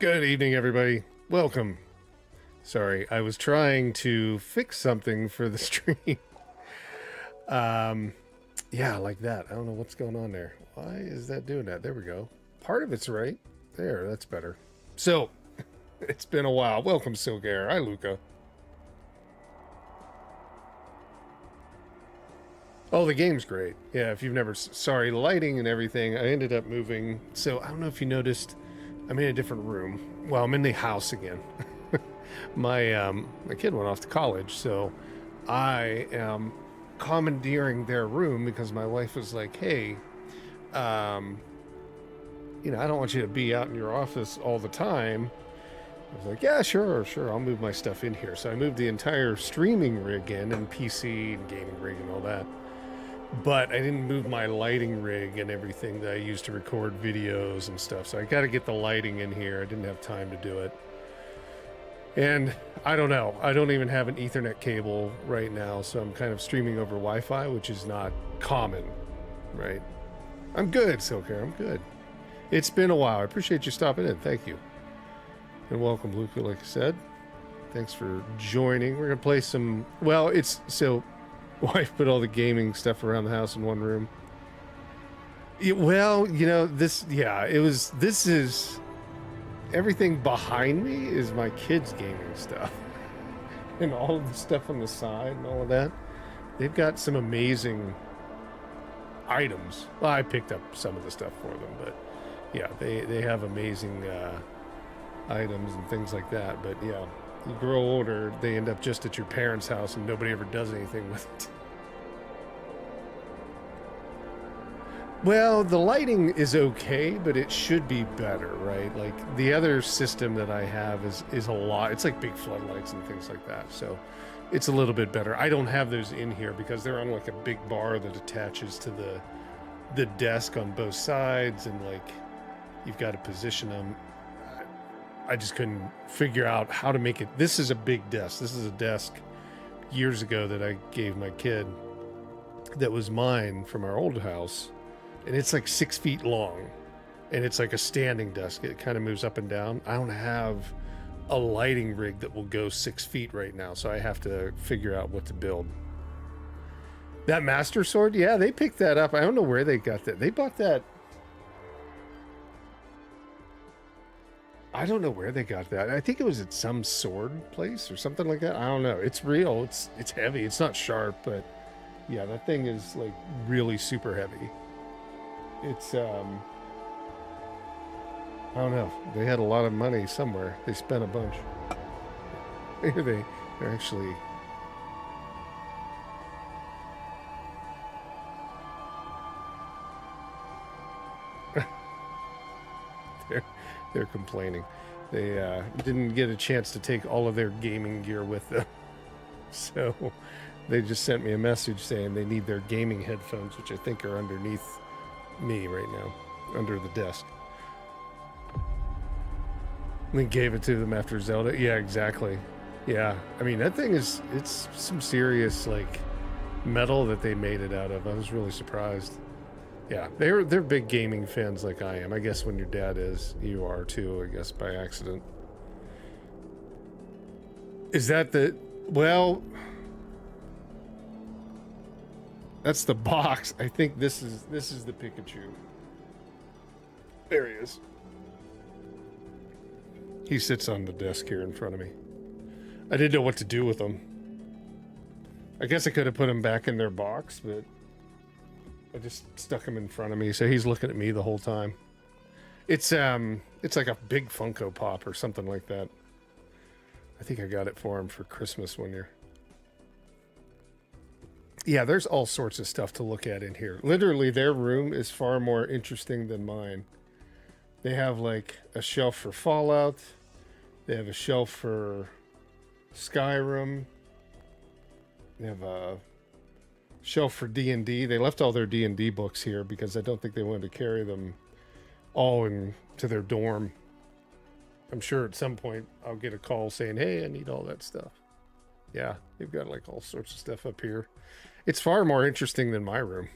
Good evening, everybody. Welcome. Sorry, I was trying to fix something for the stream. Yeah, like that. I don't know what's going on there. Why is that doing that? There we go. Part of it's right. There, that's better. So, it's been a while. Welcome, Silgair. Hi, Luca. Oh, the game's great. Yeah, if you've never... Sorry, lighting and everything. I ended up moving. So, I don't know if you noticed, I'm in a different room. Well, I'm in the house again. My kid went off to college, so I am commandeering their room because my wife was like, hey, I don't want you to be out in your office all the time. I was like, yeah, sure, I'll move my stuff in here. So I moved the entire streaming rig in, and PC and gaming rig and all that. But I didn't move my lighting rig and everything that I used to record videos and stuff. So I got to get the lighting in here. I didn't have time to do it. And I don't know. I don't even have an Ethernet cable right now, so I'm kind of streaming over Wi-Fi, which is not common, right? I'm good, Silker. I'm good. It's been a while. I appreciate you stopping in. Thank you. And welcome, Luca, like I said. Thanks for joining. We're going to play some... Well, it's... So, wife put all the gaming stuff around the house in one room. Well, this... Yeah, it was... This is... Everything behind me is my kids' gaming stuff. And all of the stuff on the side and all of that. They've got some amazing items. Well, I picked up some of the stuff for them, but yeah, they have amazing items and things like that. But yeah, you grow older, they end up just at your parents' house and nobody ever does anything with it. Well, the lighting is okay, but it should be better, right? Like, the other system that I have is a lot. It's like big floodlights and things like that, so it's a little bit better. I don't have those in here because they're on, like, a big bar that attaches to the desk on both sides, and, like, you've got to position them. I just couldn't figure out how to make it. This is a big desk. This is a desk years ago that I gave my kid that was mine from our old house. And it's like 6 feet long, and it's like a standing desk. It kind of moves up and down. I don't have a lighting rig that will go 6 feet right now, so I have to figure out what to build. That Master Sword, yeah, they picked that up. I don't know where they got that. They bought that. I don't know where they got that. I think it was at some sword place or something like that. I don't know. It's real. It's heavy. It's not sharp, but yeah, that thing is like really super heavy. It's, I don't know. They had a lot of money somewhere. They spent a bunch. Maybe they're actually... they're complaining. They didn't get a chance to take all of their gaming gear with them. So they just sent me a message saying they need their gaming headphones, which I think are underneath me right now, under the desk. And then gave it to them after Zelda. Yeah, exactly. Yeah, I mean, that thing it's some serious, like, metal that they made it out of. I was really surprised. Yeah, they're big gaming fans like I am. I guess when your dad is, you are too, I guess, by accident. Is that the... Well... That's the box. I think this is the Pikachu. There he is. He sits on the desk here in front of me. I didn't know what to do with him. I guess I could have put him back in their box, but I just stuck him in front of me, so he's looking at me the whole time. It's like a big Funko Pop or something like that. I think I got it for him for Christmas one year. Yeah, there's all sorts of stuff to look at in here. Literally, their room is far more interesting than mine. They have, like, a shelf for Fallout. They have a shelf for Skyrim. They have a shelf for D&D. They left all their D&D books here because I don't think they wanted to carry them all into their dorm. I'm sure at some point I'll get a call saying, hey, I need all that stuff. Yeah, they've got like all sorts of stuff up here. It's far more interesting than my room,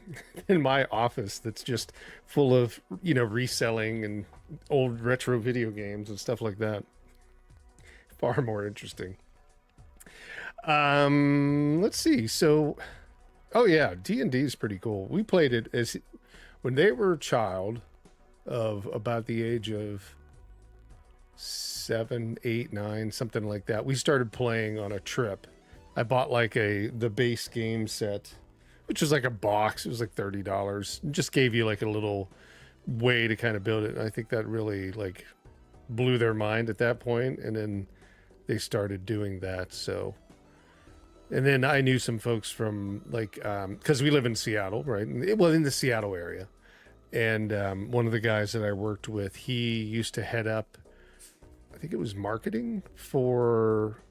in my office that's just full of, reselling and old retro video games and stuff like that. Far more interesting. Let's see. So, oh yeah, D&D is pretty cool. We played it as when they were a child of about the age of 7, 8, 9, something like that. We started playing on a trip. I bought like the base game set, which was like a box. It was like $30. It just gave you like a little way to kind of build it. And I think that really like blew their mind at that point, and then they started doing that. So, and then I knew some folks from like because we live in Seattle, right? Well, in the Seattle area, and one of the guys that I worked with, he used to head up, I think it was marketing for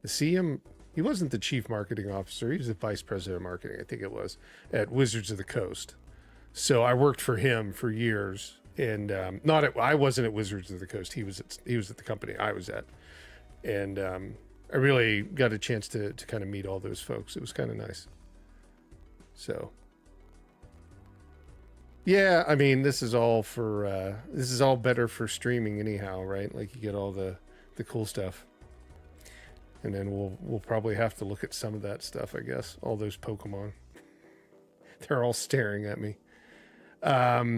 the CM. He wasn't the chief marketing officer. He was the vice president of marketing, I think it was, at Wizards of the Coast. So I worked for him for years, and I wasn't at Wizards of the Coast. He was at the company I was at, and I really got a chance to kind of meet all those folks. It was kind of nice. So yeah, I mean, this is all better for streaming anyhow, right? Like you get all the cool stuff. And then we'll probably have to look at some of that stuff, I guess. All those Pokemon. They're all staring at me. Yeah,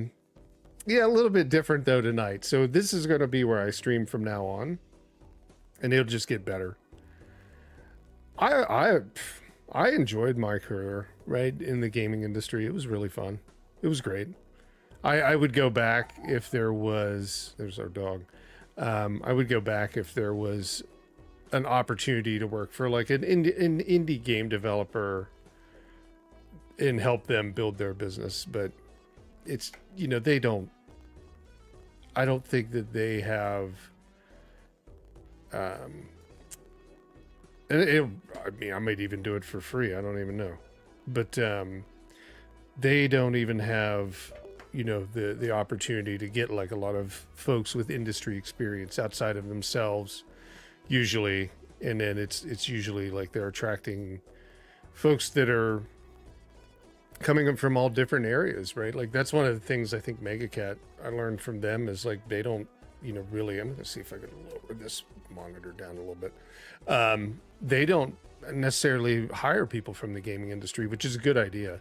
a little bit different though tonight. So this is going to be where I stream from now on, and it'll just get better. I enjoyed my career, right, in the gaming industry. It was really fun. It was great. I would go back if there was. There's our dog. I would go back if there was an opportunity to work for like an indie game developer and help them build their business. But it's, I don't think that they have, I mean, I might even do it for free. I don't even know, but, they don't even have, the opportunity to get like a lot of folks with industry experience outside of themselves usually, and then it's usually like they're attracting folks that are coming up from all different areas, right? Like that's one of the things I think MegaCat, I learned from them, is like they don't, really, I'm gonna see if I can lower this monitor down a little bit. They don't necessarily hire people from the gaming industry, which is a good idea.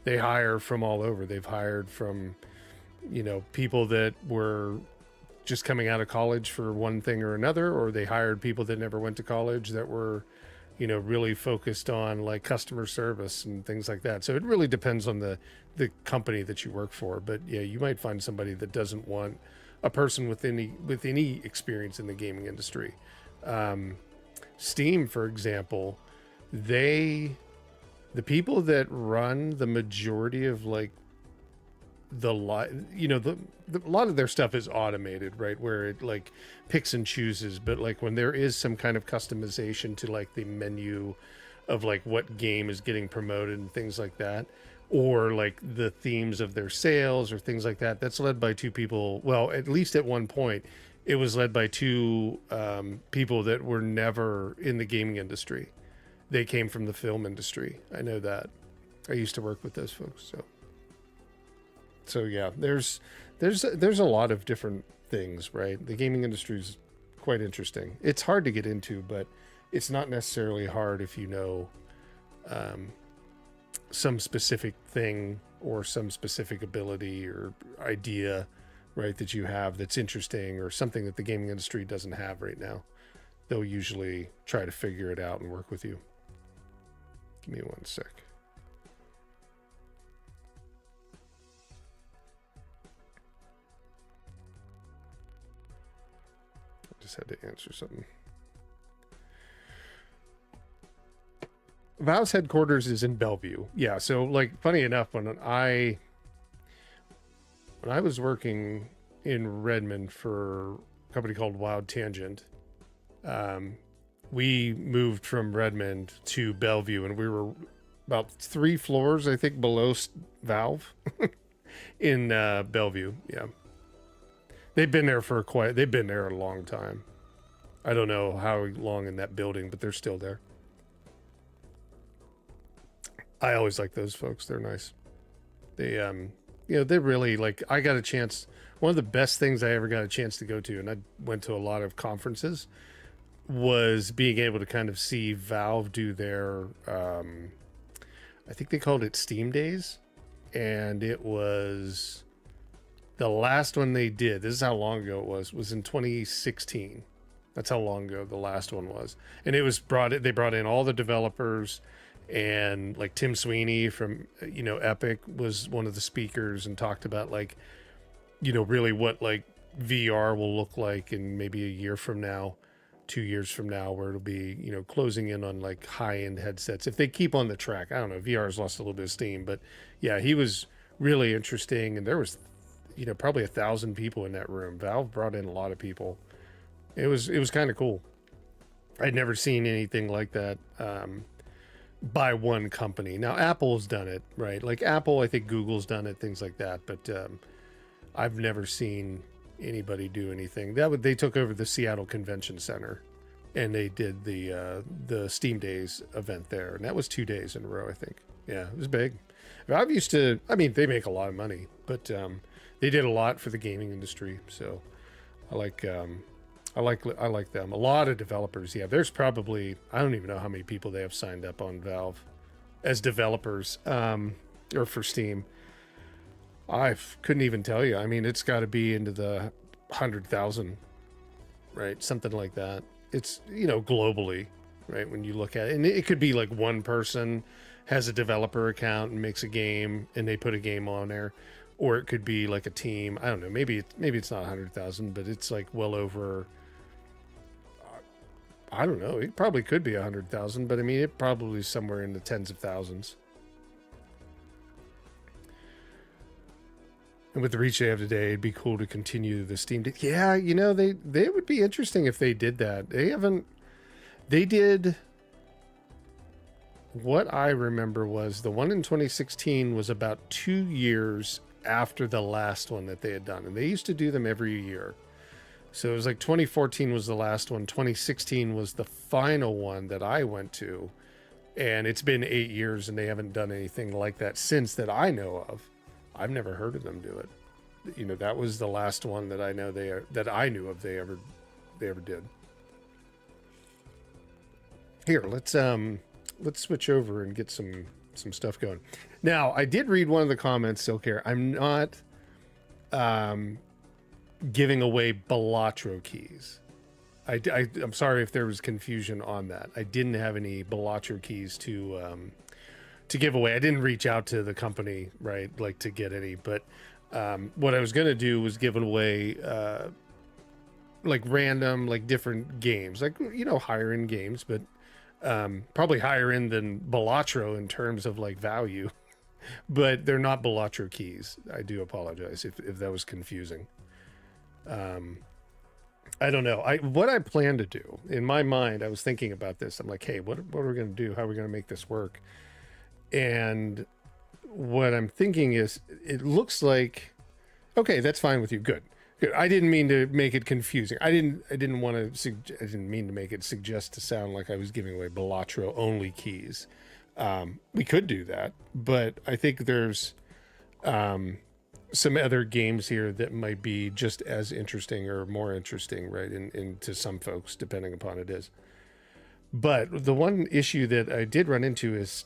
They hire from all over. They've hired from, people that were just coming out of college for one thing or another, or they hired people that never went to college that were, really focused on like customer service and things like that. So it really depends on the company that you work for. But yeah, you might find somebody that doesn't want a person with any experience in the gaming industry. Steam, for example, the people that run the majority of like a lot of their stuff is automated, right? Where it like picks and chooses, but like when there is some kind of customization to like the menu of like what game is getting promoted and things like that, or like the themes of their sales or things like that, that's led by two people. Well, at least at one point it was led by two people that were never in the gaming industry. They came from the film industry. I know that. I used to work with those folks. So yeah, there's a lot of different things, right? The gaming industry is quite interesting. It's hard to get into, but it's not necessarily hard if you know some specific thing or some specific ability or idea, right, that you have that's interesting, or something that the gaming industry doesn't have right now. They'll usually try to figure it out and work with you. Give me one sec. Just had to answer something. Valve's headquarters is in Bellevue. Yeah, so like funny enough, when I was working in Redmond for a company called Wild Tangent, we moved from Redmond to Bellevue, and we were about 3 floors, I think, below Valve in Bellevue. Yeah. They've been there a long time. I don't know how long in that building, but they're still there. I always like those folks. They're nice. They, you know, they're really like, I got a chance. One of the best things I ever got a chance to go to, and I went to a lot of conferences, was being able to kind of see Valve do their, I think they called it Steam Days. And it was the last one they did. This is how long ago it was in 2016. That's how long ago the last one was. And it was they brought in all the developers, and like Tim Sweeney from, you know, Epic was one of the speakers and talked about like, you know, really what like VR will look like in maybe a year from now, 2 years from now, where it'll be, you know, closing in on like high-end headsets. If they keep on the track, I don't know, VR has lost a little bit of steam, but yeah, he was really interesting. And there was, you know, probably 1,000 people in that room. Valve brought in a lot of people. It was kind of cool. I'd never seen anything like that by one company. Now Apple's done it, right? Like Apple, I think Google's done it, things like that. But I've never seen anybody do anything. They took over the Seattle Convention Center, and they did the Steam Days event there, and that was 2 days in a row, I think. Yeah, it was big. Valve used to, I mean, they make a lot of money, but they did a lot for the gaming industry. So I like them. A lot of developers. Yeah, there's probably, I don't even know how many people they have signed up on Valve as developers, or for Steam. I couldn't even tell you. I mean, it's got to be into the 100,000, right? Something like that. It's, you know, globally, right? When you look at it, and it could be like one person has a developer account and makes a game, and they put a game on there, or it could be like a team. I don't know. Maybe it's not 100,000, but it's like well over. I don't know. It probably could be 100,000, but I mean, it probably is somewhere in the tens of thousands. And with the reach they have today, it'd be cool to continue the Steam Deck. Yeah, you know, they would be interesting if they did that. They did, what I remember was the one in 2016 was about 2 years after the last one that they had done. And they used to do them every year. So it was like 2014 was the last one. 2016 was the final one that I went to. And it's been 8 years and they haven't done anything like that since that I know of. I've never heard of them do it. You know, that was the last one that I know that I knew of they ever did. Here, let's switch over and get some stuff going. Now, I did read one of the comments, Silk Hair. I'm not giving away Balatro keys. I'm sorry if there was confusion on that. I didn't have any Balatro keys to give away. I didn't reach out to the company, right, like to get any, but what I was going to do was give away like random, like different games, like, you know, higher end games, but probably higher end than Balatro in terms of like value, but they're not Balatro keys. I do apologize if that was confusing. I don't know. What I plan to do in my mind, I was thinking about this. I'm like, hey, what are we going to do? How are we going to make this work? And what I'm thinking is, it looks like, okay, that's fine with you. Good. I didn't mean to make it confusing. I didn't mean to make it suggest to sound like I was giving away Balatro only keys. We could do that, but I think there's some other games here that might be just as interesting or more interesting, right? In to some folks, depending upon it is. But the one issue that I did run into is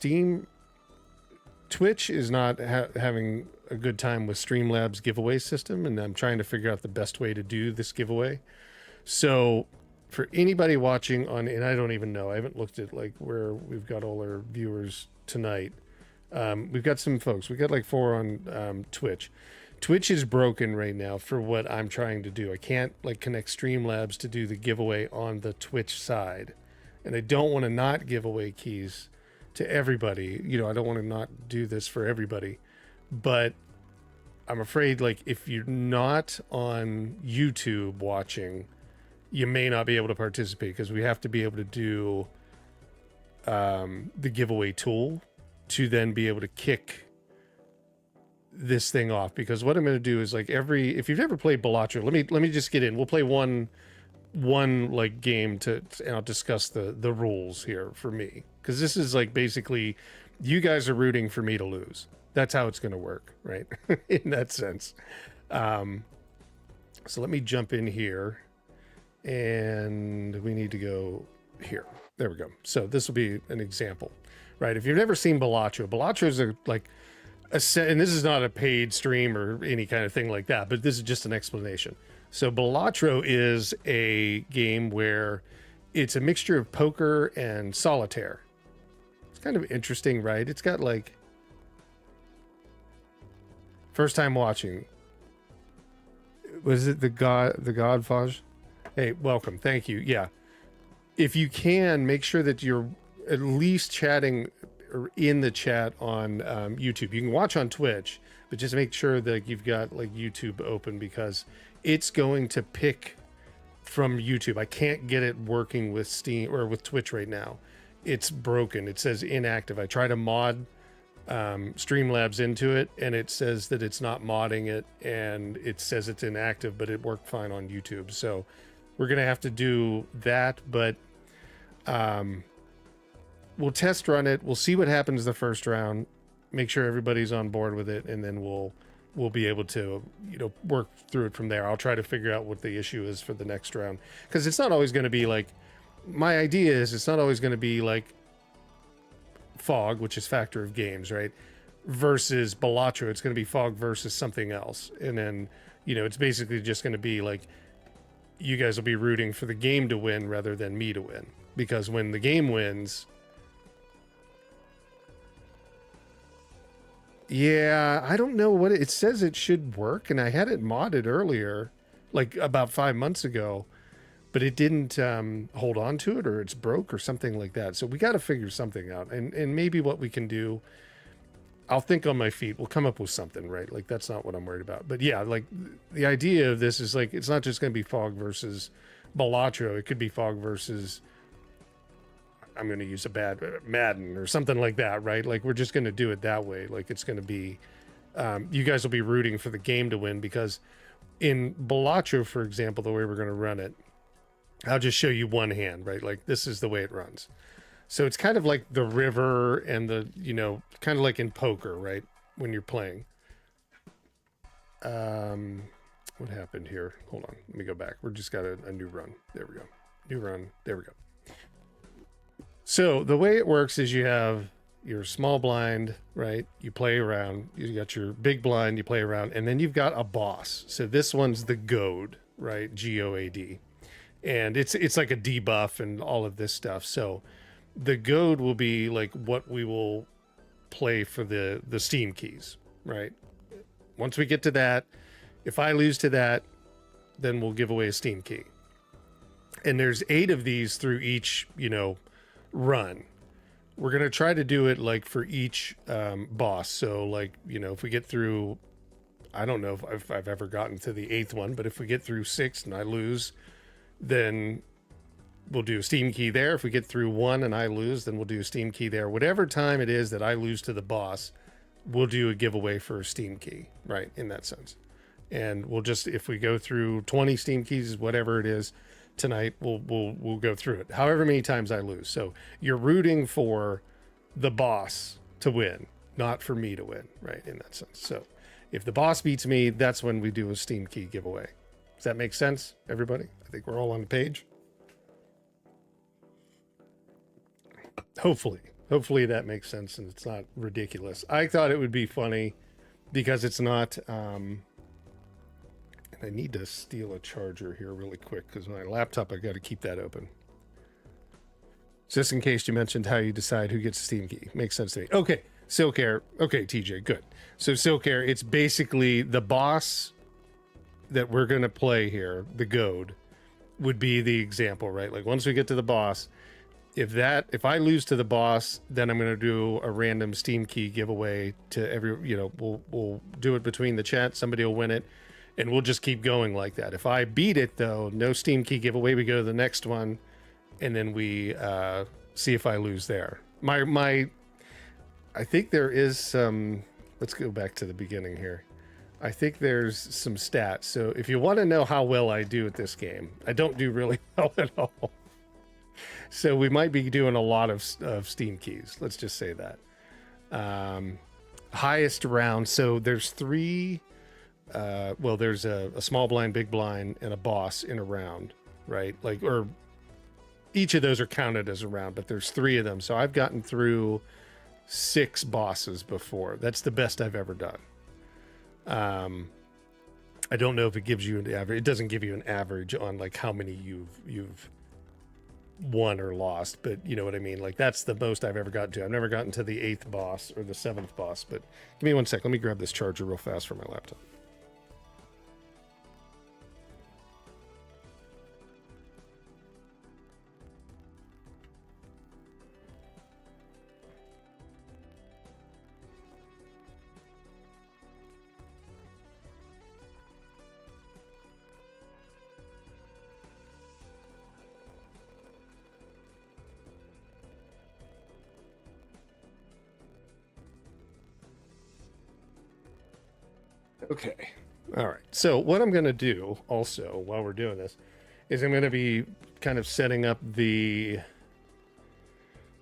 Twitch is not having a good time with Streamlabs giveaway system, and I'm trying to figure out the best way to do this giveaway. So for anybody watching and I don't even know, I haven't looked at like where we've got all our viewers tonight. We've got some folks. We got like 4 on Twitch. Twitch is broken right now for what I'm trying to do. I can't like connect Streamlabs to do the giveaway on the Twitch side, and I don't want to not give away keys to everybody. You know, I don't want to not do this for everybody, but I'm afraid like if you're not on YouTube watching, you may not be able to participate, because we have to be able to do the giveaway tool to then be able to kick this thing off. Because what I'm going to do is like if you've never played Balatro, let me just get in. We'll play one one like game and I'll discuss the rules here for me, because this is like basically you guys are rooting for me to lose. That's how it's going to work, right? In that sense. So let me jump in here, and we need to go here. There we go. So this will be an example, right? If you've never seen Balatro is and this is not a paid stream or any kind of thing like that, but this is just an explanation. So Balatro is a game where it's a mixture of poker and solitaire. It's kind of interesting, right? It's got like first time watching. Was it the God FoG? Hey, welcome. Thank you. Yeah. If you can, make sure that you're at least chatting or in the chat on YouTube. You can watch on Twitch, but just make sure that you've got like YouTube open, because it's going to pick from YouTube. I can't get it working with Steam or with Twitch right now. It's broken. It says inactive. I try to mod Streamlabs into it, and it says that it's not modding it, and it says it's inactive, but it worked fine on YouTube. So we're gonna have to do that, but we'll test run it. We'll see what happens the first round, make sure everybody's on board with it, and then we'll be able to, work through it from there. I'll try to figure out what the issue is for the next round, because it's not always going to be like, my idea is it's not always going to be like FoG, which is Factor of Games, right, versus Balatro. It's going to be FoG versus something else, and then it's basically just going to be like you guys will be rooting for the game to win rather than me to win, because when the game wins, yeah, I don't know what it says. It should work, and I had it modded earlier, like about 5 months ago, but it didn't hold on to it, or it's broke or something like that. So we got to figure something out, and maybe what we can do, I'll think on my feet. We'll come up with something, right? Like, that's not what I'm worried about. But yeah, like the idea of this is like, it's not just going to be FoG versus Balatro. It could be FoG versus, I'm going to use a bad Madden or something like that, right? Like, we're just going to do it that way. Like, it's going to be, you guys will be rooting for the game to win, because in Balatro, for example, the way we're going to run it, I'll just show you one hand, right? Like, this is the way it runs. So it's kind of like the river and the, kind of like in poker, right? When you're playing. What happened here? Hold on. Let me go back. We're just got a new run. There we go. New run. There we go. So the way it works is you have your small blind, right? You play around. You got your big blind, you play around, and then you've got a boss. So this one's the goad, right? GOAD. And it's like a debuff and all of this stuff. So the goad will be like what we will play for the Steam keys, right? Once we get to that, if I lose to that, then we'll give away a Steam key. And there's 8 of these through each, run. We're going to try to do it like for each boss. So like, if we get through, I don't know if I've ever gotten to the 8th one, but if we get through 6 and I lose, then we'll do a Steam key there. If we get through 1 and I lose, then we'll do a Steam key there. Whatever time it is that I lose to the boss, we'll do a giveaway for a Steam key, right? In that sense. And we'll just, if we go through 20 Steam keys, whatever it is, tonight we'll go through it however many times I lose. So you're rooting for the boss to win, not for me to win, right? In that sense. So if the boss beats me, that's when we do a Steam key giveaway. Does that make sense, everybody? I think we're all on the page. Hopefully that makes sense and it's not ridiculous. I thought it would be funny because it's not I need to steal a charger here really quick, because my laptop, I got to keep that open. Just in case you mentioned how you decide who gets a Steam key. Makes sense to me. Okay, Silk Air. Okay, TJ, good. So Silk Air, it's basically the boss that we're going to play here, the goad, would be the example, right? Like, once we get to the boss, if I lose to the boss, then I'm going to do a random Steam key giveaway to every, we'll do it between the chat. Somebody will win it. And we'll just keep going like that. If I beat it, though, no Steam key giveaway. We go to the next one, and then we see if I lose there. I think there is some. Let's go back to the beginning here. I think there's some stats. So if you want to know how well I do at this game, I don't do really well at all. So we might be doing a lot of Steam keys. Let's just say that. Highest round. So there's three. Well, there's a small blind, big blind, and a boss in a round, right? Like, or each of those are counted as a round, but there's three of them. So I've gotten through 6 bosses before. That's the best I've ever done. I don't know if it gives you an average. It doesn't give you an average on like how many you've won or lost, but you know what I mean? Like that's the most I've ever gotten to. I've never gotten to the 8th boss or the 7th boss, but give me one sec. Let me grab this charger real fast for my laptop. Okay. All right. So what I'm going to do also while we're doing this is I'm going to be kind of setting up the.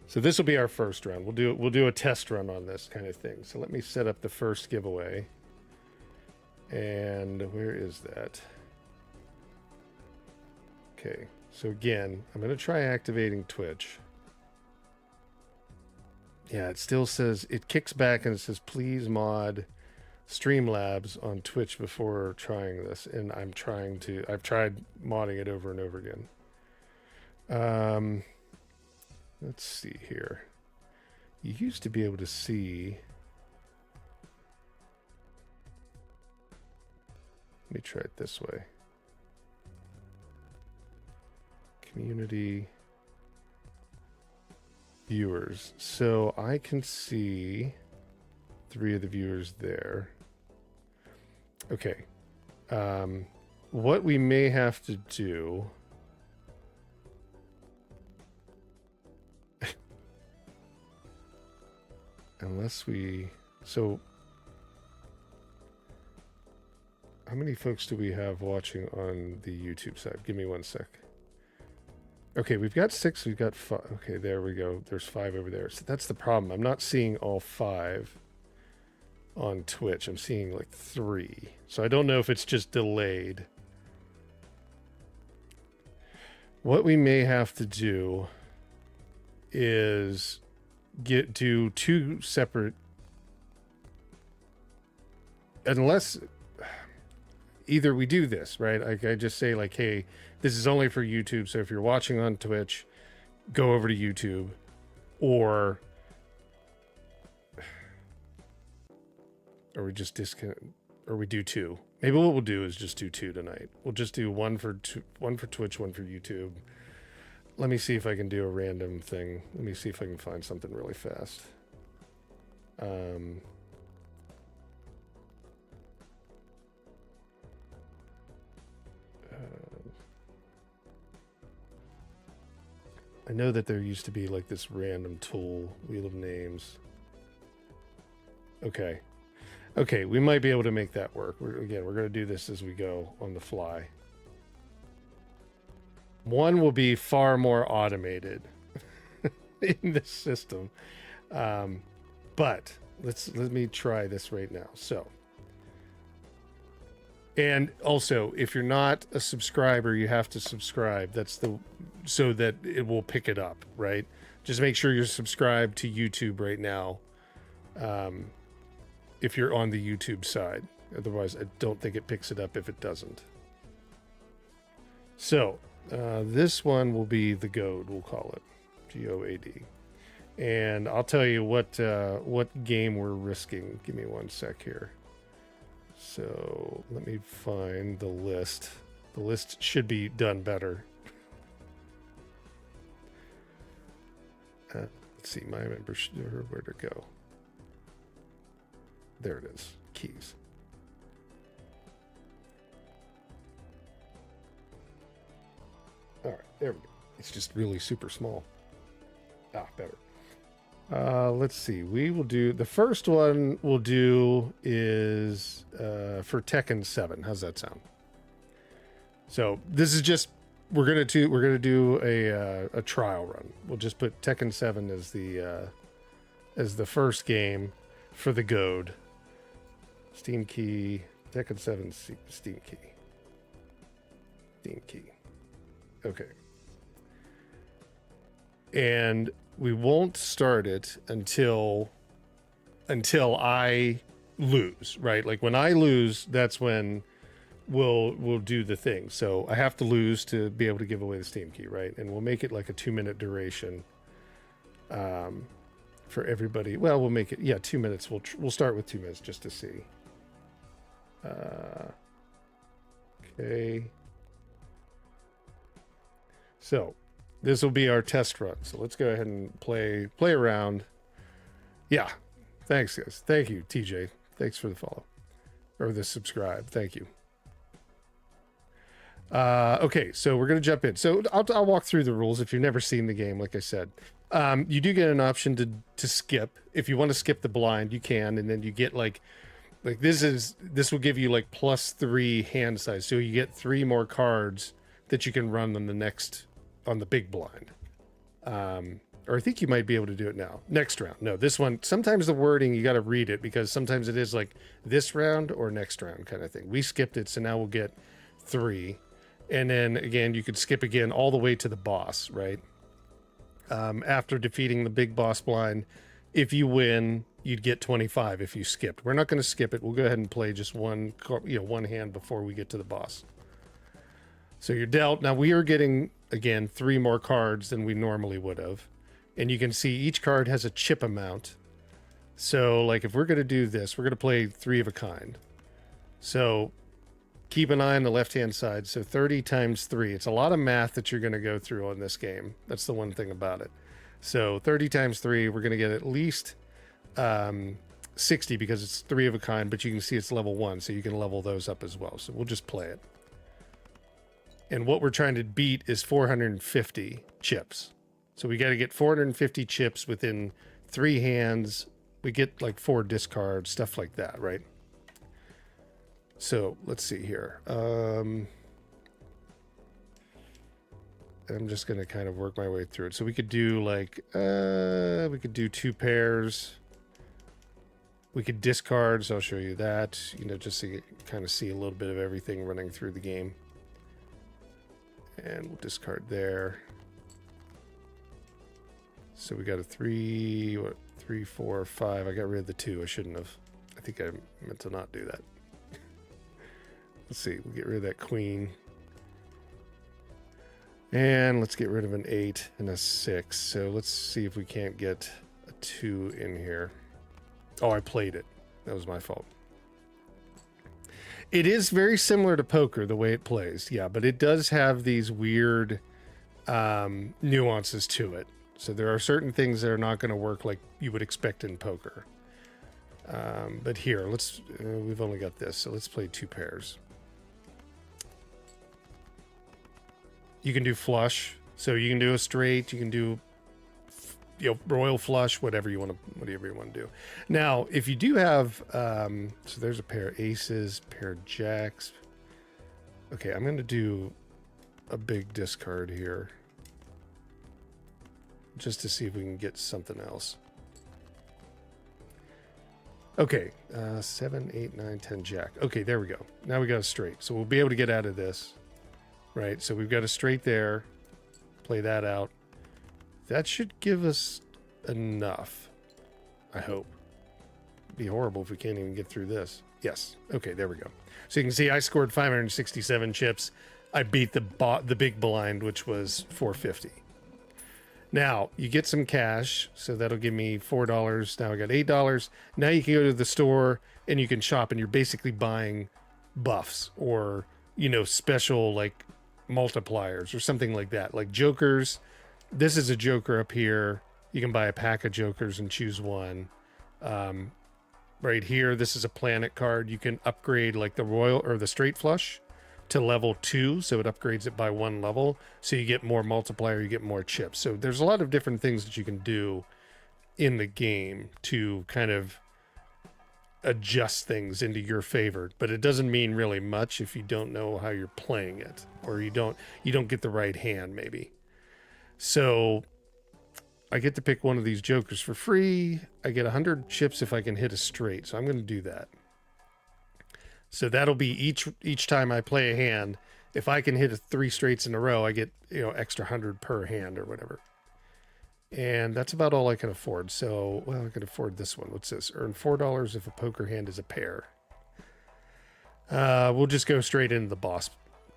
So this will be our first round. We'll do a test run on this kind of thing. So let me set up the first giveaway. And where is that? Okay. So again, I'm going to try activating Twitch. Yeah, it still says it kicks back and it says please mod Streamlabs on Twitch before trying this, and I've tried modding it over and over again. Let's see here. You used to be able to see. Let me try it this way. Community viewers. So I can see 3 of the viewers there. Okay. What we may have to do. Unless we. So. How many folks do we have watching on the YouTube side? Give me one sec. Okay, we've got 6. We've got 5. Okay, there we go. There's 5 over there. So that's the problem. I'm not seeing all 5 on Twitch. I'm seeing like 3. So I don't know if it's just delayed. What we may have to do is do 2 separate, unless either we do this, right? Like I just say like, hey, this is only for YouTube. So if you're watching on Twitch, go over to YouTube, or we just disconnect, or we do 2. Maybe what we'll do is just do 2 tonight. We'll just do one for Twitch, 1 for YouTube. Let me see if I can do a random thing. Let me see if I can find something really fast. I know that there used to be like this random tool, Wheel of Names. Okay. Okay, we might be able to make that work. We're going to do this as we go on the fly. One will be far more automated in this system. But let me try this right now. So, and also, if you're not a subscriber, you have to subscribe. So that it will pick it up, right? Just make sure you're subscribed to YouTube right now. If you're on the YouTube side. Otherwise, I don't think it picks it up if it doesn't. So, this one will be the GOAD, we'll call it. GOAD. And I'll tell you what game we're risking. Give me one sec here. So, let me find the list. The list should be done better. Let's see, my membership, where to go? There it is. Keys. All right, there we go. It's just really super small. Ah, better. Let's see. We will do the first one. We'll do is for Tekken 7. How's that sound? So this is just we're gonna do a trial run. We'll just put Tekken 7 as the first game for the goad. Steam key, Tekken 7 Steam key. Steam key. Okay. And we won't start it until I lose, right? Like when I lose, that's when we'll do the thing. So I have to lose to be able to give away the Steam key, right? And we'll make it like a 2-minute duration for everybody. Well, we'll make it 2 minutes. We'll start with 2 minutes just to see. Okay. So this will be our test run. So let's go ahead and play around. Yeah. Thanks, guys. Thank you, TJ. Thanks for the follow or the subscribe. Thank you. Okay, so we're going to jump in. So I'll walk through the rules if you've never seen the game, like I said. You do get an option to skip. If you want to skip the blind, you can, and then you get like this will give you like +3 hand size. So you get 3 more cards that you can run on the big blind. Or I think you might be able to do it now. Next round. No, this one, sometimes the wording, you got to read it because sometimes it is like this round or next round kind of thing. We skipped it, so now we'll get 3. And then again, you could skip again all the way to the boss, right? After defeating the big boss blind, if you win, you'd get 25 if you skipped. We're not going to skip it. We'll go ahead and play just one hand before we get to the boss. So you're dealt. Now we are getting, again, 3 more cards than we normally would have. And you can see each card has a chip amount. So like if we're going to do this, we're going to play 3 of a kind. So keep an eye on the left-hand side. So 30 times 3. It's a lot of math that you're going to go through on this game. That's the one thing about it. So 30 times 3, we're going to get at least 60 because it's 3 of a kind, but you can see it's level 1, so you can level those up as well. So we'll just play it. And what we're trying to beat is 450 chips. So we got to get 450 chips within 3 hands. We get like 4 discards, stuff like that, right? So let's see here. I'm just going to kind of work my way through it. So we could do like, we could do 2 pairs. We could discard, so I'll show you that, just so you kind of see a little bit of everything running through the game. And we'll discard there. So we got a 3, 4, 5. I got rid of the 2. I shouldn't have. I think I meant to not do that. Let's see. We'll get rid of that queen. And let's get rid of an 8 and a 6. So let's see if we can't get a 2 in here. Oh, I played it. That was my fault. It is very similar to poker, the way it plays. Yeah, but it does have these weird nuances to it. So there are certain things that are not going to work like you would expect in poker. But here, we've only got this, so let's play 2 pairs. You can do flush, so you can do a straight, you can do royal flush, whatever you want to do. Now, if you do have, so there's a pair of aces, pair of jacks. Okay, I'm going to do a big discard here, just to see if we can get something else. Okay, 7, 8, 9, 10, jack. Okay, there we go. Now we got a straight, so we'll be able to get out of this. Right, so we've got a straight there. Play that out. That should give us enough, I hope. It'd be horrible if we can't even get through this. Yes. Okay, there we go. So you can see I scored 567 chips. I beat the big blind, which was 450. Now, you get some cash, so that'll give me $4. Now I got $8. Now you can go to the store and you can shop, and you're basically buying buffs or, special like multipliers or something like that, like jokers. This is a joker up here. You can buy a pack of jokers and choose one. Right here, this is a planet card. You can upgrade like the royal or the straight flush to level 2, so it upgrades it by 1 level, so you get more multiplier, you get more chips. So there's a lot of different things that you can do in the game to kind of adjust things into your favor, but it doesn't mean really much if you don't know how you're playing it, or you don't get the right hand maybe. So I get to pick one of these jokers for free. I get 100 chips if I can hit a straight, so I'm going to do that. So that'll be each time I play a hand, if I can hit 3 straights in a row, I get, extra 100 per hand or whatever. And that's about all I can afford. So, well, I can afford this one. What's this? Earn $4 if a poker hand is a pair. We'll just go straight into the boss.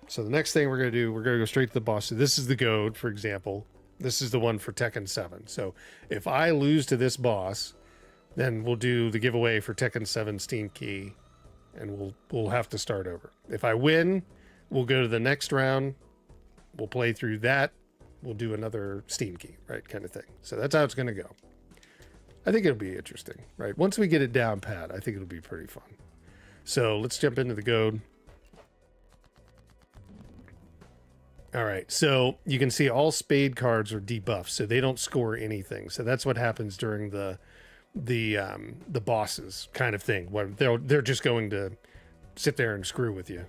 So the next thing we're going to do, we're going to go straight to the boss. So this is the goad, for example. This is the one for Tekken 7. So if I lose to this boss, then we'll do the giveaway for Tekken 7 Steam Key, and we'll have to start over. If I win, we'll go to the next round. We'll play through that. We'll do another Steam Key, right, kind of thing. So that's how it's going to go. I think it'll be interesting, right? Once we get it down pat, I think it'll be pretty fun. So let's jump into the goad. All right, so you can see all spade cards are debuffed, so they don't score anything. So that's what happens during the bosses kind of thing, where they're just going to sit there and screw with you.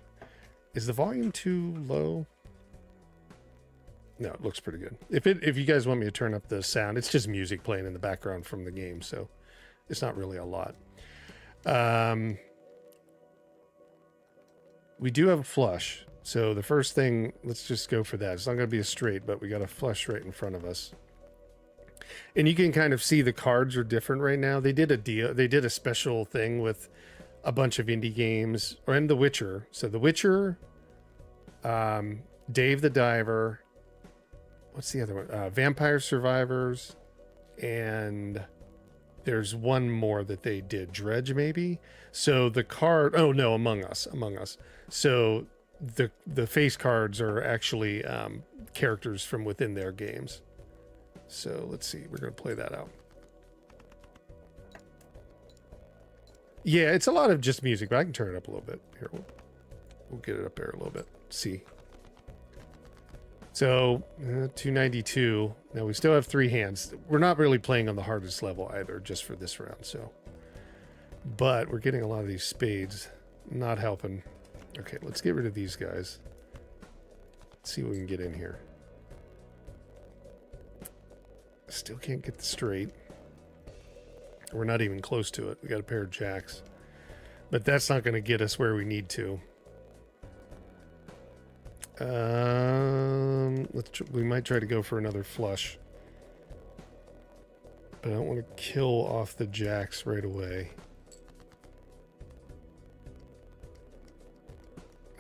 Is the volume too low? No, it looks pretty good. If you guys want me to turn up the sound, it's just music playing in the background from the game, so it's not really a lot. We do have a flush, so the first thing, let's just go for that. It's not going to be a straight, but we got a flush right in front of us. And you can kind of see the cards are different right now. They did a deal. They did a special thing with a bunch of indie games, and The Witcher. So The Witcher, Dave the Diver. What's the other one? Vampire Survivors, and there's one more that they did. Dredge, maybe. So the card. Oh no, Among Us. So the face cards are actually characters from within their games. So let's see. We're gonna play that out. Yeah, it's a lot of just music, but I can turn it up a little bit. Here, we'll get it up there a little bit. Let's see. So, 292. Now, we still have 3 hands. We're not really playing on the hardest level either, just for this round, so. But we're getting a lot of these spades. Not helping. Okay, let's get rid of these guys. Let's see what we can get in here. Still can't get the straight. We're not even close to it. We got a pair of jacks. But that's not going to get us where we need to. We might try to go for another flush, but I don't want to kill off the jacks right away.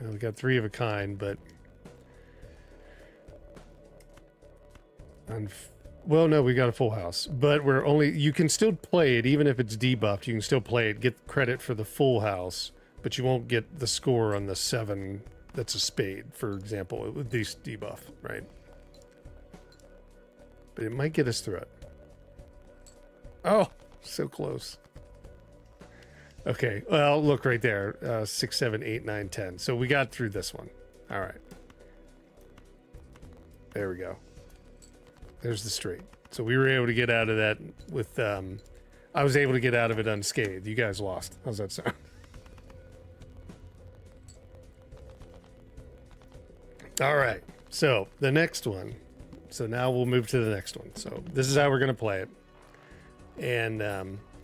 We got 3 of a kind, but well, no, we got a full house, but you can still play it even if it's debuffed. You can still play it, get credit for the full house, but you won't get the score on the 7. That's a spade, for example, with these debuff, right? But it might get us through it. Oh, so close. Okay, well, look right there. 6, 7, 8, 9, 10. So we got through this one. All right. There we go. There's the straight. So we were able to get out of that with... I was able to get out of it unscathed. You guys lost. How's that sound? All right, so the next one. So now we'll move to the next one. So this is how we're going to play it. And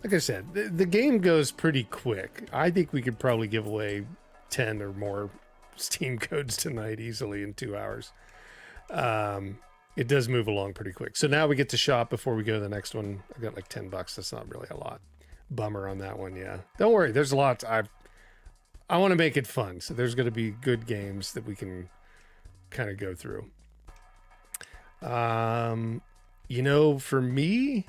like I said, the game goes pretty quick. I think we could probably give away 10 or more Steam codes tonight easily in 2 hours. It does move along pretty quick. So now we get to shop before we go to the next one. I got like $10. That's not really a lot. Bummer on that one, yeah. Don't worry, there's lots. I want to make it fun. So there's going to be good games that we can kind of go through. For me,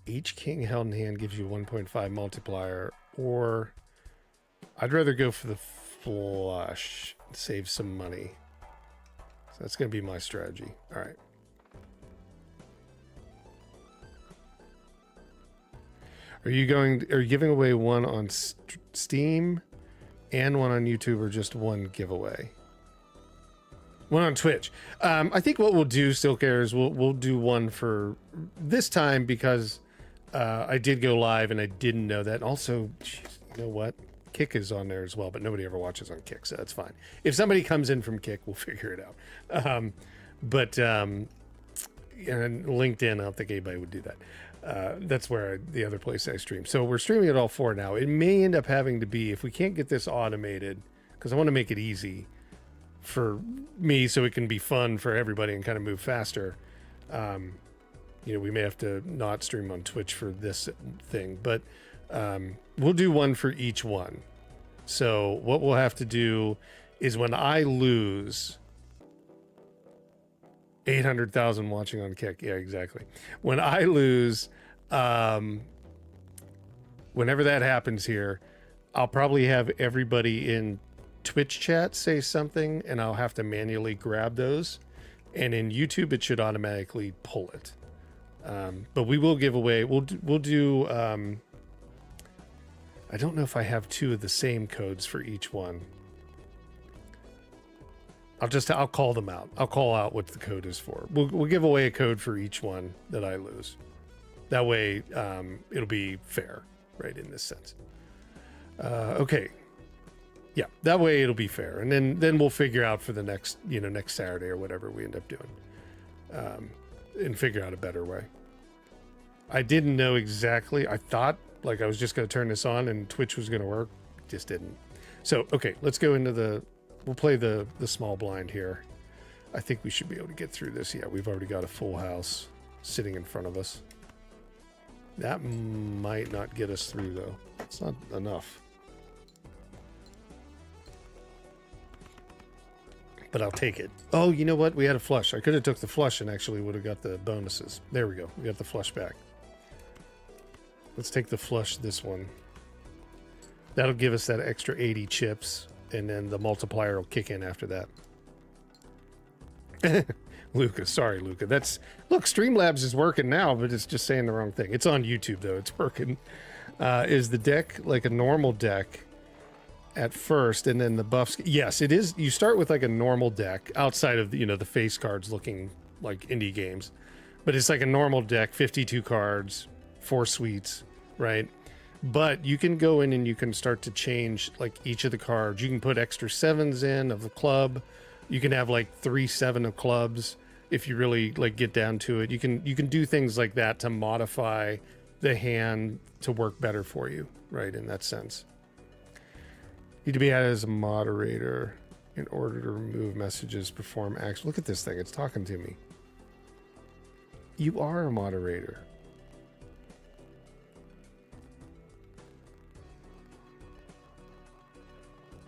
each king held in hand gives you 1.5 multiplier, or I'd rather go for the flush, save some money. So that's going to be my strategy. All right. Are you giving away one on Steam and one on YouTube, or just one giveaway? One on Twitch. I think what we'll do, Still Cares, we'll do one for this time because I did go live and I didn't know that. Also, geez, you know what? Kick is on there as well, but nobody ever watches on Kick, so that's fine. If somebody comes in from Kick, we'll figure it out. And LinkedIn, I don't think anybody would do that. That's where the other place I stream. So we're streaming it all 4 now. It may end up having to be, if we can't get this automated, because I want to make it easy for me so it can be fun for everybody and kind of move faster. We may have to not stream on Twitch for this thing, but we'll do one for each one. So what we'll have to do is when I lose 800,000 watching on Kick. Yeah, exactly. When I lose, whenever that happens here, I'll probably have everybody in Twitch chat say something and I'll have to manually grab those. And in YouTube, it should automatically pull it. But we will give away, we'll do I don't know if I have 2 of the same codes for each one. I'll call them out. I'll call out what the code is for. We'll give away a code for each one that I lose. That way, it'll be fair, right, in this sense. Okay. Yeah, that way it'll be fair. And then we'll figure out for the next Saturday or whatever we end up doing. And figure out a better way. I didn't know exactly. I thought like I was just going to turn this on and Twitch was going to work. Just didn't. So, okay, let's go into we'll play the small blind here. I think we should be able to get through this. Yeah, we've already got a full house sitting in front of us. That might not get us through, though. It's not enough. But I'll take it. Oh, you know what? We had a flush. I could have took the flush and actually would have got the bonuses. There we go. We got the flush back. Let's take the flush this one. That'll give us that extra 80 chips. And then the multiplier will kick in after that. Luca, sorry, Luca. Look, Streamlabs is working now, but it's just saying the wrong thing. It's on YouTube, though. It's working. Is the deck like a normal deck at first, and then the buffs? Yes, it is. You start with like a normal deck outside of the face cards looking like indie games. But it's like a normal deck, 52 cards, 4 suites, right? But you can go in and you can start to change like each of the cards. You can put extra 7s in of the club. You can have like 3 7 of clubs if you really like get down to it. You can do things like that to modify the hand to work better for you, right? In that sense. Need to be added as a moderator in order to remove messages, perform actions. Look at this thing. It's talking to me. You are a moderator.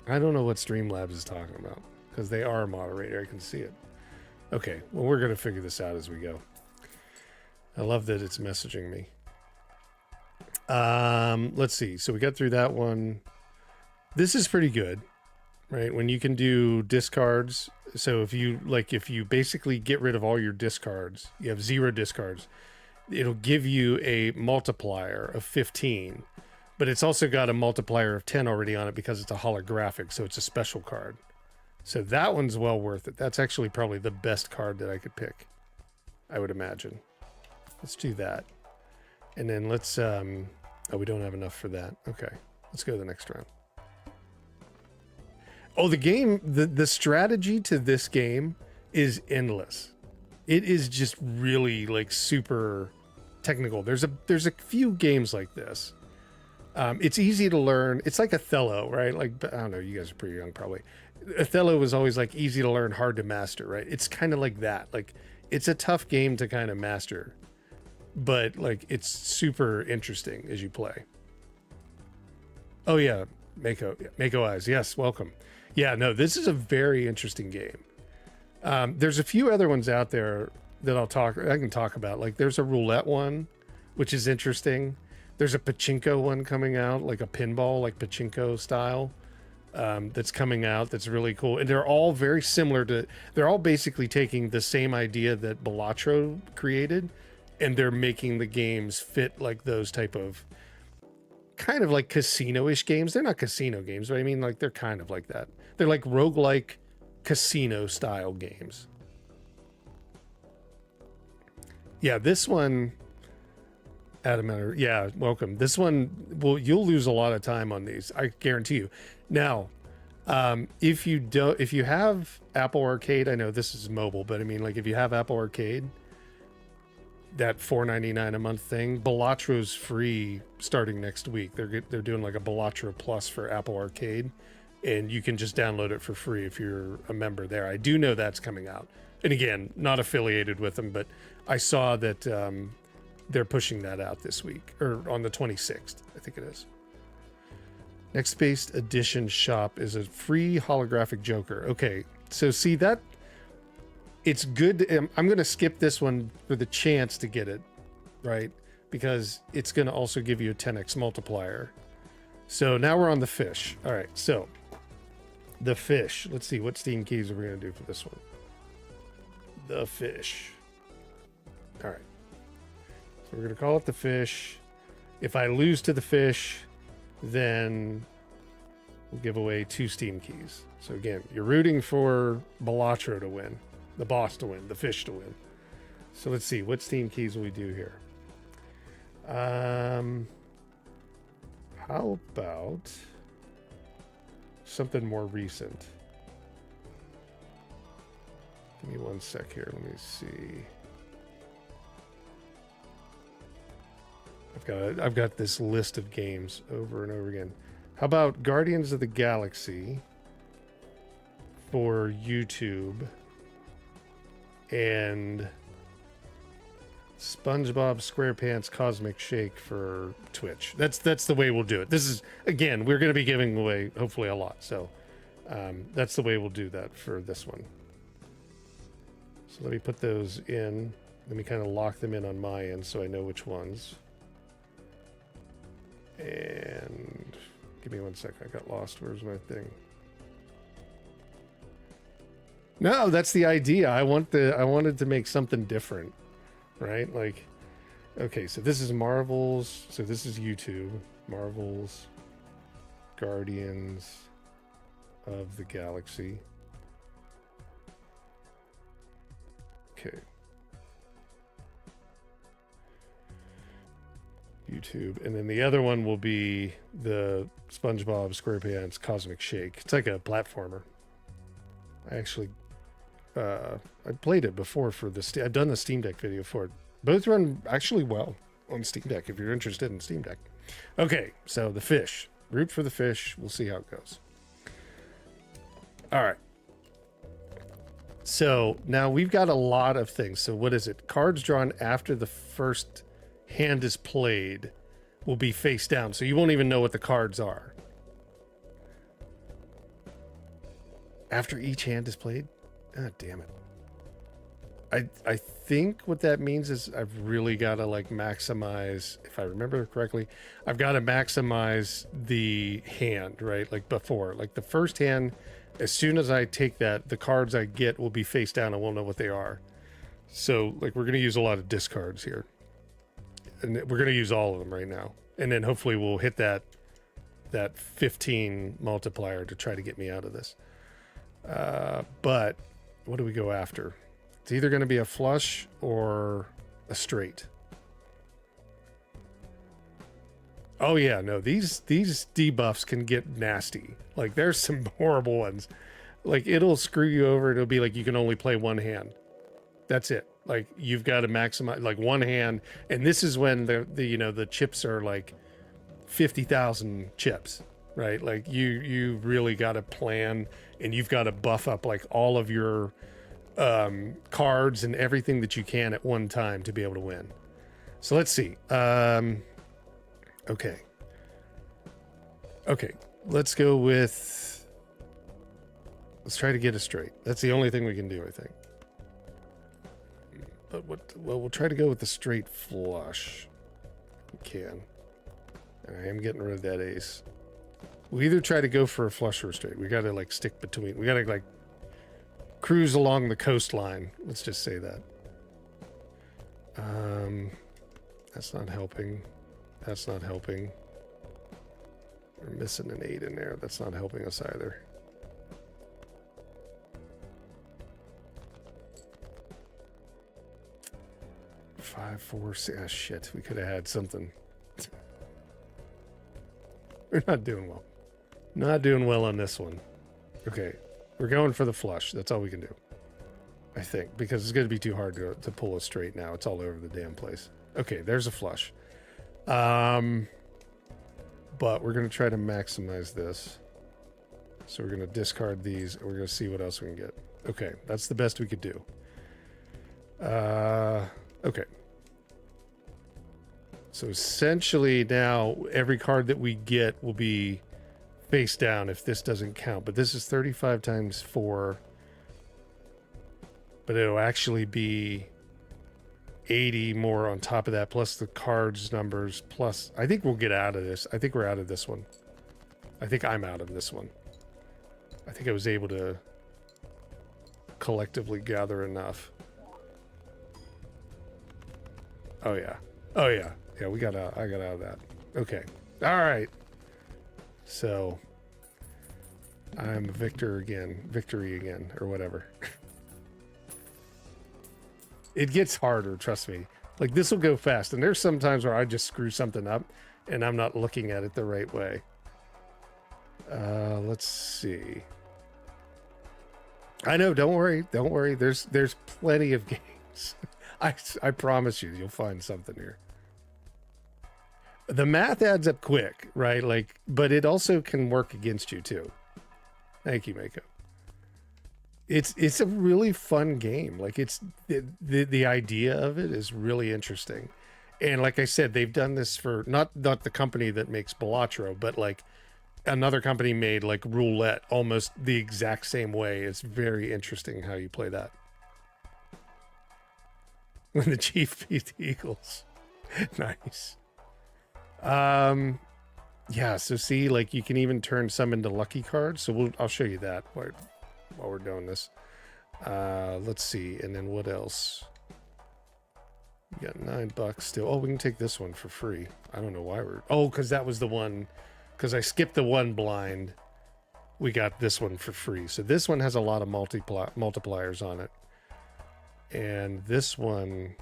I don't know what Streamlabs is talking about because they are a moderator. I can see it. Okay, well, we're going to figure this out as we go. I love that it's messaging me. Let's see. So we got through that one. This is pretty good, right? When you can do discards. So if you basically get rid of all your discards, you have 0 discards, it'll give you a multiplier of 15. But it's also got a multiplier of 10 already on it because it's a holographic, so it's a special card. So that one's well worth it. That's actually probably the best card that I could pick, I would imagine. Let's do that. And then let's... oh, we don't have enough for that. Okay, let's go to the next round. Oh, the game... The strategy to this game is endless. It is just really, like, super technical. There's a few games like this. It's easy to learn. It's like Othello, right? Like, I don't know, you guys are pretty young probably. Othello was always like easy to learn, hard to master, right? It's kind of like that. Like, it's a tough game to kind of master, but like it's super interesting as you play. Oh yeah, Mako Eyes. Yes, welcome. Yeah, no, this is a very interesting game. There's a few other ones out there that I can talk about. Like there's a roulette one, which is interesting. There's a pachinko one coming out, like a pinball, like pachinko style, that's coming out. That's really cool. And they're all very similar they're all basically taking the same idea that Balatro created, and they're making the games fit like those type of kind of like casino-ish games. They're not casino games, but I mean, like they're kind of like that. They're like roguelike casino style games. Yeah, this one, Adam, yeah, welcome. This one, well, you'll lose a lot of time on these, I guarantee you. Now, if you have Apple Arcade, I know this is mobile, but I mean, like, if you have Apple Arcade, that $4.99 a month thing, Balatro's free starting next week. They're doing like a Balatro Plus for Apple Arcade, and you can just download it for free if you're a member there. I do know that's coming out, and again, not affiliated with them, but I saw that they're pushing that out this week, or on the 26th, I think it is. Next Based Edition Shop is a free holographic Joker. Okay, so see that. It's good. I'm going to skip this one for the chance to get it, right? Because it's going to also give you a 10x multiplier. So now we're on the fish. All right, so the fish. Let's see, what Steam keys are we going to do for this one? The fish. All right. So we're going to call it the fish. If I lose to the fish, then we'll give away 2 Steam keys. So again, you're rooting for Balatro to win. The boss to win, the fish to win. So let's see, what Steam keys will we do here? How about something more recent? Give me 1 sec here, let me see. I've got this list of games over and over again. How about Guardians of the Galaxy for YouTube? And SpongeBob SquarePants Cosmic Shake for Twitch. That's the way we'll do it. This is, again, we're going to be giving away hopefully a lot, so that's the way we'll do that for this one. So let me put those in. Let me kind of lock them in on my end so I know which ones. And give me 1 sec. I got lost. Where's my thing? No, that's the idea. I wanted to make something different, right? Like, okay, so this is Marvel's. So this is YouTube. Marvel's Guardians of the Galaxy. Okay. YouTube. And then the other one will be the SpongeBob SquarePants Cosmic Shake. It's like a platformer. I actually I played it before for the I've done the Steam Deck video for it. Both run actually well on Steam Deck if you're interested in Steam Deck. Okay, so the fish. Root for the fish. We'll see how it goes. All right. So now we've got a lot of things. So what is it? Cards drawn after the first hand is played will be face down. So you won't even know what the cards are. After each hand is played? Ah, damn it. I think what that means is I've really got to like maximize, if I remember correctly, I've got to maximize the hand, right? Like before, like the first hand, as soon as I take that, the cards I get will be face down. I won't know what they are. So like we're going to use a lot of discards here. And we're going to use all of them right now. And then hopefully we'll hit that 15 multiplier to try to get me out of this. But what do we go after? It's either going to be a flush or a straight. Oh yeah, no, these debuffs can get nasty. Like there's some horrible ones. Like it'll screw you over. It'll be like you can only play one hand. That's it. Like you've got to maximize like one hand, and this is when the chips are like 50,000 chips, right? Like you really got to plan, and you've got to buff up like all of your cards and everything that you can at one time to be able to win. So let's see. Okay, let's go with, let's try to get it straight. That's the only thing we can do, I think. But we'll try to go with the straight flush. We can. And I am getting rid of that ace. We'll either try to go for a flush or a straight. We got to like stick between. We got to like cruise along the coastline. Let's just say that. That's not helping. That's not helping. We're missing an 8 in there. That's not helping us either. 5, 4, 6. Ah, shit. We could have had something. We're not doing well. Not doing well on this one. Okay. We're going for the flush. That's all we can do. I think. Because it's going to be too hard to pull a straight now. It's all over the damn place. Okay. There's a flush. But we're going to try to maximize this. So we're going to discard these. And we're going to see what else we can get. Okay. That's the best we could do. Okay. So essentially now every card that we get will be face down if this doesn't count. But this is 35 times 4. But it'll actually be 80 more on top of that, plus the cards numbers, plus... I think we'll get out of this. I think we're out of this one. I think I'm out of this one. I think I was able to collectively gather enough. Oh, yeah. Oh, yeah. Yeah, we got out. I got out of that. Okay. All right. So, I'm victor again. Victory again, or whatever. It gets harder, trust me. Like, this will go fast. And there's some times where I just screw something up, and I'm not looking at it the right way. Let's see. I know, don't worry. Don't worry. There's plenty of games. I promise you, you'll find something here. The math adds up quick, right? Like, but it also can work against you too. Thank you, Mako. It's a really fun game. Like, it's the idea of it is really interesting. And like I said, they've done this for not the company that makes Balatro, but like another company made like roulette almost the exact same way. It's very interesting how you play that. When the Chief beat the Eagles. Nice. Yeah, so see, like, you can even turn some into lucky cards. So I'll show you that while we're doing this. Let's see. And then what else? We got $9 still. Oh, we can take this one for free. I don't know why we're... Oh, because that was the one... Because I skipped the one blind. We got this one for free. So this one has a lot of multipliers on it. And this one...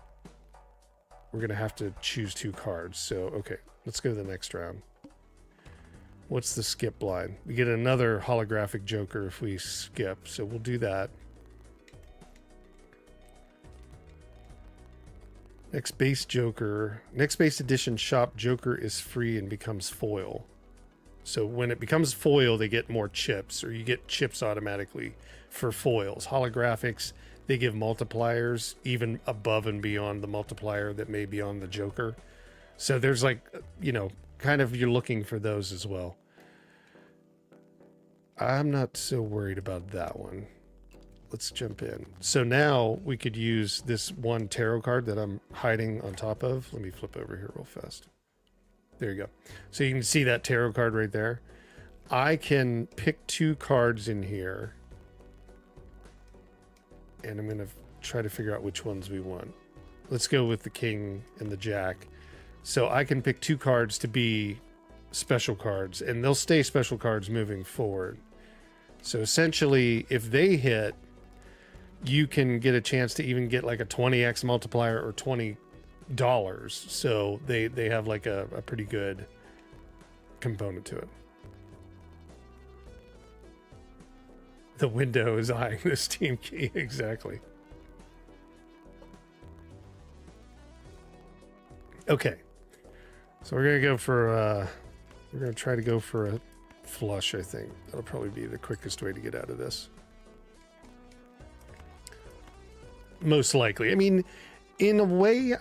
We're going to have to choose 2 cards. So, okay. Let's go to the next round. What's the skip blind? We get another holographic Joker if we skip. So we'll do that. Next base Joker. Next base edition shop Joker is free and becomes foil. So when it becomes foil, they get more chips, or you get chips automatically for foils. Holographics, they give multipliers even above and beyond the multiplier that may be on the Joker. So there's like, you know, kind of you're looking for those as well. I'm not so worried about that one. Let's jump in. So now we could use this one tarot card that I'm hiding on top of. Let me flip over here real fast. There you go. So you can see that tarot card right there. I can pick 2 cards in here. And I'm going to try to figure out which ones we want. Let's go with the King and the Jack. So I can pick 2 cards to be special cards, and they'll stay special cards moving forward. So essentially, if they hit, you can get a chance to even get like a 20x multiplier or $20. So they have like a pretty good component to it. The window is eyeing the Steam key. Exactly. Okay. So we're going to go for, we're going to try to go for a flush, I think. That'll probably be the quickest way to get out of this. Most likely. I mean, in a way,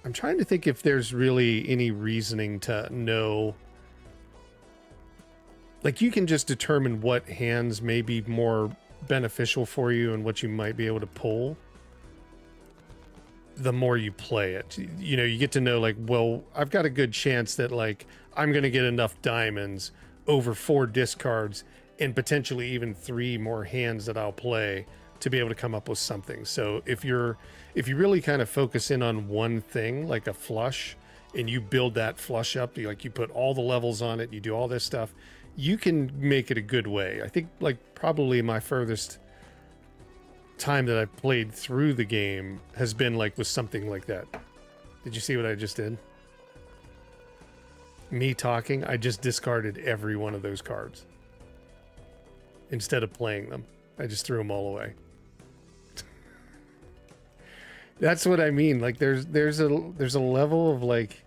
I'm trying to think if there's really any reasoning to know. Like, you can just determine what hands may be more beneficial for you and what you might be able to pull the more you play it. You know, you get to know, like, well, I've got a good chance that, like, I'm going to get enough diamonds over 4 discards and potentially even 3 more hands that I'll play to be able to come up with something. So if you really kind of focus in on one thing, like a flush, and you build that flush up, you put all the levels on it, you do all this stuff, you can make it a good way. I think, like, probably my furthest time that I've played through the game has been like with something like that. Did you see what I just did? Me talking, I just discarded every one of those cards. Instead of playing them, I just threw them all away. That's what I mean. Like there's a level of like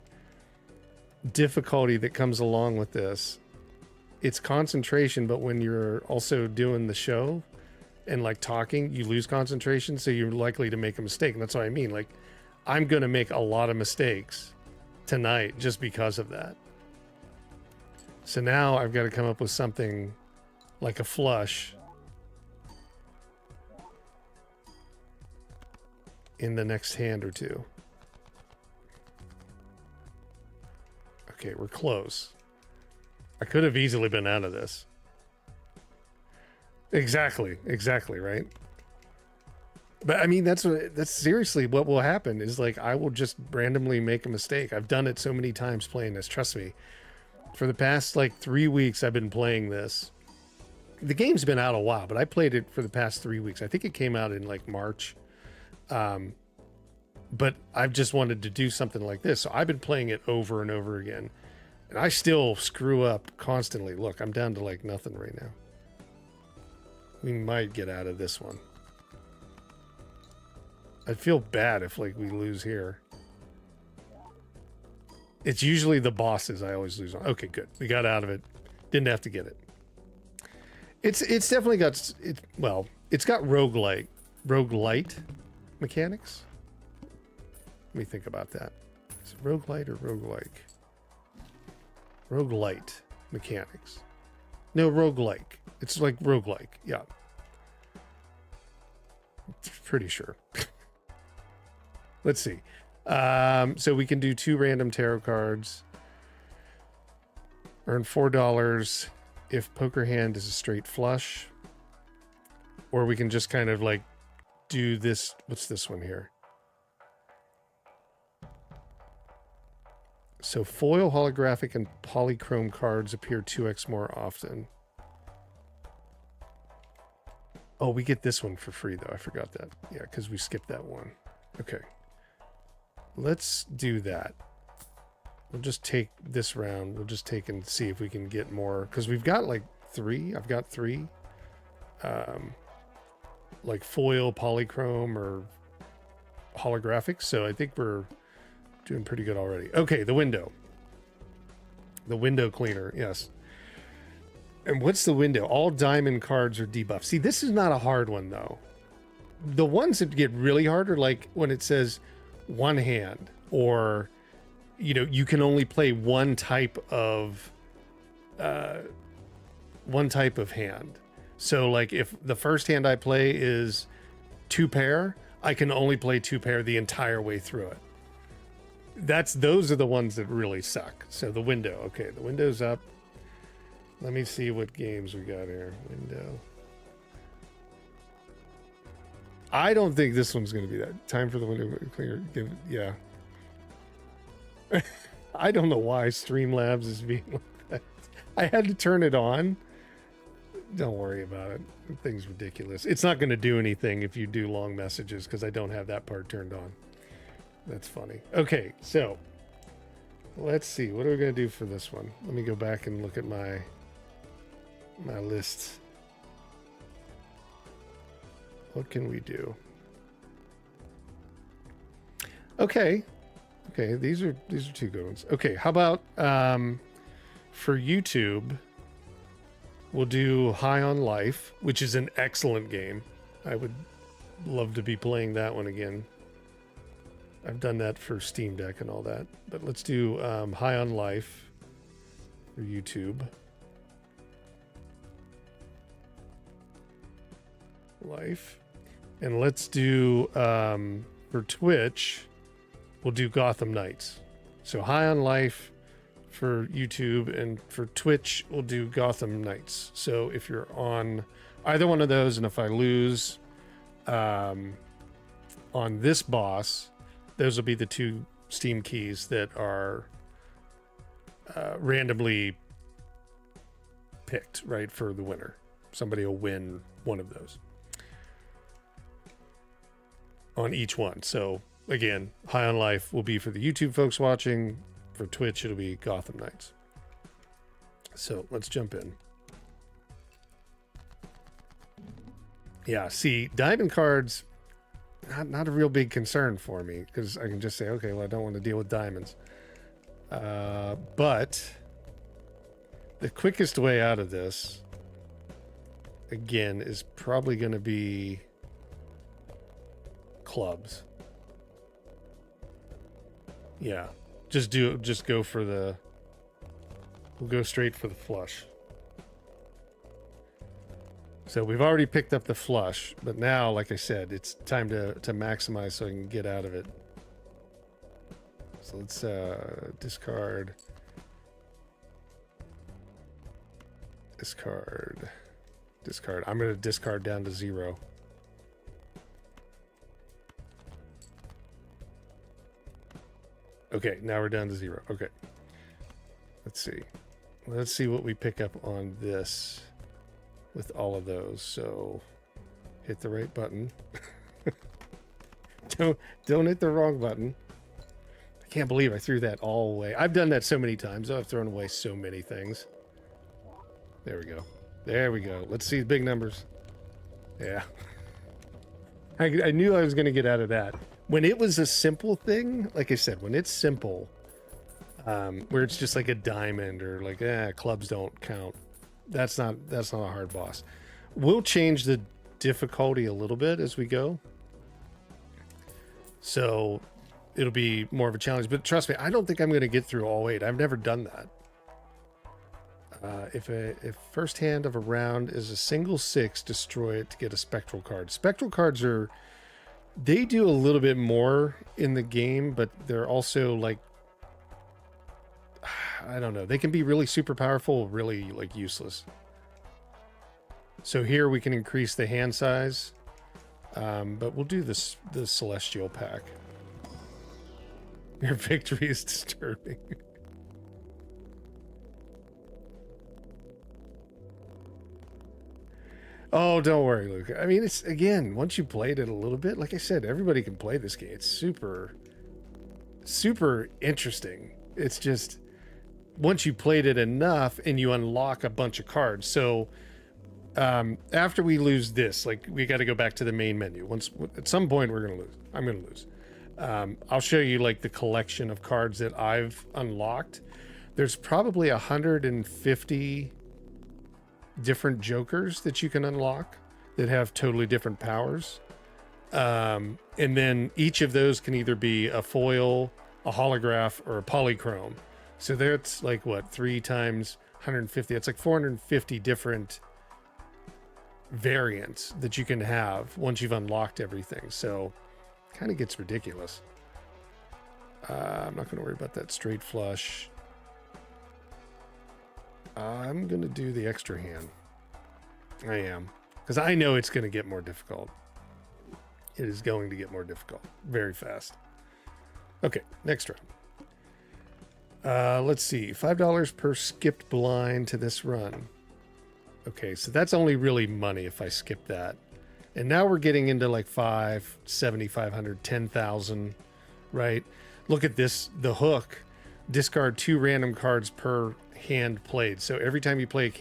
difficulty that comes along with this. It's concentration, but when you're also doing the show and like talking, you lose concentration, so you're likely to make a mistake. And that's what I mean. Like I'm going to make a lot of mistakes tonight just because of that. So now I've got to come up with something like a flush in the next hand or two. Okay, we're close. I could have easily been out of this. Exactly, right? But I mean, that's seriously what will happen is like I will just randomly make a mistake. I've done it so many times playing this, trust me. For the past like 3 weeks I've been playing this. The game's been out a while, but I played it for the past 3 weeks. I think it came out in like March. But I've just wanted to do something like this. So I've been playing it over and over again. And I still screw up constantly. Look, I'm down to like nothing right now. We might get out of this one. I'd feel bad if like we lose here. It's usually the bosses I always lose on. Okay, good. We got out of it. Didn't have to get it. It's definitely got it's got roguelite mechanics. Let me think about that. Is it roguelite or roguelike? Roguelite mechanics. No, roguelike. It's like roguelike. Yeah. Pretty sure. Let's see. So we can do 2 random tarot cards. Earn $4 if poker hand is a straight flush. Or we can just kind of like do this. What's this one here? So foil, holographic, and polychrome cards appear 2x more often. Oh, we get this one for free, though. I forgot that. Yeah, because we skipped that one. Okay. Let's do that. We'll just take this round. We'll just take and see if we can get more. Because we've got like 3. I've got 3. Like foil, polychrome, or holographic. So I think we're doing pretty good already. Okay, the window. The window cleaner, yes. And what's the window? All diamond cards are debuffed. See, this is not a hard one, though. The ones that get really hard are like when it says one hand, or, you know, you can only play one type of hand. So, like, if the first hand I play is 2 pair, I can only play 2 pair the entire way through it. Those are the ones that really suck. So the window, okay, the window's up. Let me see what games we got here. Window. I don't think this one's going to be that. Time for the window cleaner. Yeah. I don't know why Streamlabs is being like that. I had to turn it on. Don't worry about it. The thing's ridiculous. It's not going to do anything if you do long messages because I don't have that part turned on. That's funny. Okay, so let's see. What are we going to do for this one? Let me go back and look at my list. What can we do? Okay, these are 2 good ones. Okay, how about for YouTube, we'll do High on Life, which is an excellent game. I would love to be playing that one again. I've done that for Steam Deck and all that. But let's do High on Life for YouTube. Life. And let's do, for Twitch, we'll do Gotham Knights. So High on Life for YouTube, and for Twitch, we'll do Gotham Knights. So if you're on either one of those, and if I lose on this boss, those will be the 2 Steam keys that are randomly picked, right, for the winner. Somebody will win one of those. on each one. So again, High on Life will be for the YouTube folks watching. For Twitch, it'll be Gotham Knights. So let's jump in. Yeah, see, diamond cards, not a real big concern for me, because I can just say, okay, well, I don't want to deal with diamonds. But the quickest way out of this, again, is probably going to be clubs. Yeah, just go for the, we'll go straight for the flush. So we've already picked up the flush, but now, like I said, it's time to maximize so I can get out of it. So let's discard. I'm going to discard down to 0. Okay, now we're down to 0. Okay. Let's see what we pick up on this with all of those. So hit the right button. Don't hit the wrong button. I can't believe I threw that all away. I've done that so many times. I've thrown away so many things. There we go. There we go. Let's see the big numbers. Yeah. I knew I was going to get out of that. When it was a simple thing, like I said, when it's simple, where it's just like a diamond or like, clubs don't count. That's not a hard boss. We'll change the difficulty a little bit as we go. So it'll be more of a challenge, but trust me, I don't think I'm going to get through all 8. I've never done that. If first hand of a round is a single 6, destroy it to get a spectral card. Spectral cards they do a little bit more in the game, but they're also like, I don't know. They can be really super powerful, really like useless. So here we can increase the hand size, but we'll do the Celestial pack. Your victory is disturbing. Oh, don't worry, Luke. I mean, it's, again, once you played it a little bit, like I said, everybody can play this game. It's super, super interesting. It's just, once you played it enough and you unlock a bunch of cards. So after we lose this, like, we got to go back to the main menu. At some point we're going to lose. I'm going to lose. I'll show you like the collection of cards that I've unlocked. There's probably 150 different jokers that you can unlock that have totally different powers. And then each of those can either be a foil, a holograph, or a polychrome. So that's like, what, 3 times 150? It's like 450 different variants that you can have once you've unlocked everything. So kind of gets ridiculous. I'm not going to worry about that straight flush. I'm going to do the extra hand. I am. Because I know it's going to get more difficult. It is going to get more difficult very fast. Okay, next round. Let's see. $5 per skipped blind to this run. Okay, so that's only really money if I skip that. And now we're getting into like 5, 7,500, 10,000, right? Look at this. The hook. Discard 2 random cards per hand played. So every time you play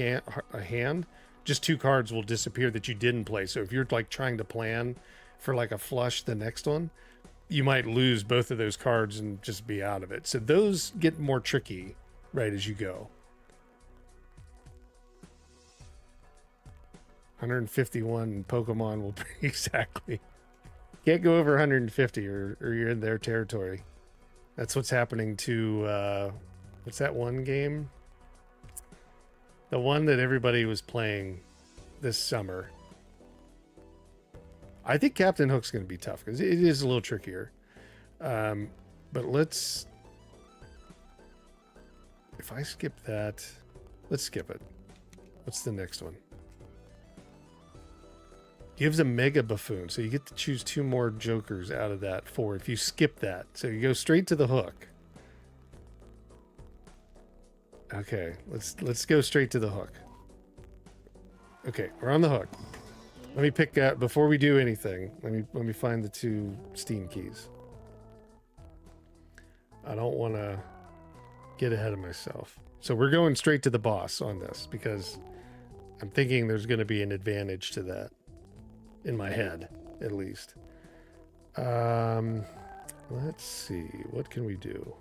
a hand, just 2 cards will disappear that you didn't play. So if you're like trying to plan for like a flush the next one, you might lose both of those cards and just be out of it. So those get more tricky right as you go. 151 Pokemon will be exactly. Can't go over 150 or you're in their territory. That's what's happening to, what's that one game? The one that everybody was playing this summer. I think Captain Hook's going to be tough because it is a little trickier. But let's... If I skip that... Let's skip it. What's the next one? Gives a Mega Buffoon. So you get to choose 2 more Jokers out of that 4 if you skip that. So you go straight to the hook. Okay, let's go straight to the hook. Okay, we're on the hook. Let me pick out before we do anything. Let me find the 2 Steam keys. I don't want to get ahead of myself. So we're going straight to the boss on this because I'm thinking there's going to be an advantage to that in my head, at least. Let's see. What can we do?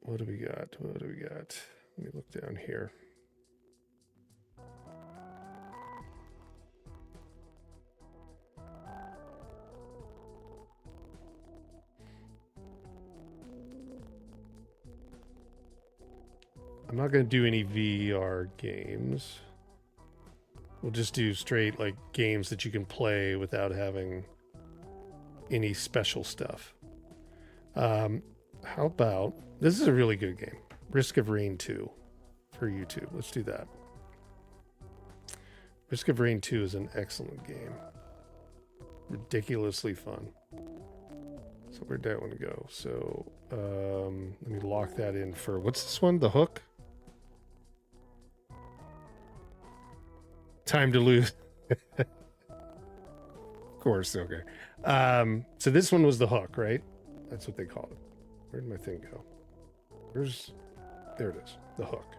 What do we got? What do we got? Let me look down here. I'm not going to do any VR games. We'll just do straight like games that you can play without having any special stuff. How about, this is a really good game. Risk of Rain 2 for YouTube. Let's do that. Risk of Rain 2 is an excellent game. Ridiculously fun. So where'd that one go? So let me lock that in for, what's this one? The Hook? Time to Lose. Of course, okay. So this one was The Hook, right? That's what they called it. Where'd my thing go? There it is. The Hook.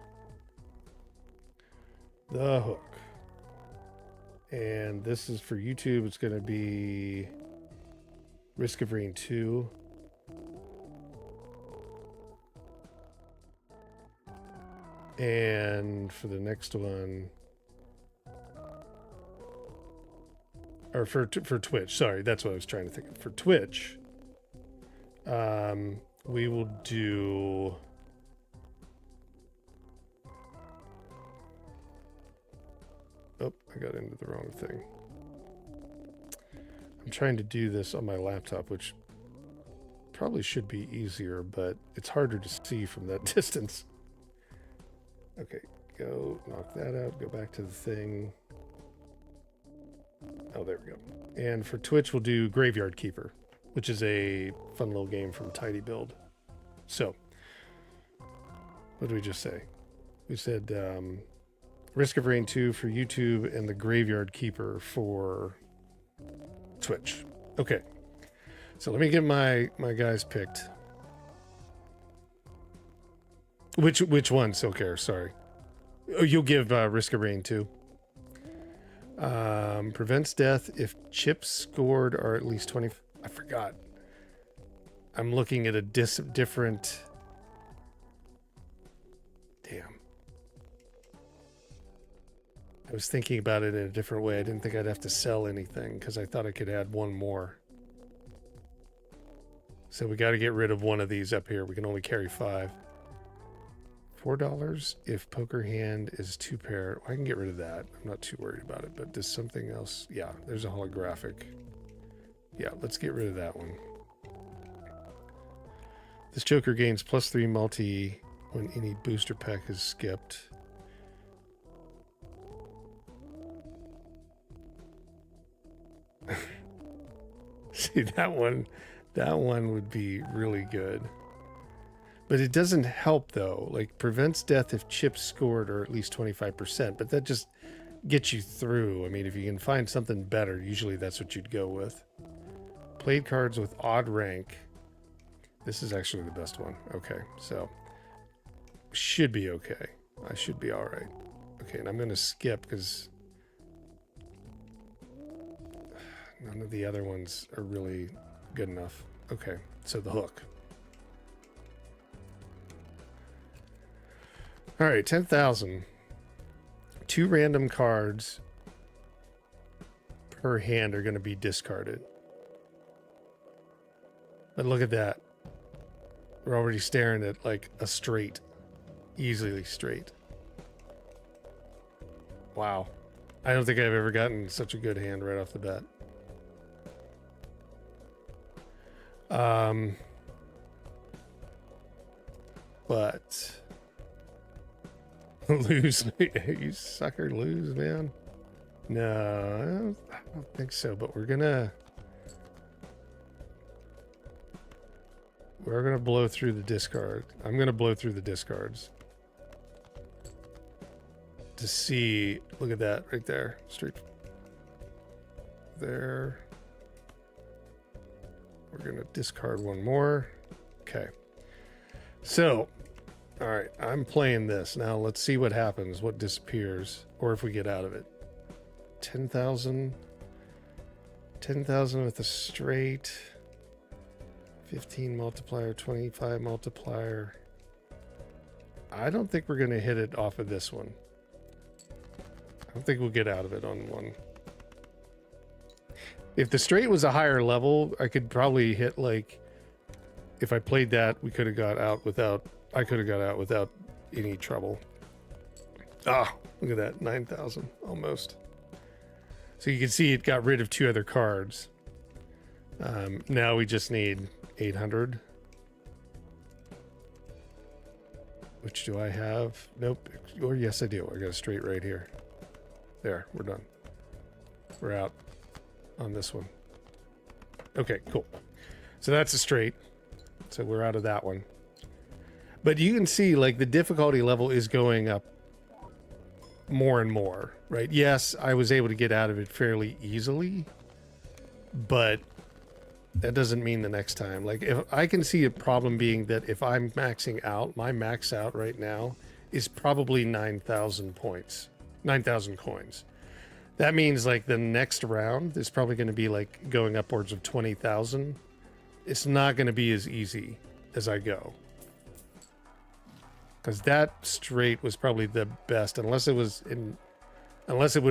The Hook. And this is for YouTube. It's going to be Risk of Rain 2. And for the next one, or for Twitch, sorry, that's what I was trying to think of. For Twitch, we will do oh, I got into the wrong thing. I'm trying to do this on my laptop, which probably should be easier, but it's harder to see from that distance. Okay, go knock that out, go back to the thing. Oh, there we go. And for Twitch, we'll do Graveyard Keeper, which is a fun little game from Tidy Build. So, what did we just say? We said Risk of Rain 2 for YouTube and the Graveyard Keeper for Twitch. Okay. So let me get my guys picked. Which one, Silcare? Sorry. Oh, you'll give Risk of Rain 2. Prevents death if chips scored are at least 20. I forgot. I'm looking at a different. Damn. I was thinking about it in a different way. I didn't think I'd have to sell anything because I thought I could add one more. So we got to get rid of one of these up here. We can only carry 5. $4 if poker hand is 2 pair. I can get rid of that. I'm not too worried about it, but there's something else. Yeah, there's a holographic. Yeah, let's get rid of that one. This Joker gains +3 multi when any booster pack is skipped. See, that one would be really good. But it doesn't help, though. Like, prevents death if chips scored are at least 25%. But that just gets you through. I mean, if you can find something better, usually that's what you'd go with. Played cards with odd rank. This is actually the best one. Okay, so should be okay. I should be all right. Okay, and I'm going to skip because none of the other ones are really good enough. Okay, so the Hook. All right, 10,000. 2 random cards per hand are going to be discarded. But look at that. We're already staring at like a straight. Easily straight. Wow. I don't think I've ever gotten such a good hand right off the bat. But lose, you sucker, lose, man. No, I don't think so. But we're gonna We're going to blow through the discard. I'm going to blow through the discards. To see, look at that right there. Straight there. We're going to discard one more. Okay. So, all right, I'm playing this. Now let's see what happens, what disappears, or if we get out of it. 10,000. 10,000 with a straight. 15 multiplier, 25 multiplier. I don't think we're going to hit it off of this one. I don't think we'll get out of it on one. If the straight was a higher level, I could probably hit, like, if I played that, we could have got out without, I could have got out without any trouble. Ah, look at that, 9,000, almost. So you can see it got rid of 2 other cards. Now we just need 800. Which do I have? Nope. Or yes, I do. I got a straight right here. There, we're done. We're out on this one. Okay, cool. So that's a straight. So we're out of that one. But you can see, like, the difficulty level is going up more and more, right? Yes, I was able to get out of it fairly easily, but that doesn't mean the next time. Like, if I can see a problem being that if I'm maxing out, my max out right now is probably 9,000 points, 9,000 coins. That means, like, the next round is probably going to be, like, going upwards of 20,000. It's not going to be as easy as I go. Because that straight was probably the best, unless it would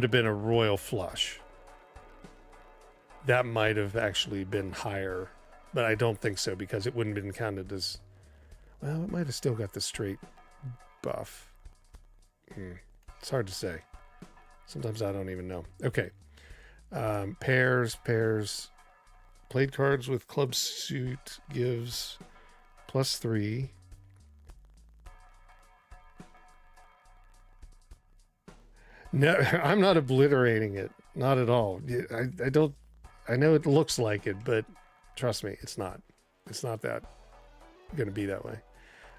have been a royal flush. That might have actually been higher, but I don't think so, because it wouldn't have been counted as, well, it might have still got the straight buff. It's hard to say. Sometimes I don't even know. Okay. Pairs. Played cards with club suit gives +3. No, I'm not obliterating it. Not at all. I don't. I know it looks like it, but trust me, it's not. It's not that going to be that way.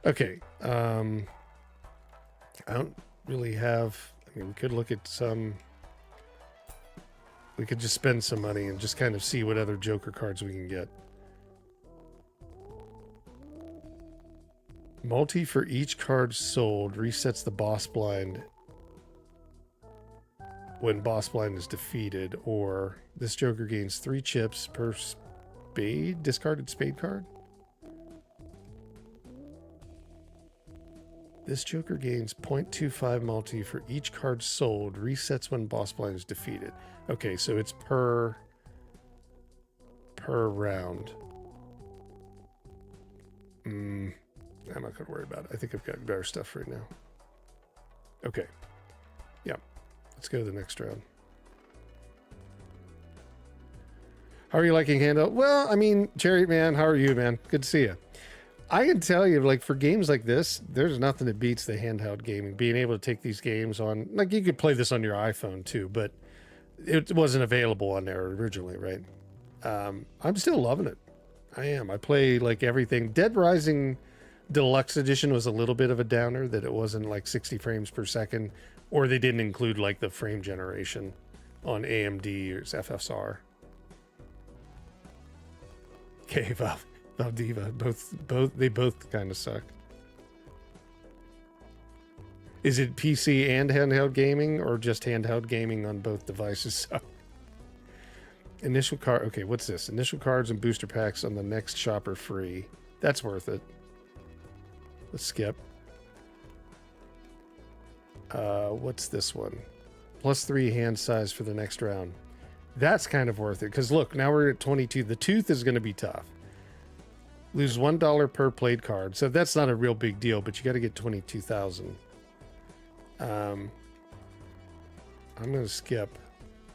Okay. I don't really have. I mean, we could look at some. We could just spend some money and just kind of see what other Joker cards we can get. Multi for each card sold resets the boss blind when boss blind is defeated, or this Joker gains 3 chips per discarded spade card. This Joker gains 0.25 multi for each card sold, resets when boss blind is defeated. Okay, so it's per round. I'm not going to worry about it. I think I've got better stuff right now. Okay. Yeah. Let's go to the next round. How are you liking handheld? Well, I mean, Cherry Man, how are you, man? Good to see you. I can tell you, like, for games like this, there's nothing that beats the handheld gaming. Being able to take these games on, like, you could play this on your iPhone too, but it wasn't available on there originally, right? I'm still loving it. I am. I play, like, everything. Dead Rising Deluxe Edition was a little bit of a downer, that it wasn't like 60 frames per second, or they didn't include, like, the frame generation on AMD or FSR. Okay, Valdiva, they both kind of suck. Is it PC and handheld gaming, or just handheld gaming on both devices suck? Initial card. Okay, what's this? Initial cards and booster packs on the next shop are free. That's worth it. Let's skip. What's this one? +3 hand size for the next round. That's kind of worth it, because look, now we're at 22. The tooth is going to be tough. Lose $1 per played card, so that's not a real big deal, but you got to get 22,000. I'm going to skip,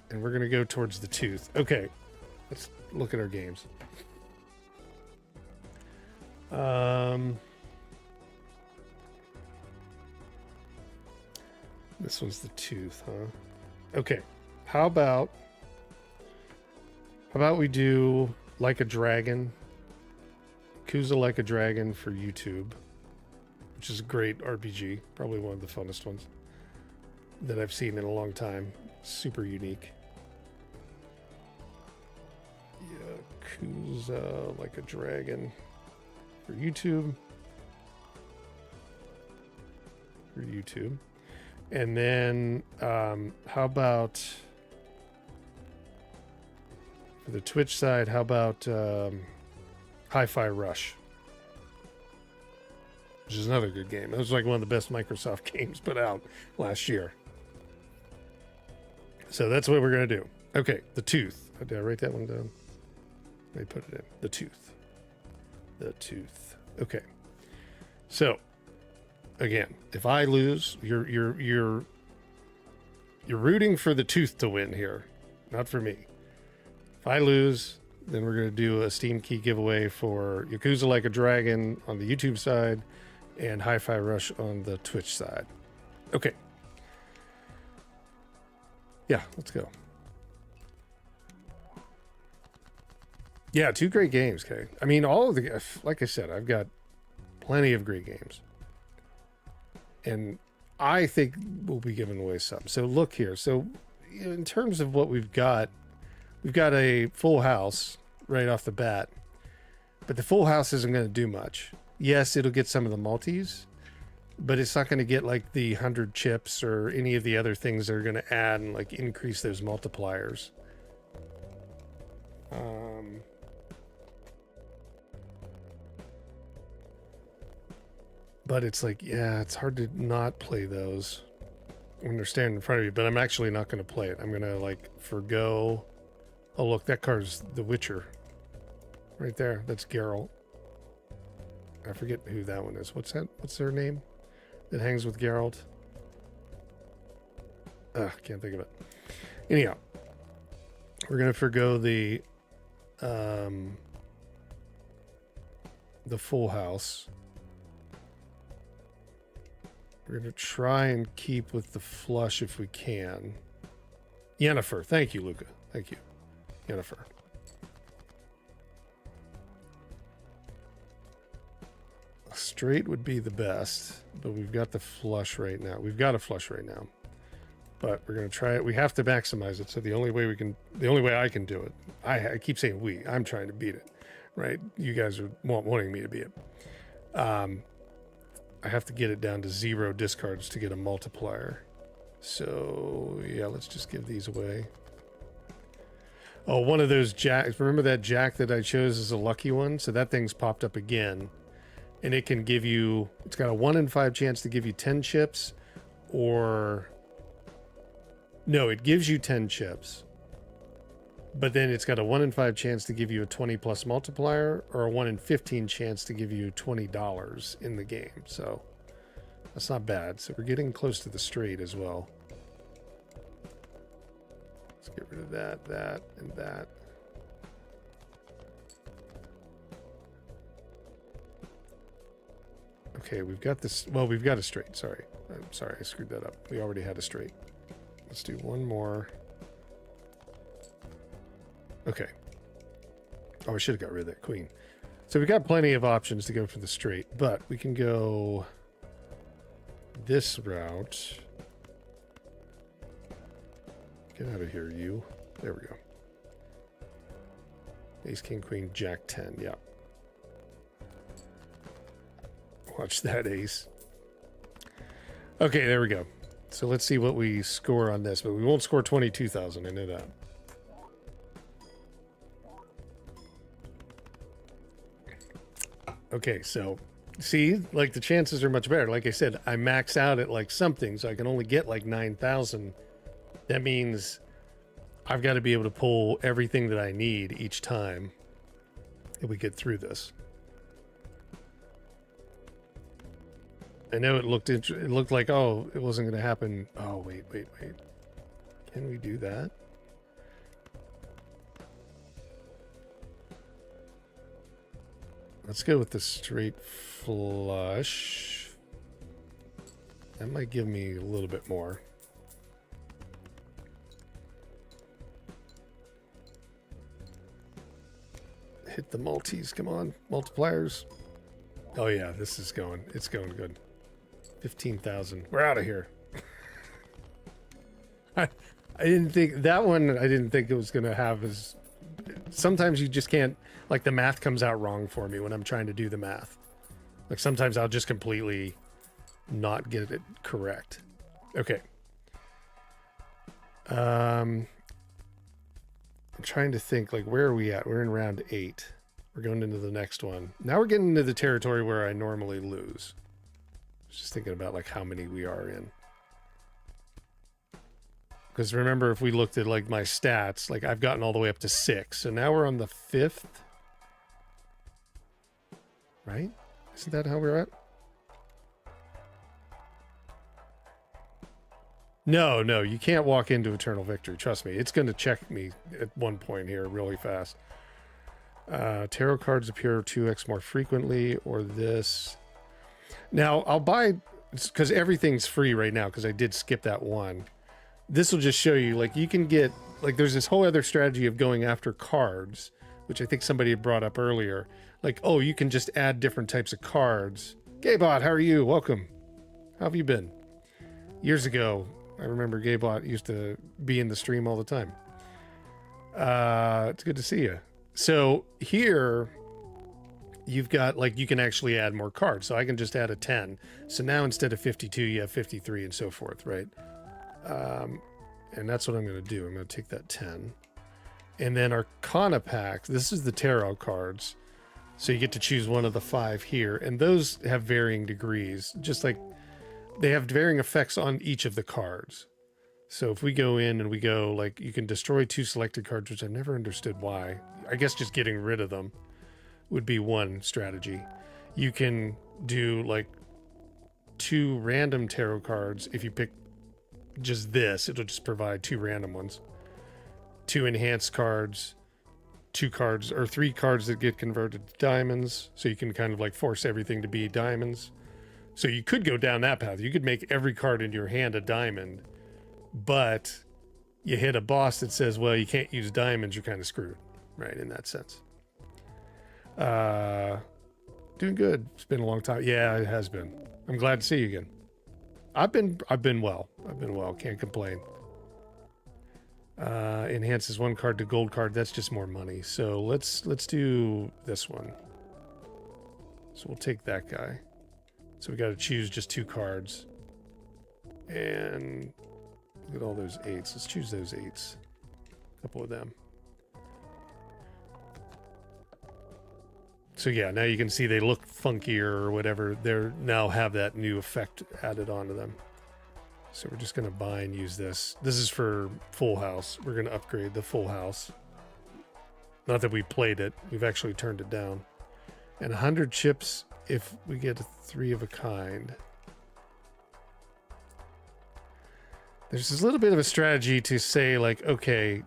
and we're going to go towards the tooth. Okay, let's look at our games. This one's the tooth, huh? Okay, how about we do Like a Dragon? Yakuza Like a Dragon for YouTube, which is a great RPG, probably one of the funnest ones that I've seen in a long time. Super unique. Yakuza Like a Dragon for YouTube. And then how about for the Twitch side, how about Hi-Fi Rush, which is another good game. It was like one of the best Microsoft games put out last year. So that's what we're going to do. Okay, the tooth. Did I write that one down? Let me put it in. The tooth. The tooth. Okay. So again, if I lose, you're rooting for the tooth to win here, not for me. If I lose, then we're going to do a Steam key giveaway for Yakuza Like a Dragon on the YouTube side and Hi-Fi Rush on the Twitch side. Okay. Yeah, let's go. Yeah, 2 great games, okay? I mean, all of the, like I said, I've got plenty of great games. And I think we'll be giving away some. So look here. So in terms of what we've got a full house right off the bat, but the full house isn't going to do much. Yes, it'll get some of the multis, but it's not going to get like the 100 chips or any of the other things that are going to add and like increase those multipliers. But it's like, yeah, it's hard to not play those when they're standing in front of you, but I'm actually not going to play it. I'm going to like forgo. Oh, look, that card's The Witcher right there. That's Geralt. I forget who that one is. What's that? What's their name that hangs with Geralt? Can't think of it. Anyhow, we're going to forgo the full house. We're going to try and keep with the flush if we can. Yennefer. Thank you, Luca. Thank you. Yennefer. A straight would be the best, but we've got the flush right now. We've got a flush right now. But we're going to try it. We have to maximize it. So the only way I can do it, I keep saying we, I'm trying to beat it, right? You guys are wanting me to beat it. I have to get it down to 0 discards to get a multiplier. So yeah, let's just give these away. Oh, one of those jacks. Remember that jack that I chose as a lucky one? So that thing's popped up again. And it can give you, it's got a 1 in 5 chance to give you 10 chips, or no, it gives you 10 chips. But then it's got a 1 in 5 chance to give you a 20 plus multiplier, or a 1 in 15 chance to give you $20 in the game. So that's not bad. So we're getting close to the straight as well. Let's get rid of that, and that. Okay, we've got this. Well, we've got a straight. Sorry. I'm sorry, I screwed that up. We already had a straight. Let's do one more. Okay. Oh, I should have got rid of that queen. So we've got plenty of options to go for the straight, but we can go this route. Get out of here, you. There we go. Ace, king, queen, jack, 10. Yeah. Watch that, ace. Okay, there we go. So let's see what we score on this, but we won't score 22,000. I know that. Okay, so see, like the chances are much better. Like I said, I max out at like something, so I can only get like 9,000. That means I've got to be able to pull everything that I need each time that we get through this. I know it looked like, oh, it wasn't going to happen. Oh, wait. Can we do that? Let's go with the straight flush. That might give me a little bit more. hit the multis. Come on, multipliers. Oh yeah, this is going. It's going good. 15,000. We're out of here. I didn't think that one. I didn't think it was gonna have as. Sometimes you just can't. Like the math comes out wrong for me when I'm trying to do the math. Like sometimes I'll just completely not get it correct. Okay. I'm trying to think, like, where are we at? We're in round 8. We're going into the next one. Now we're getting into the territory where I normally lose. I was just thinking about, like, how many we are in. Because remember, if we looked at, like, my stats, like, I've gotten all the way up to 6. So now we're on the 5th. Right? Isn't that how we're at? No, no, you can't walk into Eternal Victory. Trust me. It's going to check me at one point here really fast. Tarot cards appear 2x more frequently, or this. Now, I'll buy, because everything's free right now, because I did skip that one. This will just show you, like, you can get, like, there's this whole other strategy of going after cards, which I think somebody had brought up earlier. Like, oh, you can just add different types of cards. Gaybot, how are you? Welcome. How have you been? Years ago, I remember Gaybot used to be in the stream all the time. It's good to see you. So here, you've got, like, you can actually add more cards. So I can just add a 10. So now instead of 52, you have 53 and so forth, right? And that's what I'm going to do. I'm going to take that 10. And then Arcana pack, this is the tarot cards. So you get to choose one of the 5 here. And those have varying degrees, just like they have varying effects on each of the cards. So if we go in and we go, like, you can destroy 2 selected cards, which I've never understood why. I guess just getting rid of them would be one strategy. You can do, like, 2 random tarot cards. If you pick just this, it'll just provide 2 random ones. 2 enhanced cards, 2 cards, or 3 cards that get converted to diamonds. So you can kind of, like, force everything to be diamonds. So you could go down that path. You could make every card in your hand a diamond, but you hit a boss that says, well, you can't use diamonds, you're kind of screwed, right, in that sense. Doing good. It's been a long time. Yeah, it has been. I'm glad to see you again. I've been well. Can't complain. Enhances 1 card to gold card. That's just more money. So let's do this one. So we'll take that guy. So we got to choose just 2 cards. And look at all those 8s. Let's choose those 8s. A couple of them. So yeah, now you can see they look funkier or whatever. They now have that new effect added onto them. So we're just going to buy and use this. This is for Full House. We're going to upgrade the Full House. Not that we played it. We've actually turned it down. And 100 chips if we get a 3 of a kind. There's this little bit of a strategy to say, like, okay,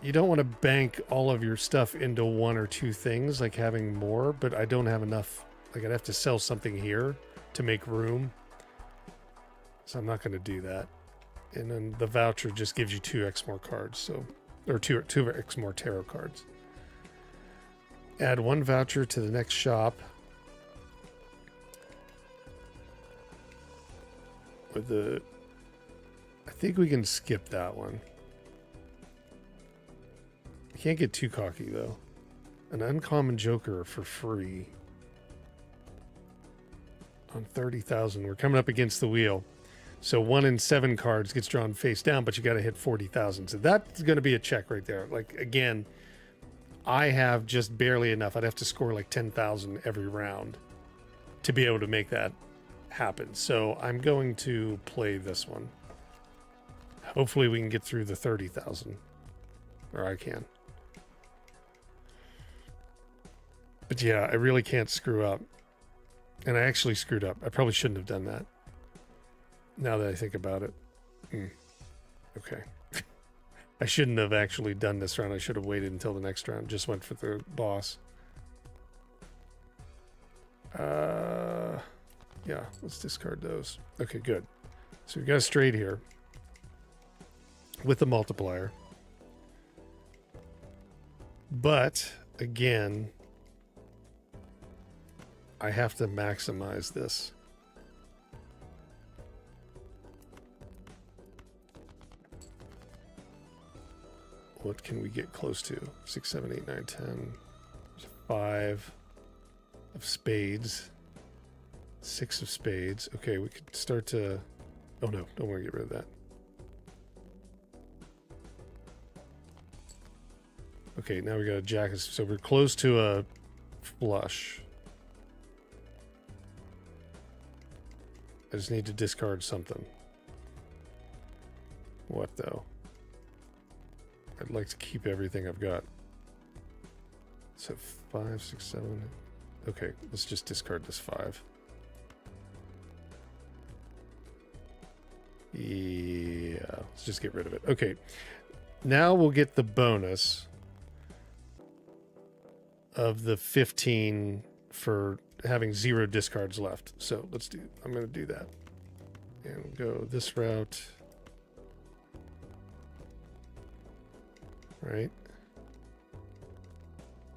you don't want to bank all of your stuff into 1 or 2 things, like having more, but I don't have enough. Like, I'd have to sell something here to make room. So I'm not going to do that. And then the voucher just gives you 2x more cards, so, or 2x more tarot cards. Add 1 voucher to the next shop. With the, I think we can skip that one. I can't get too cocky though. An uncommon joker for free. On 30,000. We're coming up against the wheel. So 1 in 7 cards gets drawn face down, but you got to hit 40,000. So that's going to be a check right there. Like, again, I have just barely enough. I'd have to score like 10,000 every round to be able to make that happen. So I'm going to play this one. Hopefully we can get through the 30,000. Or I can. But yeah, I really can't screw up. And I actually screwed up. I probably shouldn't have done that. Now that I think about it. Okay. I shouldn't have actually done this round. I should have waited until the next round. Just went for the boss. Yeah, let's discard those. Okay, good. So we got a straight here. With the multiplier. But again, I have to maximize this. What can we get close to? 6, 7, 8, 9, 10. 5 of spades. 6 of spades. Okay, we could start to... Oh no, don't want to get rid of that. Okay, now we got a jack. So we're close to a flush. I just need to discard something. What though? I'd like to keep everything I've got. So 5, 6, 7. Okay, let's just discard this 5. Yeah, let's just get rid of it. Okay, now we'll get the bonus of the 15 for having 0 discards left. So let's do, I'm going to do that. And go this route. Right?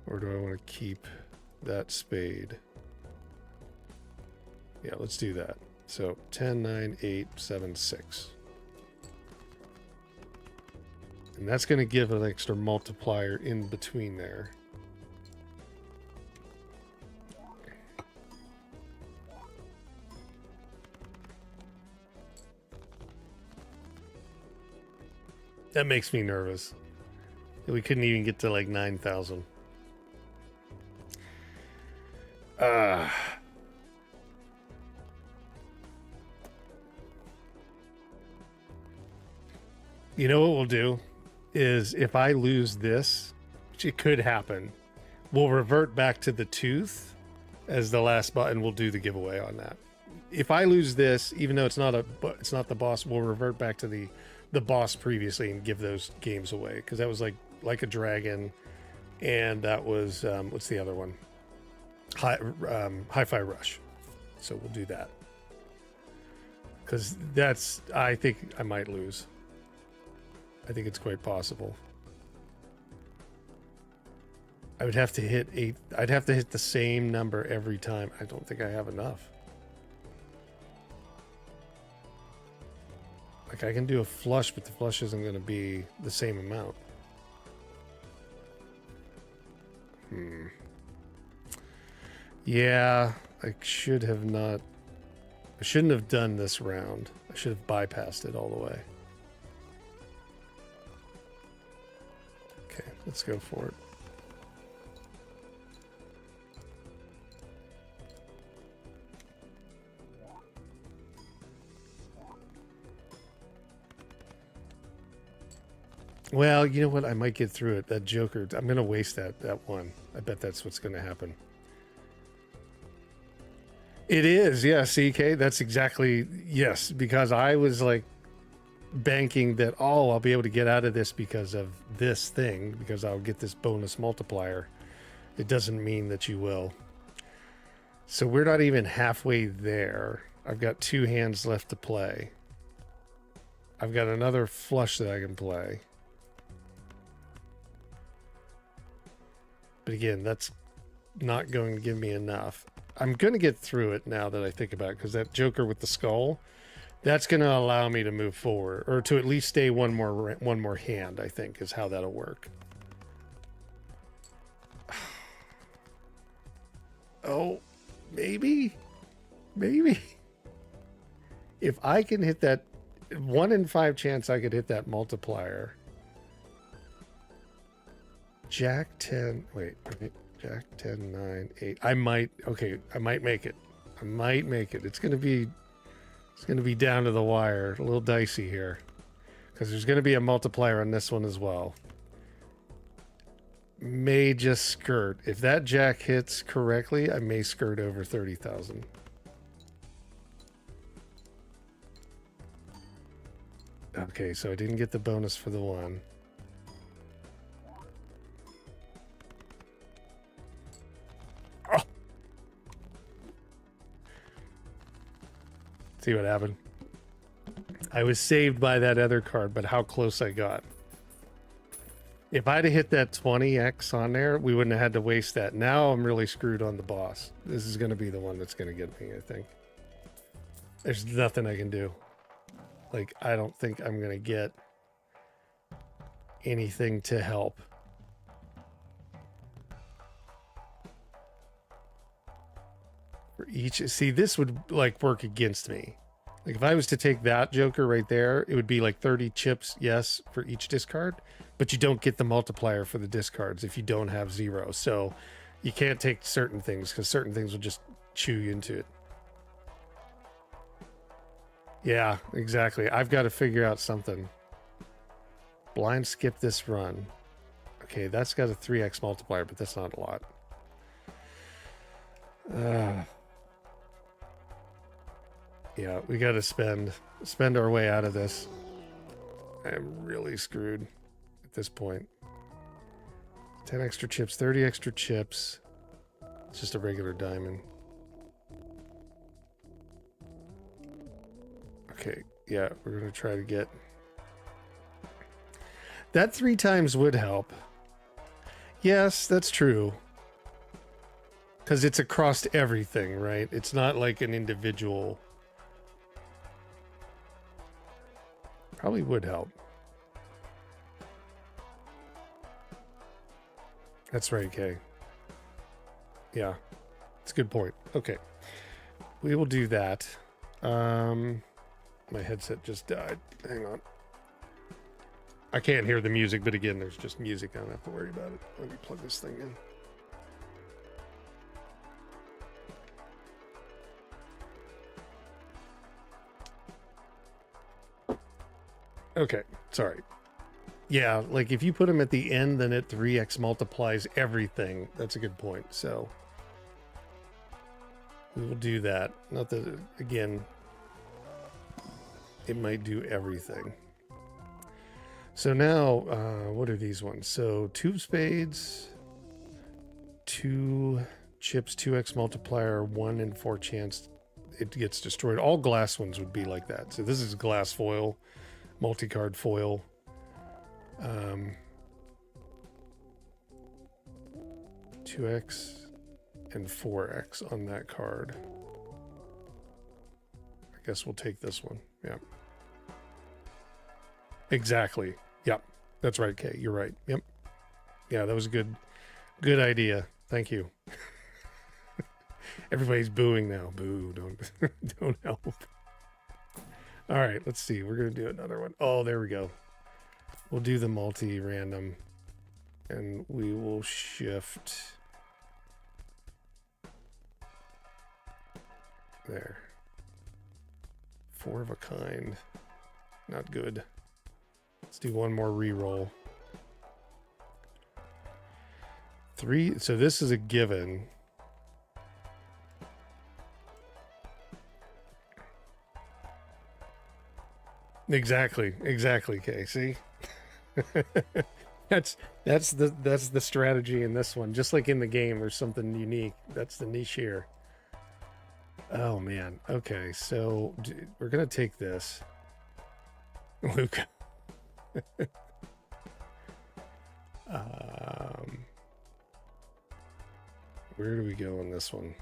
Or do I want to keep that spade? Yeah, let's do that. So 10, 9, 8, 7, 6. And that's going to give an extra multiplier in between there. That makes me nervous. We couldn't even get to like 9,000. You know what we'll do is if I lose this, which it could happen, we'll revert back to the tooth as the last button. We'll do the giveaway on that. If I lose this, even though it's not the boss, we'll revert back to the boss previously and give those games away, because that was like a dragon, and that was what's the other one? Hi-Fi Rush. So we'll do that, because that's, I think I might lose. I think it's quite possible. I would have to hit I'd have to hit the same number every time. I don't think I have enough. Like, I can do a flush, but the flush isn't going to be the same amount. Yeah, I shouldn't have done this round. I should have bypassed it all the way. Okay, let's go for it. Well, you know what? I might get through it. That Joker, I'm going to waste that one. I bet that's what's going to happen. It is, yeah, CK. That's exactly, yes, because I was like banking that, oh, I'll be able to get out of this because of this thing, because I'll get this bonus multiplier. It doesn't mean that you will. So we're not even halfway there. I've got 2 hands left to play. I've got another flush that I can play. But again, that's not going to give me enough. I'm going to get through it now that I think about it, because that Joker with the skull, that's going to allow me to move forward, or to at least stay one more hand, I think, is how that'll work. Oh, maybe? If I can hit that 1 in 5 chance I could hit that multiplier. Jack 10, wait, Jack 10, 9, 8. I might make it. It's going to be down to the wire, a little dicey here, because there's going to be a multiplier on this one as well. May just skirt. If that Jack hits correctly, I may skirt over 30,000. Okay, so I didn't get the bonus for the one. Oh. See what happened? I was saved by that other card, but how close I got. If I'd have hit that 20x on there, we wouldn't have had to waste that. Now I'm really screwed on the boss. This is going to be the one that's going to get me, I think. There's nothing I can do. Like, I don't think I'm going to get anything to help. For each, see, this would like work against me. Like if I was to take that Joker right there, it would be like 30 chips, yes, for each discard, but you don't get the multiplier for the discards if you don't have 0. So you can't take certain things because certain things will just chew you into it. Yeah, exactly. I've got to figure out something. Blind skip this run. Okay, that's got a 3x multiplier, but that's not a lot. Yeah, we got to spend our way out of this. I'm really screwed at this point. 10 extra chips, 30 extra chips. It's just a regular diamond. Okay, yeah, we're going to try to get... That 3 times would help. Yes, that's true. Because it's across everything, right? It's not like an individual... Probably would help. That's right, Kay. Yeah, it's a good point. Okay, we will do that. My headset just died. Hang on. I can't hear the music, but again, there's just music. I don't have to worry about it. Let me plug this thing in. Okay, sorry. Yeah, like if you put them at the end, then it 3x multiplies everything. That's a good point. So we will do that. Not that, again, it might do everything. So now, what are these ones? So 2 spades, 2 chips, 2x multiplier, 1 in 4 chance it gets destroyed. All glass ones would be like that. So this is glass foil. Multi-card foil. 2x and 4x on that card. I guess we'll take this one. Yeah. Exactly. Yep. That's right, Kay. You're right. Yep. Yeah, that was a good idea. Thank you. Everybody's booing now. Boo. Don't help. All right, let's see. We're going to do another one. Oh, there we go. We'll do the multi-random, and we will shift. There. 4 of a kind. Not good. Let's do one more re-roll. 3. So this is a given. Exactly, Kay. See, that's the strategy in this one. Just like in the game, there's something unique. That's the niche here. Oh man. Okay, so we're gonna take this, Luke. Where do we go on this one?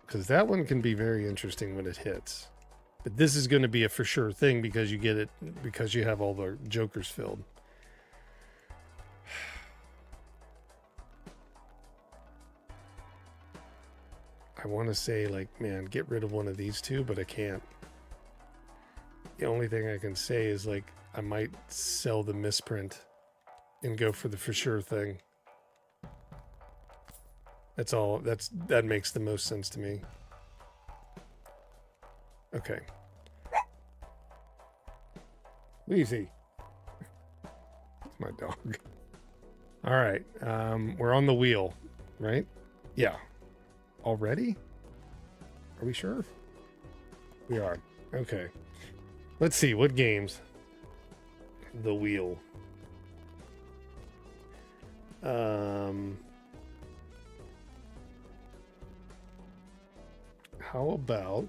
Because that one can be very interesting when it hits. But this is going to be a for sure thing because you get it, because you have all the jokers filled. I want to say, like, man, get rid of one of these two, but I can't. The only thing I can say is, like, I might sell the misprint and go for the for sure thing. That's all. That makes the most sense to me. Okay. Easy. It's my dog. All right. We're on the wheel, right? Yeah. Already? Are we sure? We are. Okay. Let's see. What games? The wheel. How about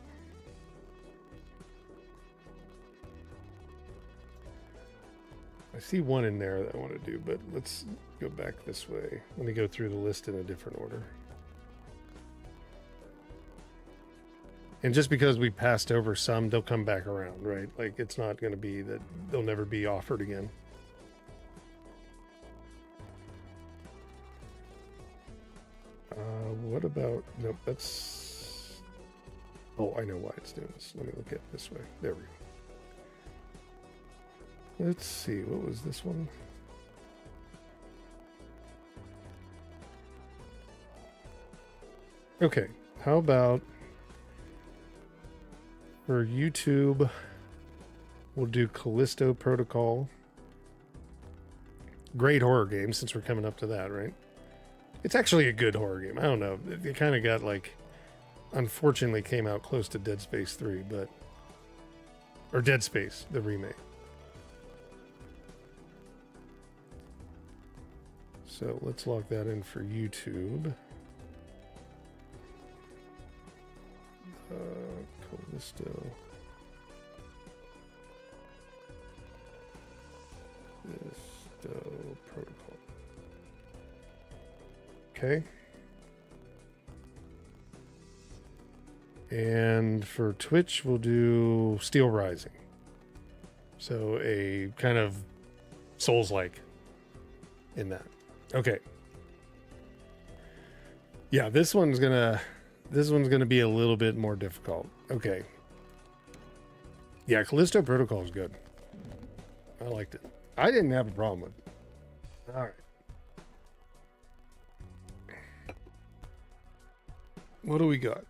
I see one in there that I want to do, but let's go back this way. Let me go through the list in a different order. And just because we passed over some, they'll come back around, right? Like, it's not going to be that they'll never be offered again. What about... Nope, that's... Oh, I know why it's doing this. Let me look at it this way. There we go. Let's see. What was this one? Okay. How about... For YouTube, we'll do Callisto Protocol. Great horror game, since we're coming up to that, right? It's actually a good horror game. I don't know. It kind of got, like... Unfortunately came out close to Dead Space 3, but... Or Dead Space, the remake. So let's lock that in for YouTube. Callisto. Protocol. Okay. And for Twitch, we'll do Steel Rising. So a kind of Souls-like in that. Okay. Yeah, this one's gonna be a little bit more difficult. Okay. Yeah, Callisto Protocol is good. I liked it. I didn't have a problem with it. All right. What do we got?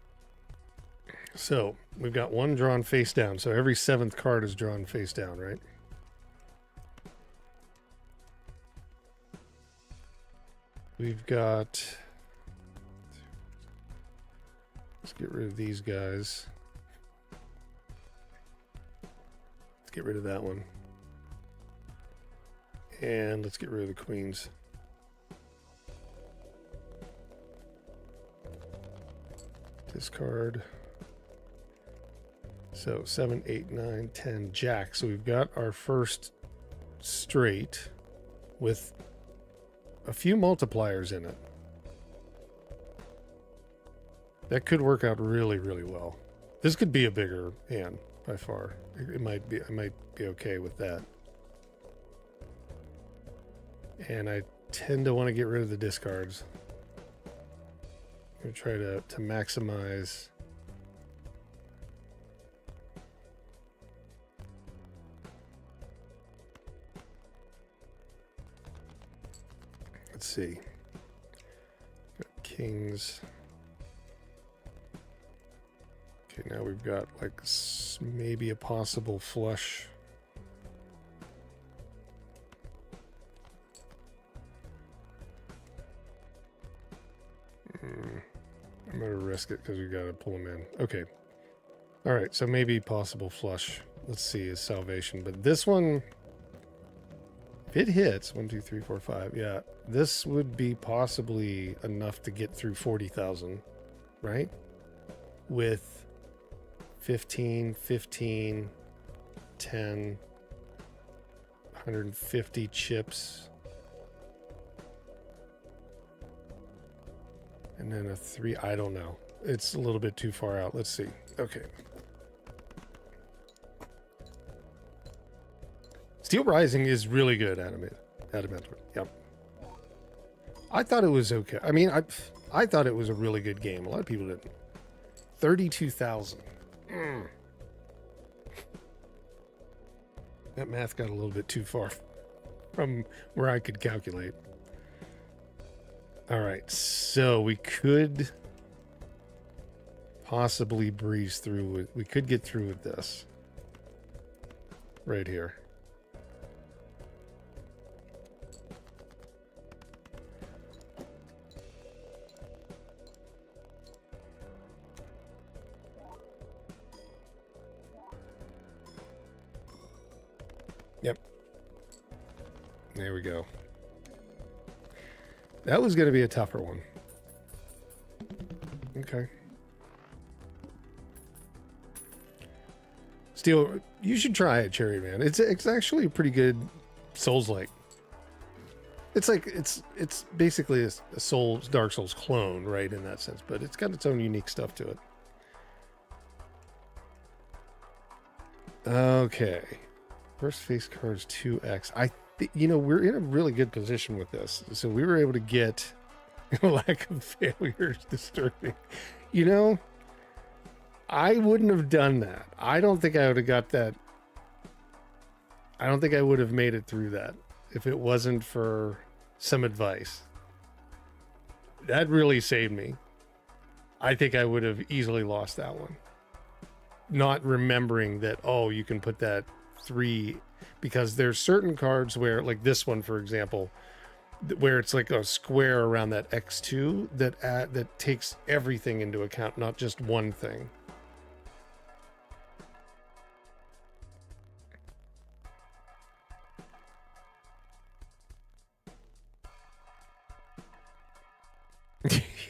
So, we've got one drawn face down. So every 7th card is drawn face down, right? We've got... Let's get rid of these guys. Let's get rid of that one. And let's get rid of the queens. Discard. So 7, 8, 9, 10, jack. So we've got our first straight with a few multipliers in it. That could work out really, really well. This could be a bigger hand by far. It might be. I might be okay with that. And I tend to want to get rid of the discards. I'm gonna try to maximize. Let's see. Got kings. Okay, now we've got like maybe a possible flush. I'm gonna risk it because we gotta pull them in. Okay. All right, so maybe possible flush. Let's see, is salvation. But this one, if it hits 1, 2, 3, 4, 5, yeah, this would be possibly enough to get through 40,000, right? With 15, 15, 10, 150 chips. And then a 3, I don't know. It's a little bit too far out. Let's see. Okay. Steel Rising is really good, Adamantler. Yep. I thought it was okay. I mean, I thought it was a really good game. A lot of people didn't. 32,000. That math got a little bit too far from where I could calculate. All right, so we could possibly breeze through with, we could get through with this right here. Yep. There we go. That was going to be a tougher one. Okay. Steel, you should try it, Cherry Man. It's actually a pretty good Souls-like. It's like it's basically a Dark Souls clone, right, in that sense, but it's got its own unique stuff to it. Okay. First face cards 2x. You know, we're in a really good position with this. So we were able to get lack of failures disturbing. You know, I wouldn't have done that. I don't think I would have got that. I don't think I would have made it through that if it wasn't for some advice. That really saved me. I think I would have easily lost that one. Not remembering that, oh, you can put that 3, because there's certain cards where, like this one, for example, where it's like a square around that X2 that takes everything into account, not just one thing.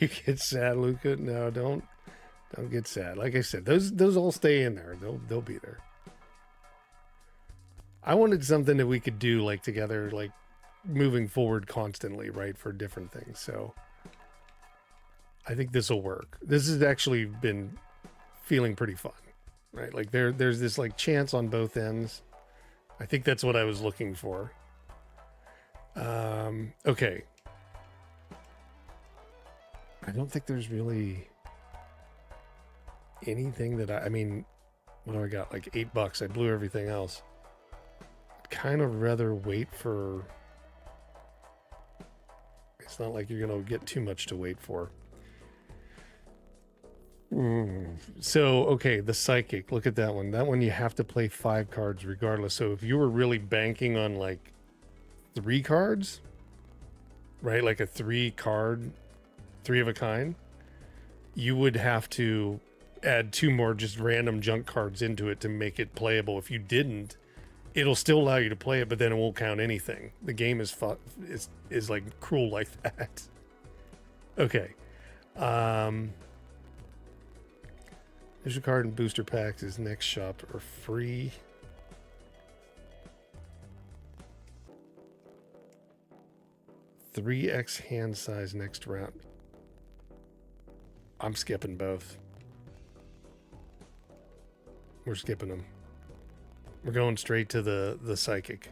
You get sad, Luca? No, don't get sad. Like I said, those all stay in there. They'll be there. I wanted something that we could do like together, like moving forward constantly, right, for different things. So I think this will work. This has actually been feeling pretty fun, right? Like there's this like chance on both ends. I think that's what I was looking for. Okay. I don't think there's really anything that I mean, what do I got? Like $8. I blew everything else. I'd kind of rather wait for. It's not like you're going to get too much to wait for. So, okay, the Psychic. Look at that one. That one you have to play 5 cards regardless. So if you were really banking on like 3 cards, right? Like a 3-card, 3 of a kind, you would have to add 2 more just random junk cards into it to make it playable. If you didn't, it'll still allow you to play it, but then it won't count anything. The game is like cruel like that. Okay. There's your card and booster packs. Is next shop are free. $3x hand size next round. I'm skipping both. We're skipping them. We're going straight to the Psychic.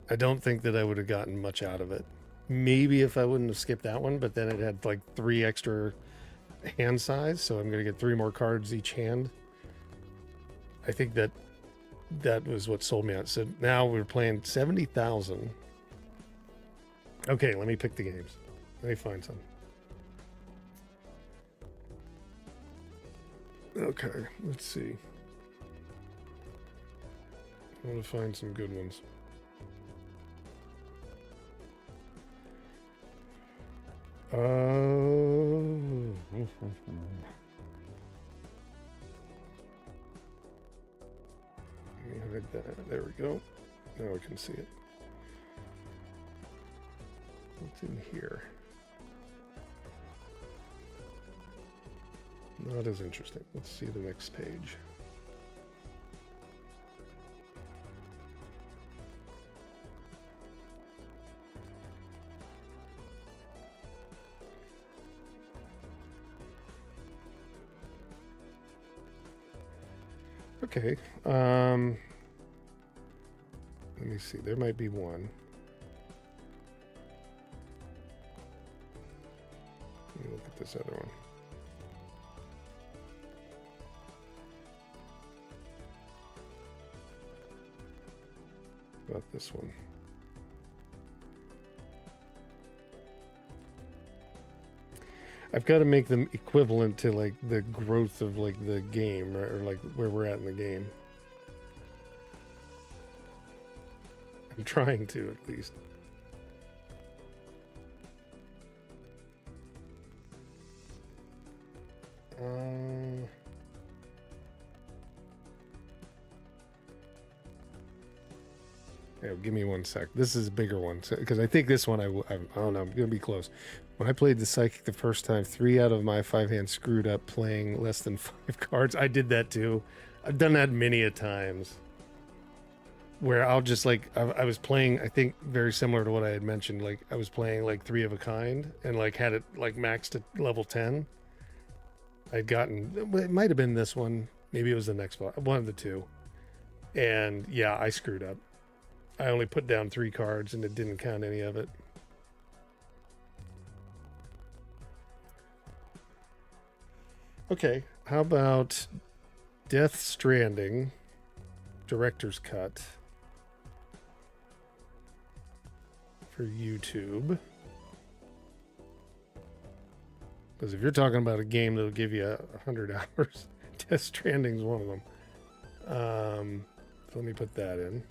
I don't think that I would have gotten much out of it. Maybe if I wouldn't have skipped that one, but then it had like 3 extra hand size, so I'm going to get 3 more cards each hand. I think that was what sold me out. So now we're playing 70,000. Okay, let me pick the games. Let me find some. Okay, let's see. I want to find some good ones. There we go. Now I can see it. What's in here? Not as interesting. Let's see the next page. Okay. Let me see. There might be one. Let me look at this other one. About this one. I've got to make them equivalent to like the growth of like the game, or like where we're at in the game. I'm trying to, at least. Yeah, give me 1 sec. This is a bigger one, because I think this one I don't know. I'm gonna be close. When I played the Psychic the first time, 3 out of my 5 hands screwed up playing less than 5 cards. I did that too. I've done that many a times. where I'll just like I was playing, I think very similar to what I had mentioned. Like I was playing like 3 of a kind and like had it like maxed at level 10. I'd gotten, it might have been this one, maybe it was the next one of the two. And yeah, I screwed up. I only put down 3 cards and it didn't count any of it. Okay, how about Death Stranding, Director's Cut for YouTube? Because if you're talking about a game that'll give you 100 hours, Death Stranding's one of them. So let me put that in.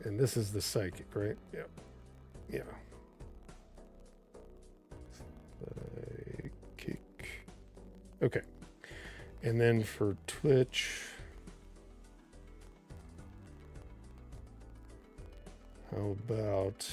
And this is the psychic, right? Yep. Yeah. Psychic. Okay. And then for Twitch, how about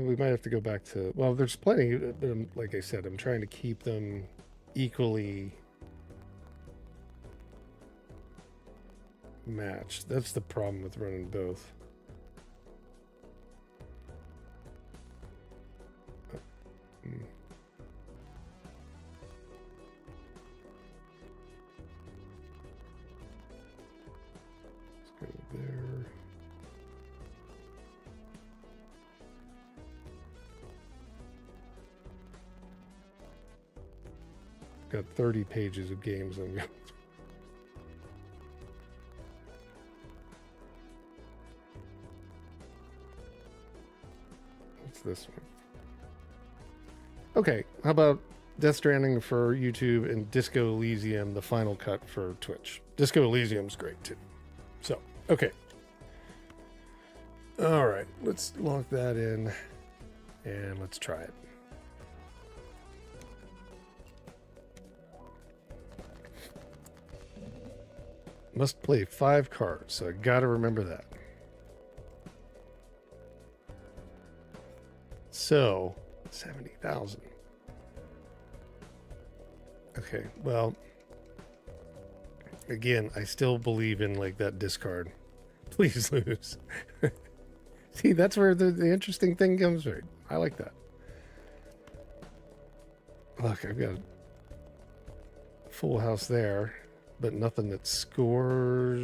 we might have to go back to, well, there's plenty, but like I said, I'm trying to keep them equally matched. That's the problem with running both. Let's go there. Got 30 pages of games on you. What's this one? Okay, how about Death Stranding for YouTube and Disco Elysium, the final cut for Twitch? Disco Elysium's great too. So, okay. All right, let's lock that in and let's try it. Must play 5 cards, so I gotta remember that. So, 70,000. Okay, well, again, I still believe in like that discard. Please lose. See, that's where the interesting thing comes right. I like that. Look, I've got a full house there, but nothing that scores.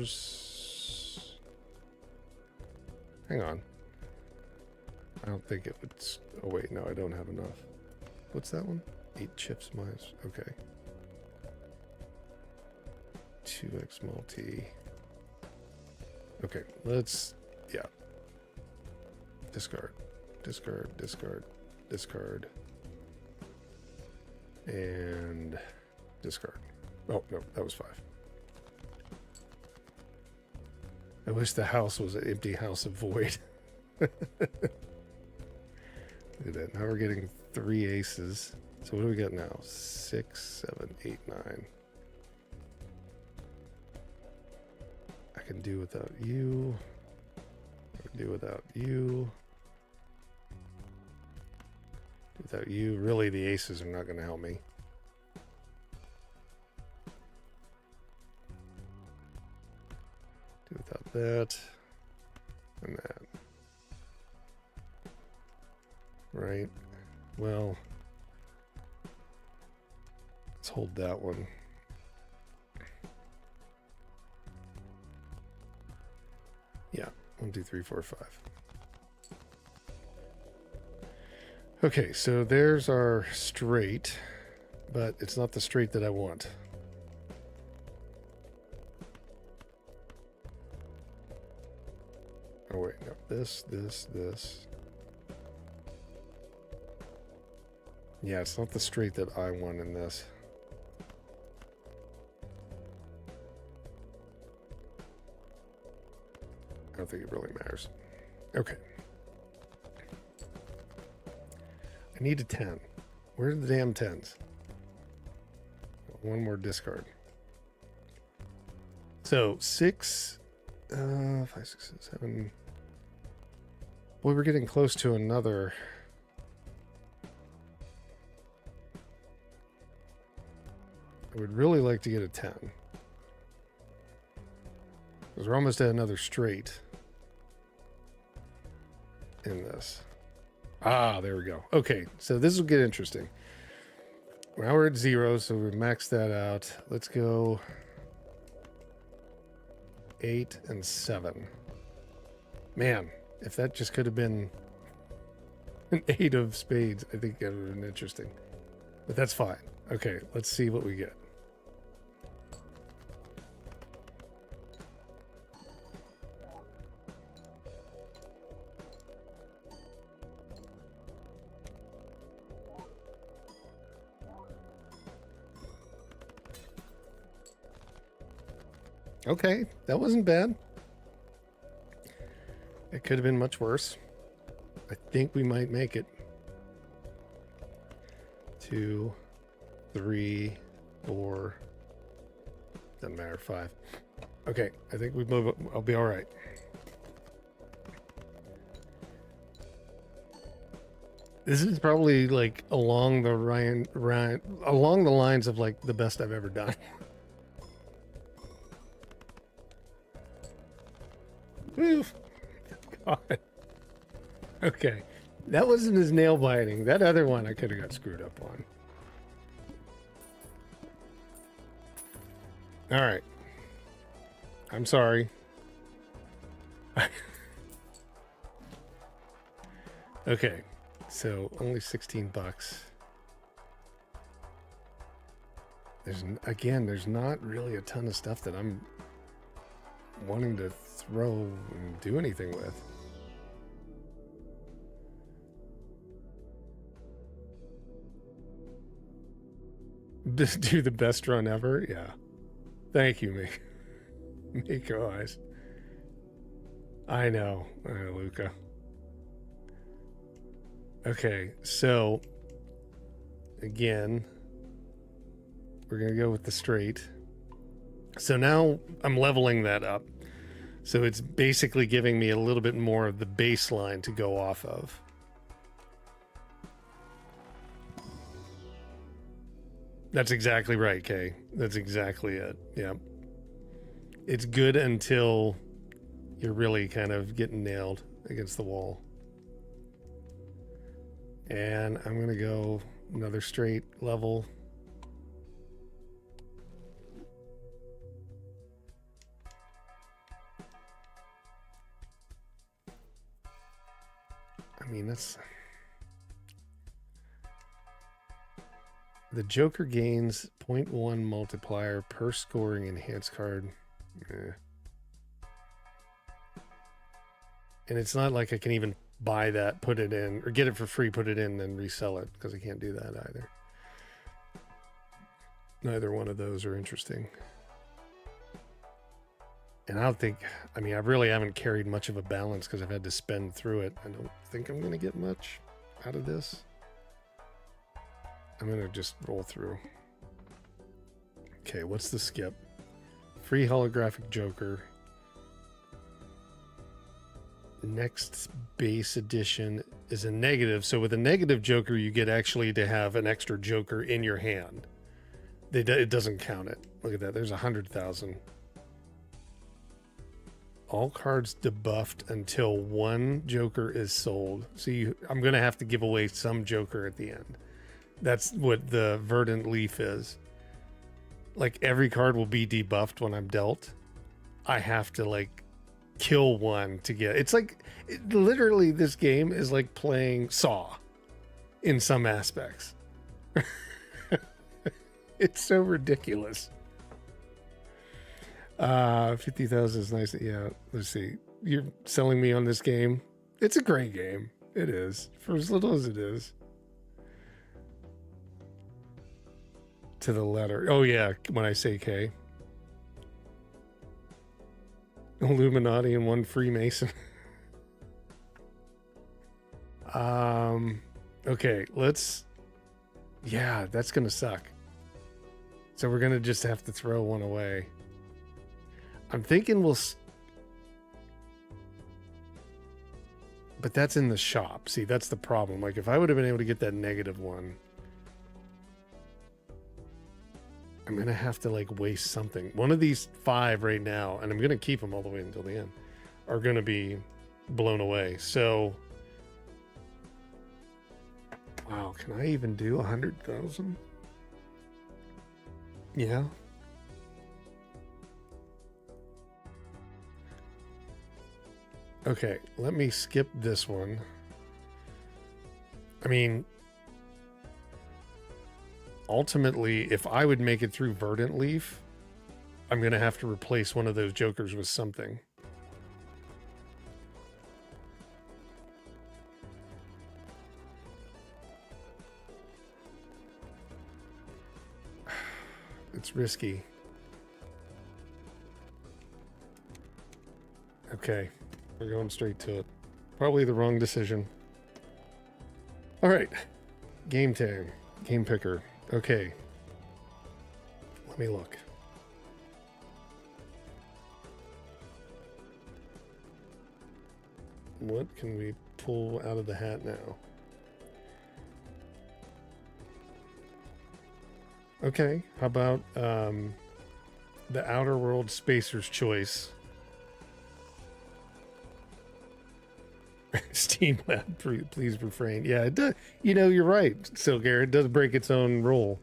Hang on. I don't think it would. Oh, wait, no, I don't have enough. What's that one? 8 chips minus. Okay. 2x multi. Okay, let's. Yeah. Discard. Discard. Discard. Discard. And discard. Oh, no, that was 5. I wish the house was an empty house of void. Look at that. Now we're getting 3 aces. So what do we got now? 6, 7, 8, 9. I can do without you. I can do without you. Without you, really the aces are not going to help me. Do without that. And that. Right. Well, let's hold that one. Yeah. 1, 2, 3, 4, 5. Okay, so there's our straight, but it's not the straight that I want. Oh wait, no, this. Yeah, it's not the straight that I want in this. I don't think it really matters. Okay. I need a 10. Where are the damn 10s? One more discard. So 6, 5, 6, 7. Boy, we're getting close to another. I would really like to get a 10. Because we're almost at another straight in this. Ah, there we go. Okay, so this will get interesting. Now we're at 0, so we maxed that out. Let's go 8 and 7. Man, if that just could have been an 8 of spades, I think that would have been interesting. But that's fine. Okay, let's see what we get. Okay, that wasn't bad. It could have been much worse. I think we might make it. 2, 3, 4. Doesn't matter, 5. Okay, I think we move. I'll be all right. This is probably like along the along the lines of like the best I've ever done. Oof. God. Okay. That wasn't as nail biting. That other one I could have got screwed up on. All right. I'm sorry. Okay. So only 16 bucks. There's not really a ton of stuff that I'm wanting to throw and do anything with. Just do the best run ever? Yeah. Thank you, Miko Eyes. I know, Luca. Okay, so again, we're gonna go with the straight. So now I'm leveling that up. So it's basically giving me a little bit more of the baseline to go off of. That's exactly right, Kay. That's exactly it. Yeah. It's good until you're really kind of getting nailed against the wall. And I'm going to go another straight level. I mean, that's... The Joker gains 0.1 multiplier per scoring enhanced card. And it's not like I can even buy that, put it in, or get it for free, put it in, then resell it, because I can't do that either. Neither one of those are interesting. And I don't think, I mean, I really haven't carried much of a balance because I've had to spend through it. I don't think I'm going to get much out of this. I'm going to just roll through. Okay, what's the skip? Free holographic Joker. Next base edition is a negative. So with a negative Joker, you get actually to have an extra Joker in your hand. It doesn't count it. Look at that. There's 100,000. All cards debuffed until one Joker is sold. So I'm going to have to give away some Joker at the end. That's what the Verdant Leaf is. Like every card will be debuffed when I'm dealt. I have to like kill one to get... It's like, literally this game is like playing Saw in some aspects. It's so ridiculous. 50,000 is nice. Yeah, let's see. You're selling me on this game. It's a great game. It is. For as little as it is. to the letter. Oh yeah, when I say K. Illuminati and one Freemason. Okay, let's... Yeah, that's gonna suck. So we're gonna just have to throw one away. I'm thinking we'll... But that's in the shop. See, that's the problem. Like, if I would have been able to get that negative one... I'm gonna have to, like, waste something. One of these 5 right now, and I'm gonna keep them all the way until the end, are gonna be blown away. So... Wow, can I even do 100,000? Yeah. Okay, let me skip this one. I mean, ultimately, if I would make it through Verdant Leaf, I'm going to have to replace one of those jokers with something. It's risky. Okay, we're going straight to it. Probably the wrong decision. All right, game tag, game picker. Okay, let me look. What can we pull out of the hat now? Okay, how about the Outer World Spacer's Choice? Steam Lab, please refrain. Yeah, it does. You know, you're right, Silgar. It does break its own rule.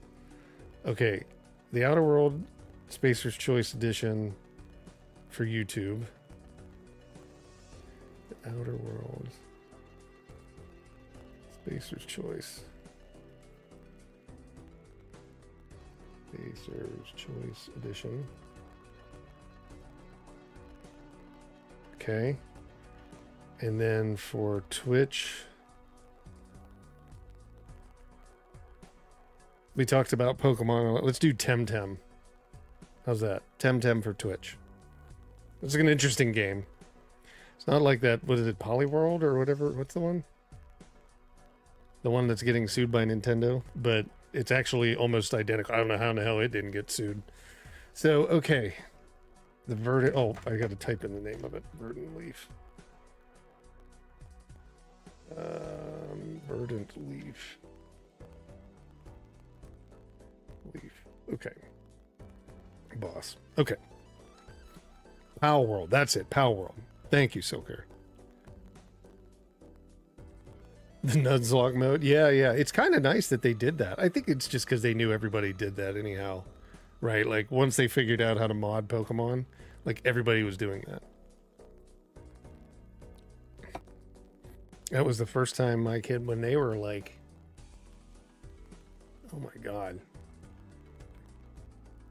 Okay, the Outer World Spacer's Choice Edition for YouTube. The Outer World Spacer's Choice. Spacer's Choice Edition. Okay. And then for Twitch, we talked about Pokemon. Let's do Temtem. How's that? Temtem for Twitch. It's like an interesting game. It's not like that, what is it, Polyworld or whatever? What's the one? The one that's getting sued by Nintendo, but it's actually almost identical. I don't know how in the hell it didn't get sued. So, okay. The Verdant... Oh, I got to type in the name of it. Verdant Leaf. Verdant Leaf. Leaf. Okay. Boss. Okay. Pow World. That's it. Pow World. Thank you, Silker. The Nuzlocke mode. Yeah. It's kind of nice that they did that. I think it's just because they knew everybody did that anyhow. Right? Like, once they figured out how to mod Pokemon, like, everybody was doing that. That was the first time my kid, when they were like, oh my God,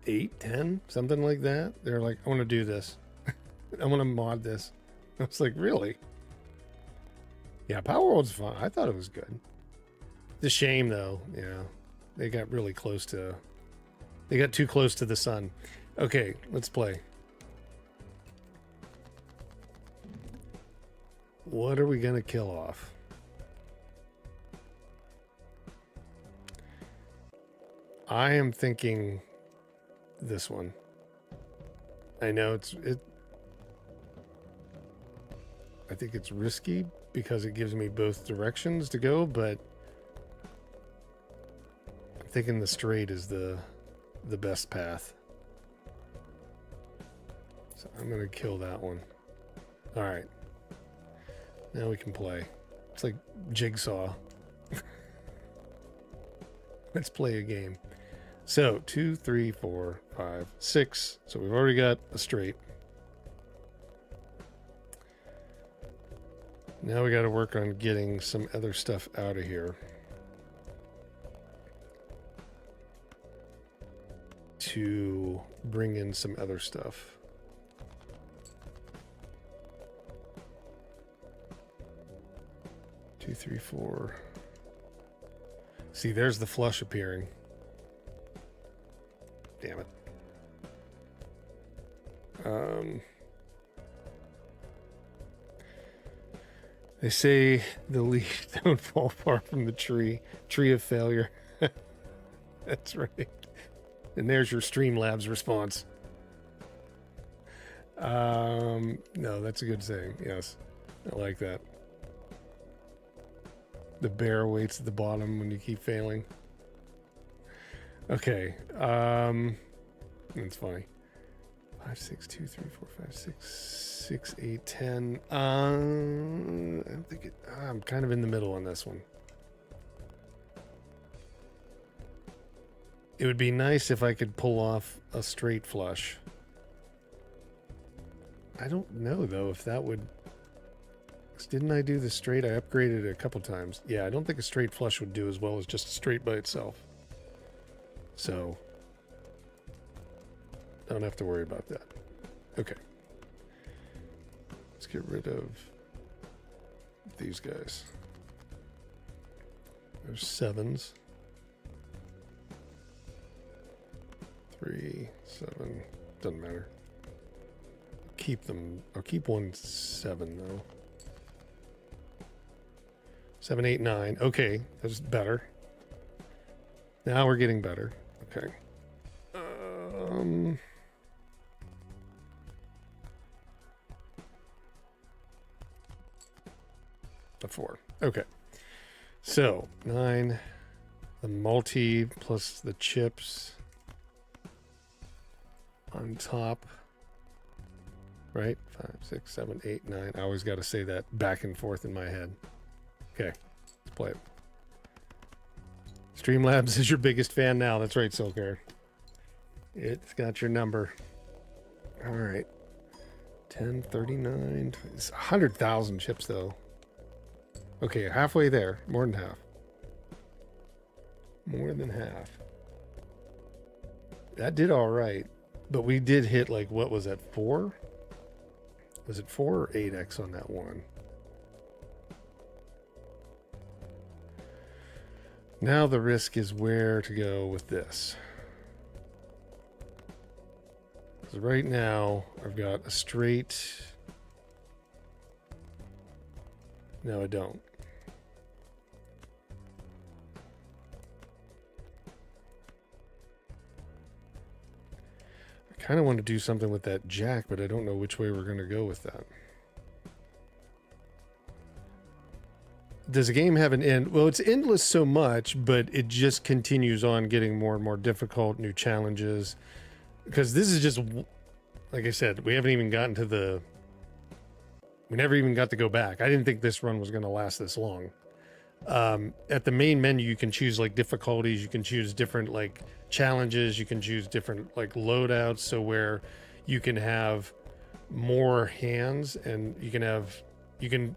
8, 10, something like that. They're like, I want to do this. I want to mod this. I was like, really? Yeah, Power World's fun. I thought it was good. It's a shame, though. Yeah, they got really close to... They got too close to the sun. Okay, let's play. What are we going to kill off? I am thinking this one. I know I think it's risky because it gives me both directions to go, but I'm thinking the straight is the best path. So I'm going to kill that one. All right. Now we can play. It's like Jigsaw. Let's play a game. So 2, 3, 4, 5, 6. So we've already got a straight. Now we got to work on getting some other stuff out of here. To bring in some other stuff. Two, 3, 4. See, there's the flush appearing. damn it. They say the leaves don't fall far from the tree. Tree of failure. That's right. And there's your Streamlabs response. No, that's a good saying. Yes. I like that. The bear waits at the bottom when you keep failing. Okay. That's funny. 5, 6, 2, 3, 4, 5, 6, 6, 8, 10. I'm thinking I'm kind of in the middle on this one. It would be nice if I could pull off a straight flush. I don't know though if that would. Didn't I do the straight? I upgraded it a couple times. Yeah, I don't think a straight flush would do as well as just a straight by itself. So don't have to worry about that. Okay. Let's get rid of these guys. There's 7s. 3, 7. Doesn't matter. Keep them. I'll keep 1 7 though. 7, 8, 9. Okay, that's better. Now we're getting better. Okay. A 4. Okay. So 9. The multi plus the chips on top. Right? 5, 6, 7, 8, 9. I always got to say that back and forth in my head. Okay, let's play it. Streamlabs is your biggest fan now. That's right, Silker. It's got your number. All right. 10, 39. It's 100,000 chips, though. Okay, halfway there. More than half. More than half. That did all right. But we did hit, like, what was that, 4? Was it 4 or 8x on that one? Now the risk is where to go with this. Because right now I've got a straight. No, I don't. I kind of want to do something with that jack, but I don't know which way we're going to go with that. Does the game have an end? Well, it's endless so much, but it just continues on getting more and more difficult, new challenges. Because this is just, like I said, we haven't even gotten to the... We never even got to go back. I didn't think this run was going to last this long. At the main menu, you can choose, like, difficulties. You can choose different, like, challenges. You can choose different, like, loadouts. So where you can have more hands and you can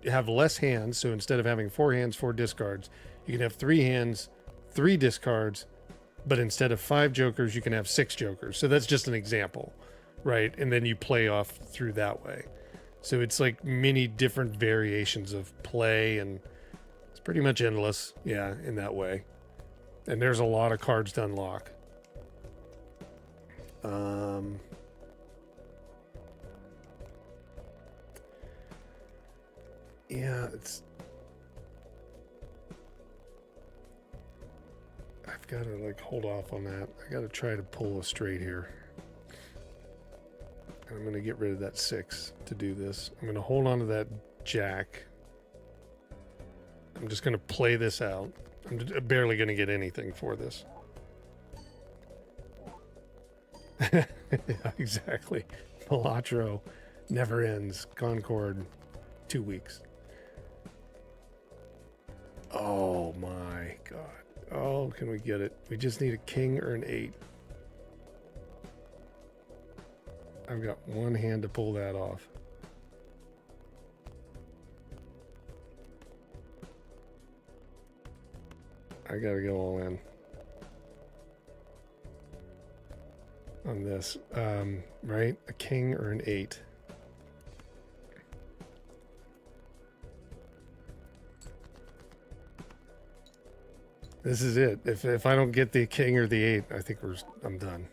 have less hands. So instead of having 4 hands, 4 discards, you can have 3 hands, 3 discards, but instead of 5 jokers, you can have 6 jokers. So that's just an example, right? And then you play off through that way. So it's like many different variations of play, and it's pretty much endless, yeah, in that way. And there's a lot of cards to unlock. Yeah, it's... I've got to, like, hold off on that. I got to try to pull a straight here. And I'm going to get rid of that 6 to do this. I'm going to hold on to that jack. I'm just going to play this out. I'm barely going to get anything for this. Yeah, exactly. Balatro never ends. Concord, 2 weeks. Oh my god. Oh, can we get it? We just need a king or an 8. I've got one hand to pull that off. I gotta go all in on this. Right? A king or an 8. This is it. If I don't get the king or the 8, I think I'm done.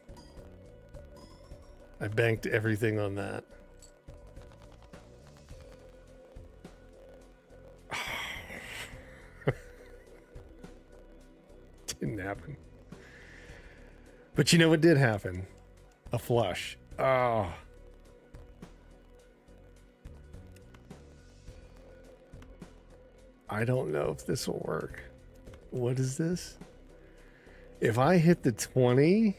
I banked everything on that. Didn't happen. But you know what did happen? A flush. Oh. I don't know if this will work. What is this? If I hit the 20...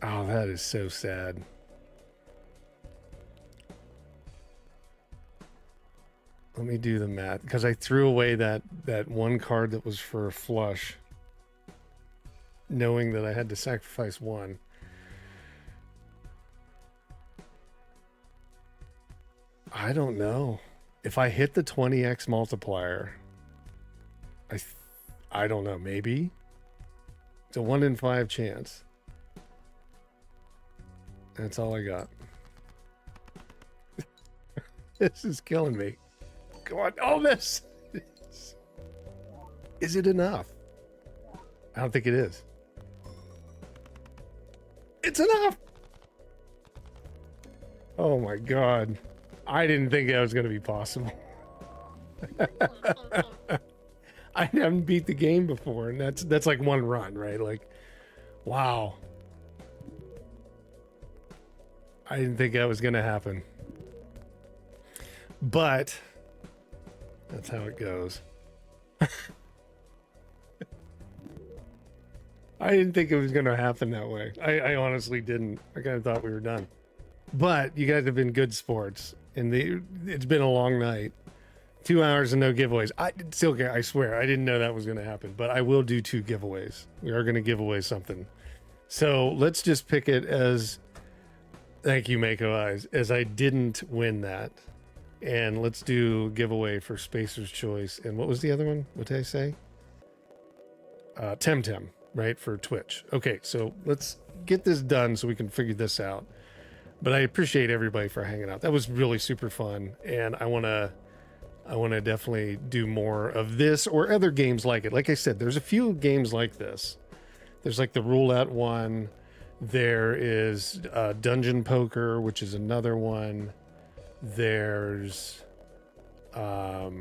Oh, that is so sad. Let me do the math, because I threw away that one card that was for a flush, knowing that I had to sacrifice one. I don't know. If I hit the 20x multiplier, I don't know, maybe? It's a 1 in 5 chance. That's all I got. This is killing me. Come on. Oh, this. Is it enough? I don't think it is. It's enough. Oh my God. I didn't think that was going to be possible. I haven't beat the game before, and that's like one run, right? Like, wow. I didn't think that was going to happen. But that's how it goes. I didn't think it was going to happen that way. I honestly didn't. I kind of thought we were done. But you guys have been good sports, and it's been a long night. 2 hours and no giveaways. I swear, I didn't know that was going to happen, but I will do 2 giveaways. We are going to give away something. So let's just pick it as, thank you, Mako Eyes, as I didn't win that. And let's do giveaway for Spacer's Choice. And what was the other one? What did I say? Temtem, right? For Twitch. Okay, so let's get this done so we can figure this out. But I appreciate everybody for hanging out. That was really super fun. And I want to definitely do more of this or other games like it. Like I said, there's a few games like this. There's like the roulette one. There is Dungeon Poker, which is another one. There's that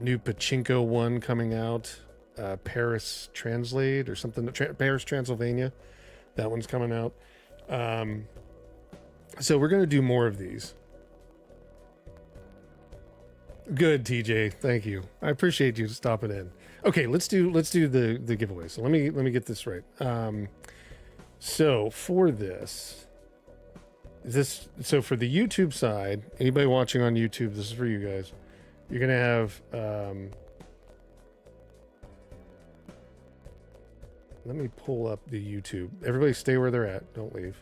new pachinko one coming out, Paris Translate or something, Paris Transylvania. That one's coming out. So we're going to do more of these. Good, TJ. Thank you. I appreciate you stopping in. Okay, let's do the giveaway. So let me get this right. So for so for the YouTube side, anybody watching on YouTube, this is for you guys. You're gonna have let me pull up the YouTube. Everybody stay where they're at. Don't leave.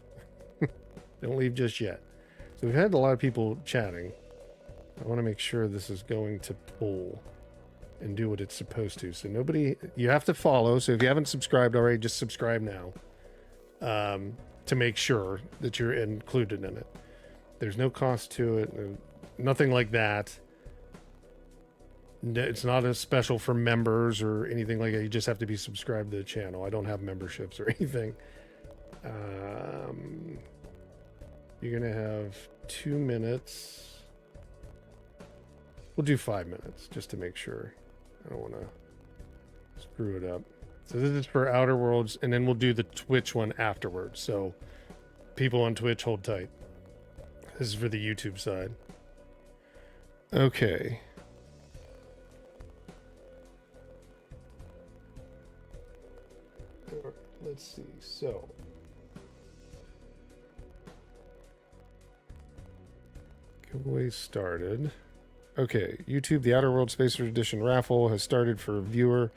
Don't leave just yet. So we've had a lot of people chatting. I want to make sure this is going to pull and do what it's supposed to. So you have to follow. So if you haven't subscribed already, just subscribe now. To make sure that you're included in it. There's no cost to it, nothing like that. It's not a special for members or anything like that. You just have to be subscribed to the channel. I don't have memberships or anything. You're gonna have 2 minutes. We'll do 5 minutes just to make sure. I don't want to screw it up. So this is for Outer Worlds, and then we'll do the Twitch one afterwards. So people on Twitch, hold tight. This is for the YouTube side. Okay. Let's see. So giveaway started. Okay, YouTube, the Outer World Spacers Edition raffle has started for viewer.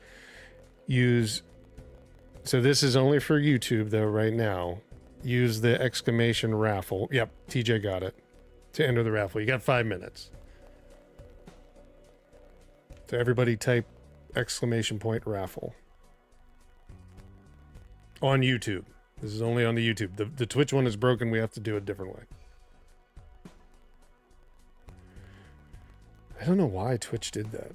So this is only for YouTube though right now. Use the exclamation raffle. Yep, TJ got it. To enter the raffle. You got 5 minutes. So everybody type exclamation point raffle. On YouTube. This is only on the YouTube. The Twitch one is broken. We have to do it a different way. I don't know why Twitch did that.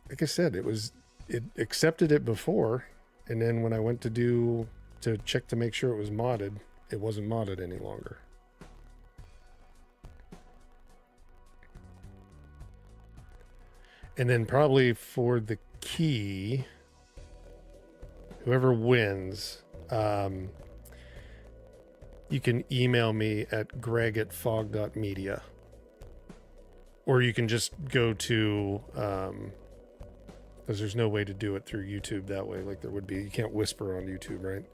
Like I said, it was it accepted it before, and then when I went to check to make sure it was modded, it wasn't modded any longer. And then probably for the key, whoever wins, you can email me at greg@fog.media. Or you can just go to, because there's no way to do it through YouTube that way, like there would be. You can't whisper on YouTube, right?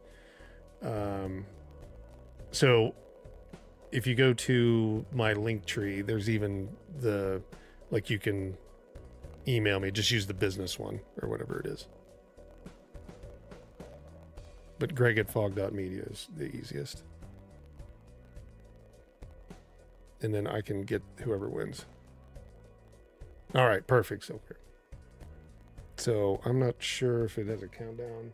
So if you go to my link tree, there's even like you can email me, just use the business one or whatever it is. But greg@fog.media is the easiest. And then I can get whoever wins. All right, perfect. So I'm not sure if it has a countdown.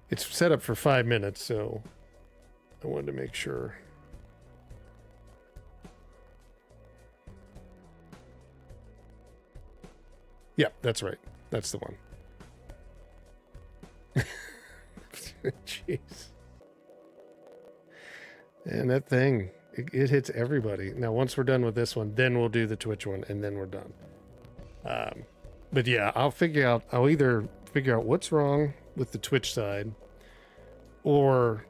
It's set up for 5 minutes, so I wanted to make sure. Yeah, that's right. That's the one. Jeez. And that thing, it hits everybody. Now, once we're done with this one, then we'll do the Twitch one, and then we're done. But yeah, I'll either figure out what's wrong with the Twitch side, or,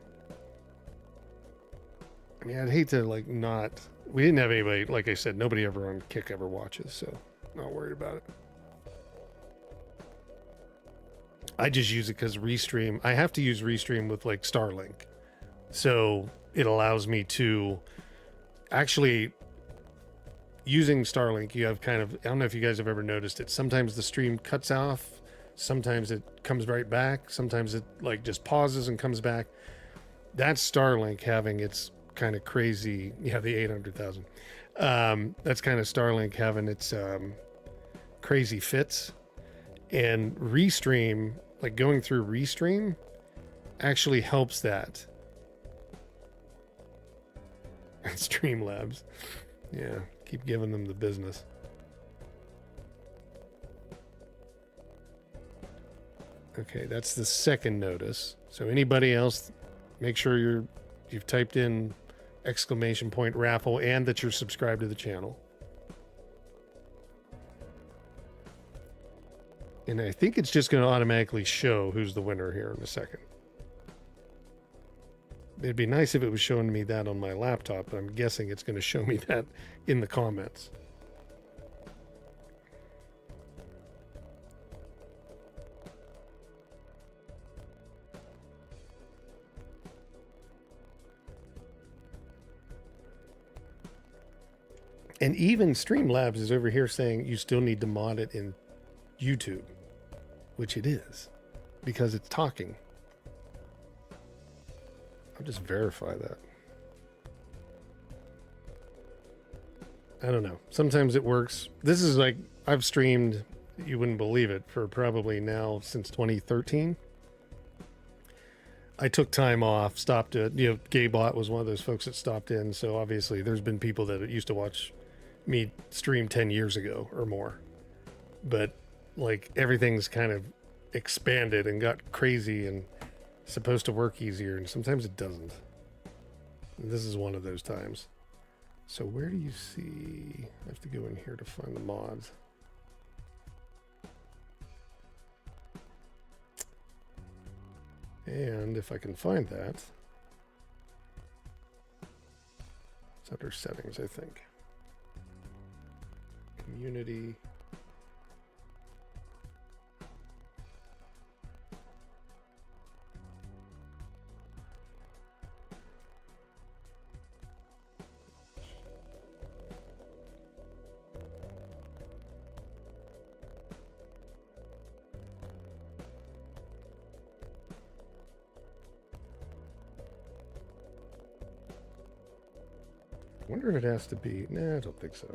I mean, I'd hate to, like, not, we didn't have anybody, like I said, nobody ever on Kick ever watches, so not worried about it. I just use it because Restream, I have to use Restream with, like, Starlink. So it allows me to actually, using Starlink, you have kind of, I don't know if you guys have ever noticed it. Sometimes the stream cuts off. Sometimes it comes right back. Sometimes it like just pauses and comes back. That's Starlink having its kind of crazy, yeah, the 800,000. That's kind of Starlink having its crazy fits. And Restream, like going through Restream, actually helps that. Streamlabs. Yeah, keep giving them the business. Okay, that's the second notice. So anybody else, make sure you've typed in !raffle and that you're subscribed to the channel. And I think it's just going to automatically show who's the winner here in a second. It'd be nice if it was showing me that on my laptop, but I'm guessing it's going to show me that in the comments. And even Streamlabs is over here saying you still need to mod it in YouTube, which it is, because it's talking. I'll just verify that. I don't know. Sometimes it works. This is like, I've streamed, you wouldn't believe it, for probably now since 2013. I took time off, stopped it. You know, Gaybot was one of those folks that stopped in. So obviously there's been people that used to watch me stream 10 years ago or more. But like everything's kind of expanded and got crazy and supposed to work easier, and sometimes it doesn't. And this is one of those times. So where do you see? I have to go in here to find the mods. And if I can find that, it's under settings, I think. Community. I wonder if it has to be. Nah, I don't think so.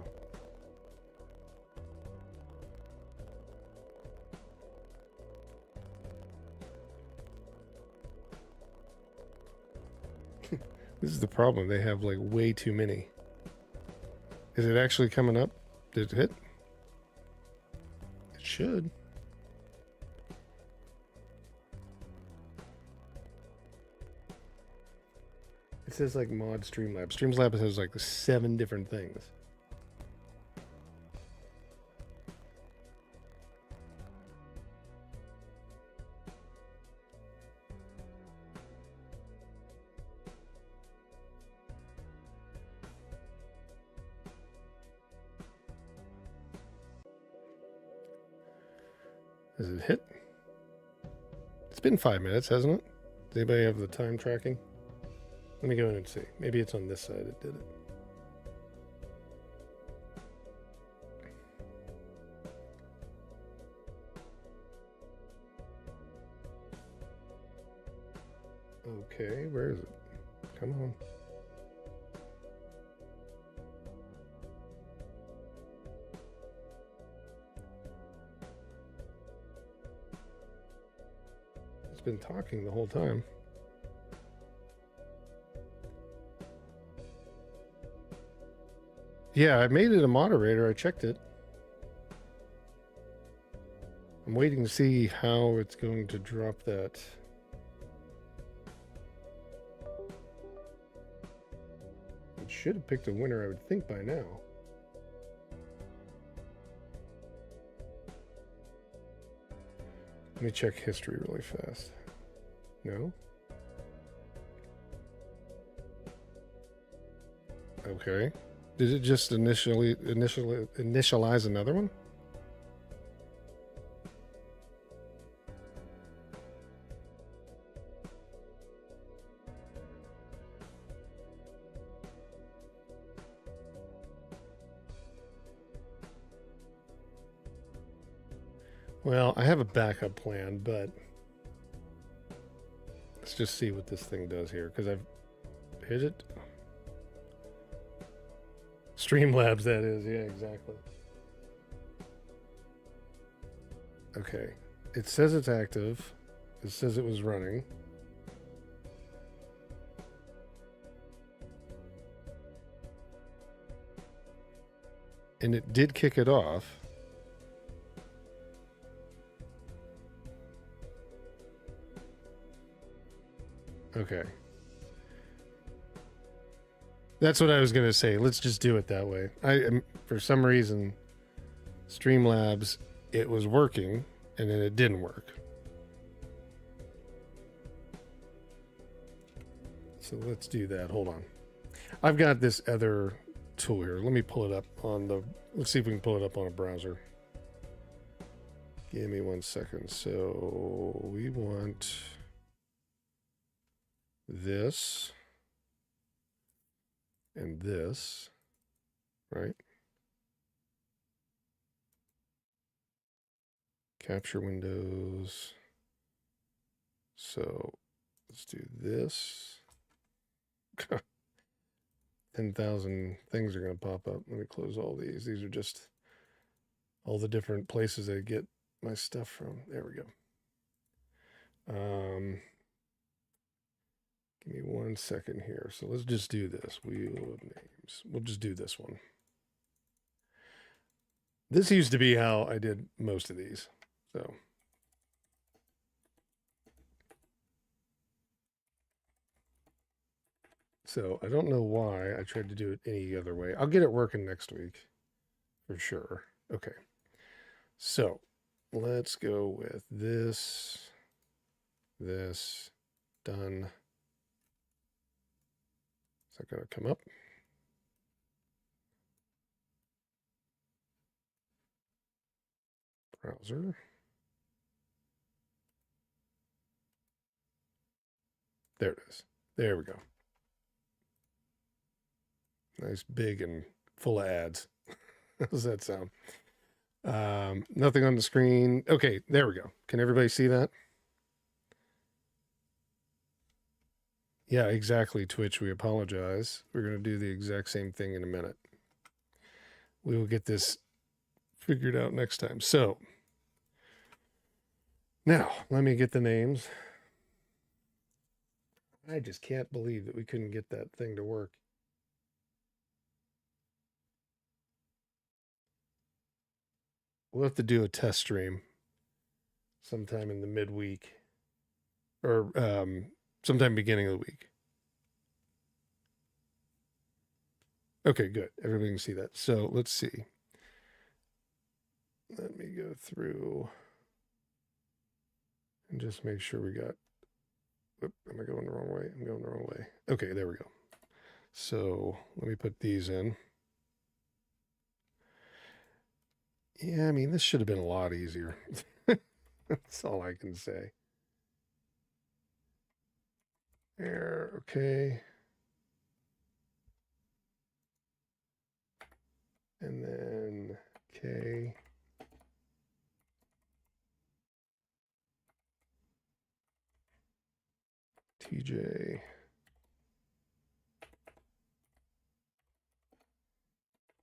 This is the problem. They have like way too many. Is it actually coming up? Did it hit? It should. says like mod Streamlabs. Streamlabs has like 7 different things. Does it hit? It's been 5 minutes, hasn't it? Does anybody have the time tracking? Let me go in and see. Maybe it's on this side it did it. Okay, where is it? Come on. It's been talking the whole time. Yeah, I made it a moderator. I checked it. I'm waiting to see how it's going to drop that. It should have picked a winner, I would think, by now. Let me check history really fast. No? Okay. Did it just initialize another one? Well, I have a backup plan, but let's just see what this thing does here, because I've hit it. Streamlabs, that is. Yeah, exactly. Okay. It says it's active. It says it was running. And it did kick it off. Okay. That's what I was going to say. Let's just do it that way. For some reason, Streamlabs, it was working, and then it didn't work. So let's do that. Hold on. I've got this other tool here. Let me pull it up on the... Let's see if we can pull it up on a browser. Give me 1 second. So we want this and this, right? Capture windows. So let's do this. 10,000 things are going to pop up. Let me close all these. These are just all the different places I get my stuff from. There we go. Give me 1 second here. So let's just do this. Wheel of names. We'll just do this one. This used to be how I did most of these. So I don't know why I tried to do it any other way. I'll get it working next week for sure. Okay. So let's go with this, done. Is that going to come up? Browser. There it is. There we go. Nice, big, and full of ads. How does that sound? Nothing on the screen. Okay, there we go. Can everybody see that? Yeah, exactly, Twitch. We apologize. We're going to do the exact same thing in a minute. We will get this figured out next time. So, now, let me get the names. I just can't believe that we couldn't get that thing to work. We'll have to do a test stream sometime in the midweek or sometime beginning of the week. Okay, good. Everybody can see that. So let's see. Let me go through and just make sure we got. Whoop, am I going the wrong way? I'm going the wrong way. Okay, there we go. So let me put these in. Yeah, I mean, this should have been a lot easier. That's all I can say. There, okay. And then K. TJ.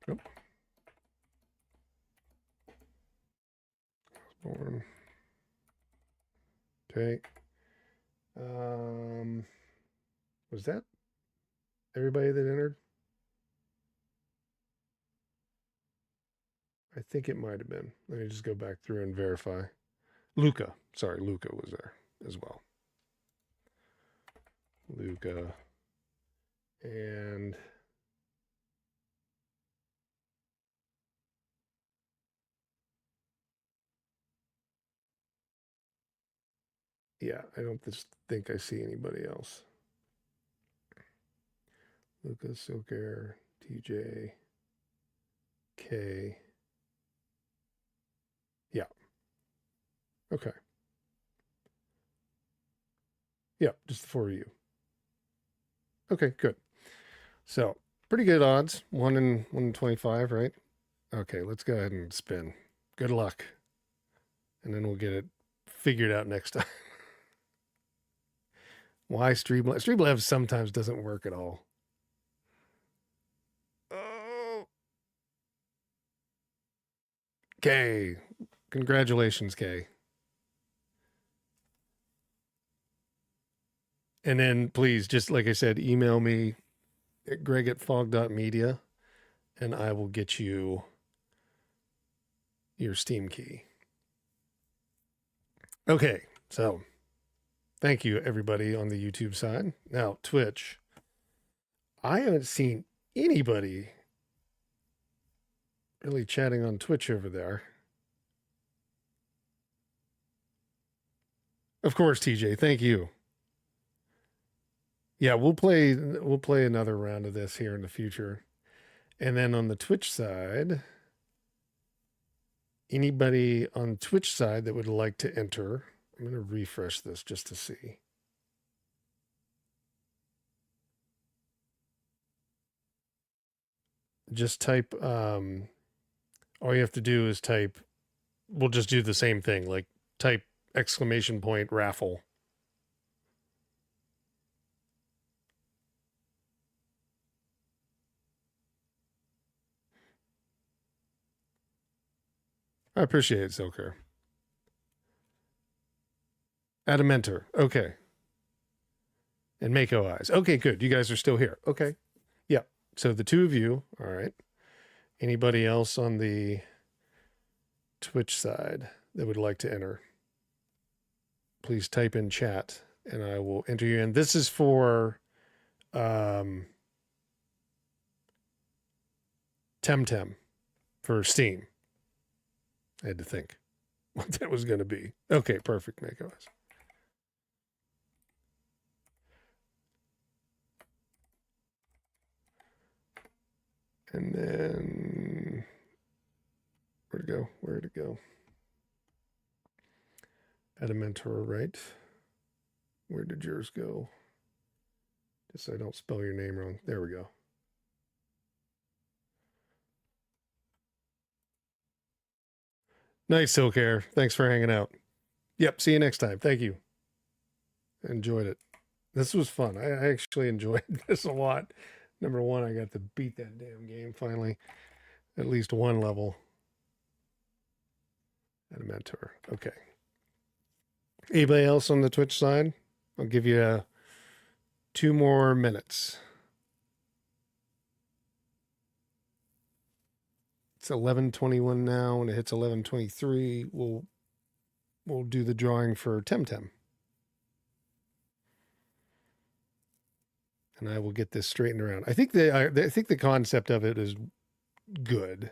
Nope. Born. Okay. Was that everybody that entered? I think it might have been. Let me just go back through and verify. Luca. Sorry, Luca was there as well. Luca. And yeah, I don't just think I see anybody else. Luca, Silk Air, TJ, K. Yeah. Okay. Yeah, just the four of you. Okay, good. So pretty good odds. 1 in 25, right? Okay, let's go ahead and spin. Good luck. And then we'll get it figured out next time. Why Streamlabs? Streamlabs sometimes doesn't work at all. Oh. Kay. Congratulations, Kay. And then please, just like I said, email me at greg@fog.media and I will get you your Steam key. Okay, so thank you everybody on the YouTube side. Now, Twitch. I haven't seen anybody really chatting on Twitch over there. Of course, TJ, thank you. Yeah, we'll play another round of this here in the future. And then on the Twitch side, anybody on Twitch side that would like to enter, I'm going to refresh this just to see. Just type, all you have to do is type, we'll just do the same thing, like type !raffle. I appreciate it, Silker. Add a mentor. Okay. And Mako Eyes. Okay, good. You guys are still here. Okay. Yeah. So the two of you, all right. Anybody else on the Twitch side that would like to enter? Please type in chat and I will enter you in. This is for Temtem for Steam. I had to think what that was going to be. Okay, perfect, Mako Eyes. And then where'd it go? Where'd it go? Add a mentor, right? Where did yours go? Just so I don't spell your name wrong. There we go. Nice, Silk Hair. Thanks for hanging out. Yep, see you next time. Thank you. Enjoyed it. This was fun. I actually enjoyed this a lot. Number one, I got to beat that damn game finally. At least one level. And a mentor. Okay. Anybody else on the Twitch side? I'll give you 2 more minutes. It's 11:21 now. When it hits 11:23, we'll do the drawing for Temtem. and I will get this straightened around. I think the concept of it is good.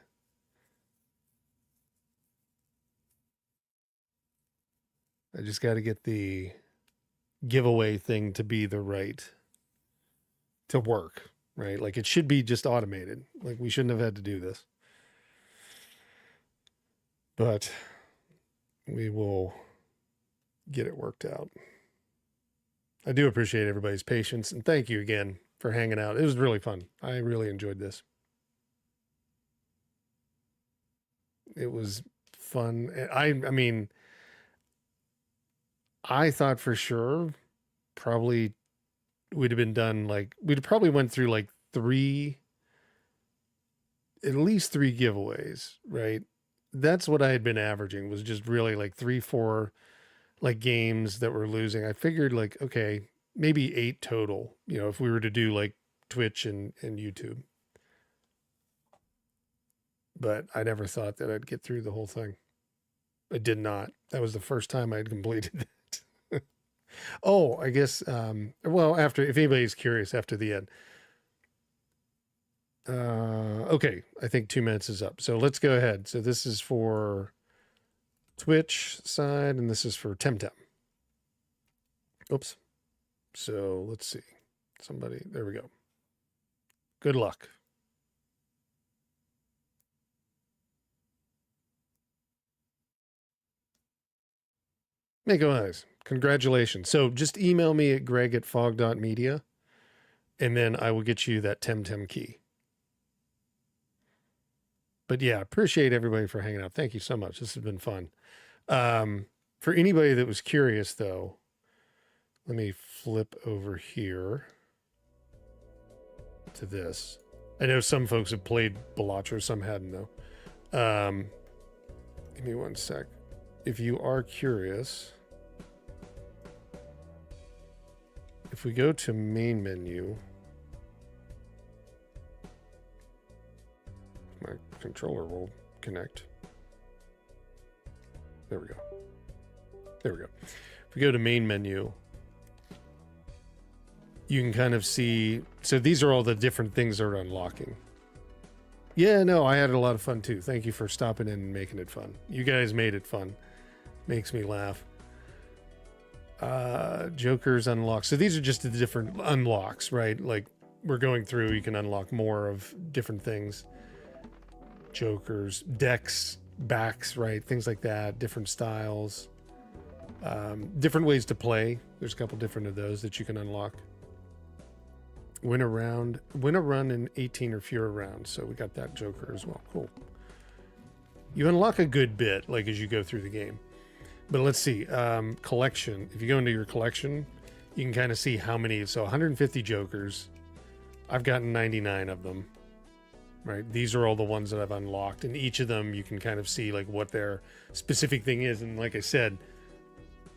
I just got to get the giveaway thing to be to work, right? Like it should be just automated. Like we shouldn't have had to do this. But we will get it worked out. I do appreciate everybody's patience, and thank you again for hanging out. It was really fun. I really enjoyed this. It was fun. I mean, I thought for sure probably we'd have been done like we'd probably went through like at least three giveaways, right? That's what I had been averaging, was just really like 3-4 like games that were losing. I figured like, okay, maybe 8 total, if we were to do like Twitch and YouTube. But I never thought that I'd get through the whole thing. I did not. That was the first time I'd completed it. Oh, I guess, well, after, if anybody's curious, after the end. Okay, I think 2 minutes is up. So let's go ahead. So this is for Twitch side, and this is for Temtem. Oops. So let's see. There we go. Good luck. Mako Eyes, congratulations. So just email me at greg@fog.media, and then I will get you that Temtem key. But yeah, appreciate everybody for hanging out. Thank you so much. This has been fun. For anybody that was curious, though, let me flip over here to this. I know some folks have played Balatro, some hadn't, though. Give me one sec. If you are curious, if we go to main menu, my controller will connect. There we go. There we go. If we go to main menu, you can kind of see, so these are all the different things that are unlocking. Yeah, no, I had a lot of fun too. Thank you for stopping in and making it fun. You guys made it fun. Makes me laugh. Joker's unlocked. So these are just the different unlocks, right? Like we're going through, you can unlock more of different things. Jokers, decks, backs, right? Things like that, different styles, different ways to play. There's a couple different of those that you can unlock. Win a run in 18 or fewer rounds. So we got that Joker as well. Cool. You unlock a good bit, like as you go through the game. But let's see, collection. If you go into your collection, you can kind of see how many. So 150 Jokers. I've gotten 99 of them. Right, these are all the ones that I've unlocked, and each of them you can kind of see like what their specific thing is. And like I said,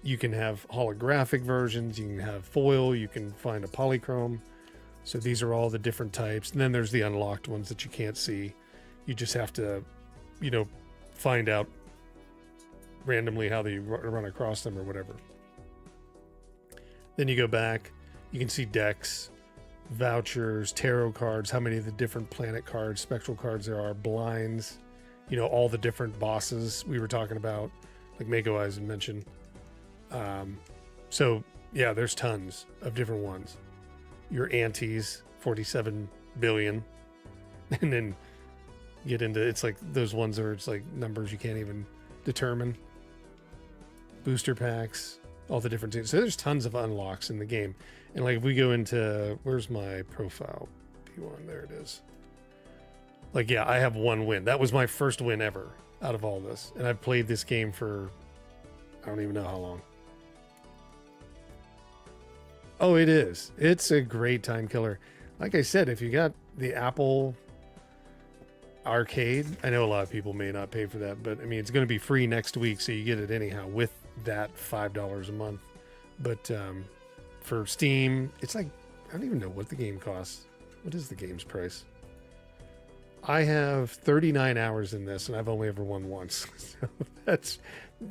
you can have holographic versions, you can have foil, you can find a polychrome. So these are all the different types. And then there's the unlocked ones that you can't see. You just have to, find out randomly how they run across them or whatever. Then you go back, you can see decks, vouchers, tarot cards, how many of the different planet cards, spectral cards there are, blinds, all the different bosses we were talking about, like Mako Eyes mentioned. So yeah, there's tons of different ones. Your antes, 47 billion. And then get into, it's like those ones where it's like numbers you can't even determine. Booster packs, all the different things. So there's tons of unlocks in the game. And like if we go into, where's my profile? P1, there it is. Like, yeah, I have 1 win. That was my first win ever out of all this. And I've played this game for, I don't even know how long. Oh, it is. It's a great time killer. Like I said, if you got the Apple Arcade, I know a lot of people may not pay for that, but I mean, it's going to be free next week. So you get it anyhow with that $5 a month. But, for Steam, it's like, I don't even know what the game costs. What is the game's price? I have 39 hours in this, and I've only ever won once. So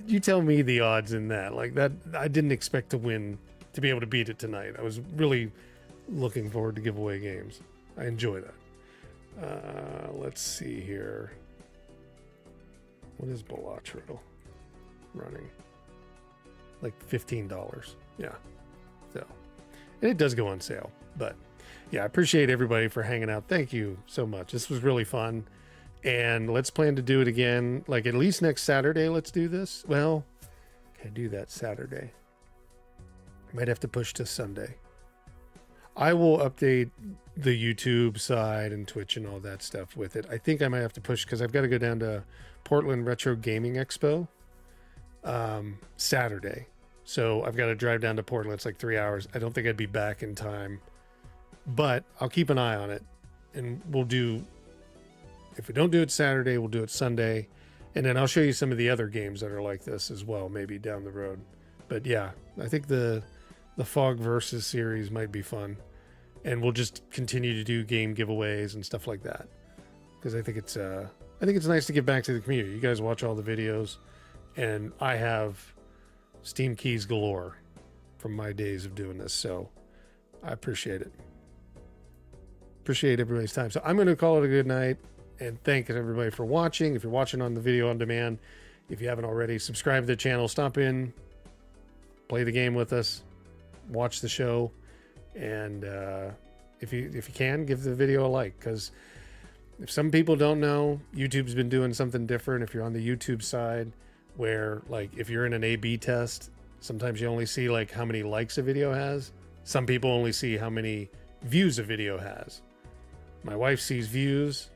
you tell me the odds in that. Like that, I didn't expect to win, to be able to beat it tonight. I was really looking forward to giveaway games. I enjoy that. Let's see here. What is Balatro running? Like $15. Yeah. So, and it does go on sale, but yeah, I appreciate everybody for hanging out. Thank you so much. This was really fun. And let's plan to do it again. Like at least next Saturday, let's do this. Well, can I do that Saturday? Might have to push to Sunday. I will update the YouTube side and Twitch and all that stuff with it. I think I might have to push because I've got to go down to Portland Retro Gaming Expo Saturday. So I've got to drive down to Portland. It's like 3 hours. I don't think I'd be back in time, but I'll keep an eye on it, and we'll do, if we don't do it Saturday, we'll do it Sunday. And then I'll show you some of the other games that are like this as well, maybe down the road. But yeah, I think the FoG versus series might be fun, and we'll just continue to do game giveaways and stuff like that, because I think it's nice to give back to the community. You guys watch all the videos, and I have Steam keys galore from my days of doing this, so I appreciate it. Appreciate everybody's time. So I'm going to call it a good night, and thank everybody for watching. If you're watching on the video on demand, if you haven't already, subscribe to the channel, stop in, play the game with us, watch the show, and if you can, give the video a like, because if some people don't know, YouTube's been doing something different. If you're on the YouTube side, where like if you're in an A/B test, sometimes you only see like how many likes a video has. Some people only see how many views a video has. My wife sees views.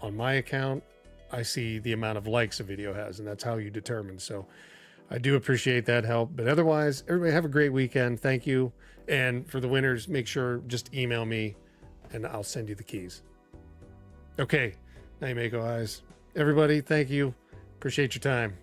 On my account, I see the amount of likes a video has, and that's how you determine. So I do appreciate that help. But otherwise, everybody have a great weekend. Thank you. And for the winners, make sure just email me and I'll send you the keys. Okay. Night, Mako Eyes. Everybody, thank you. Appreciate your time.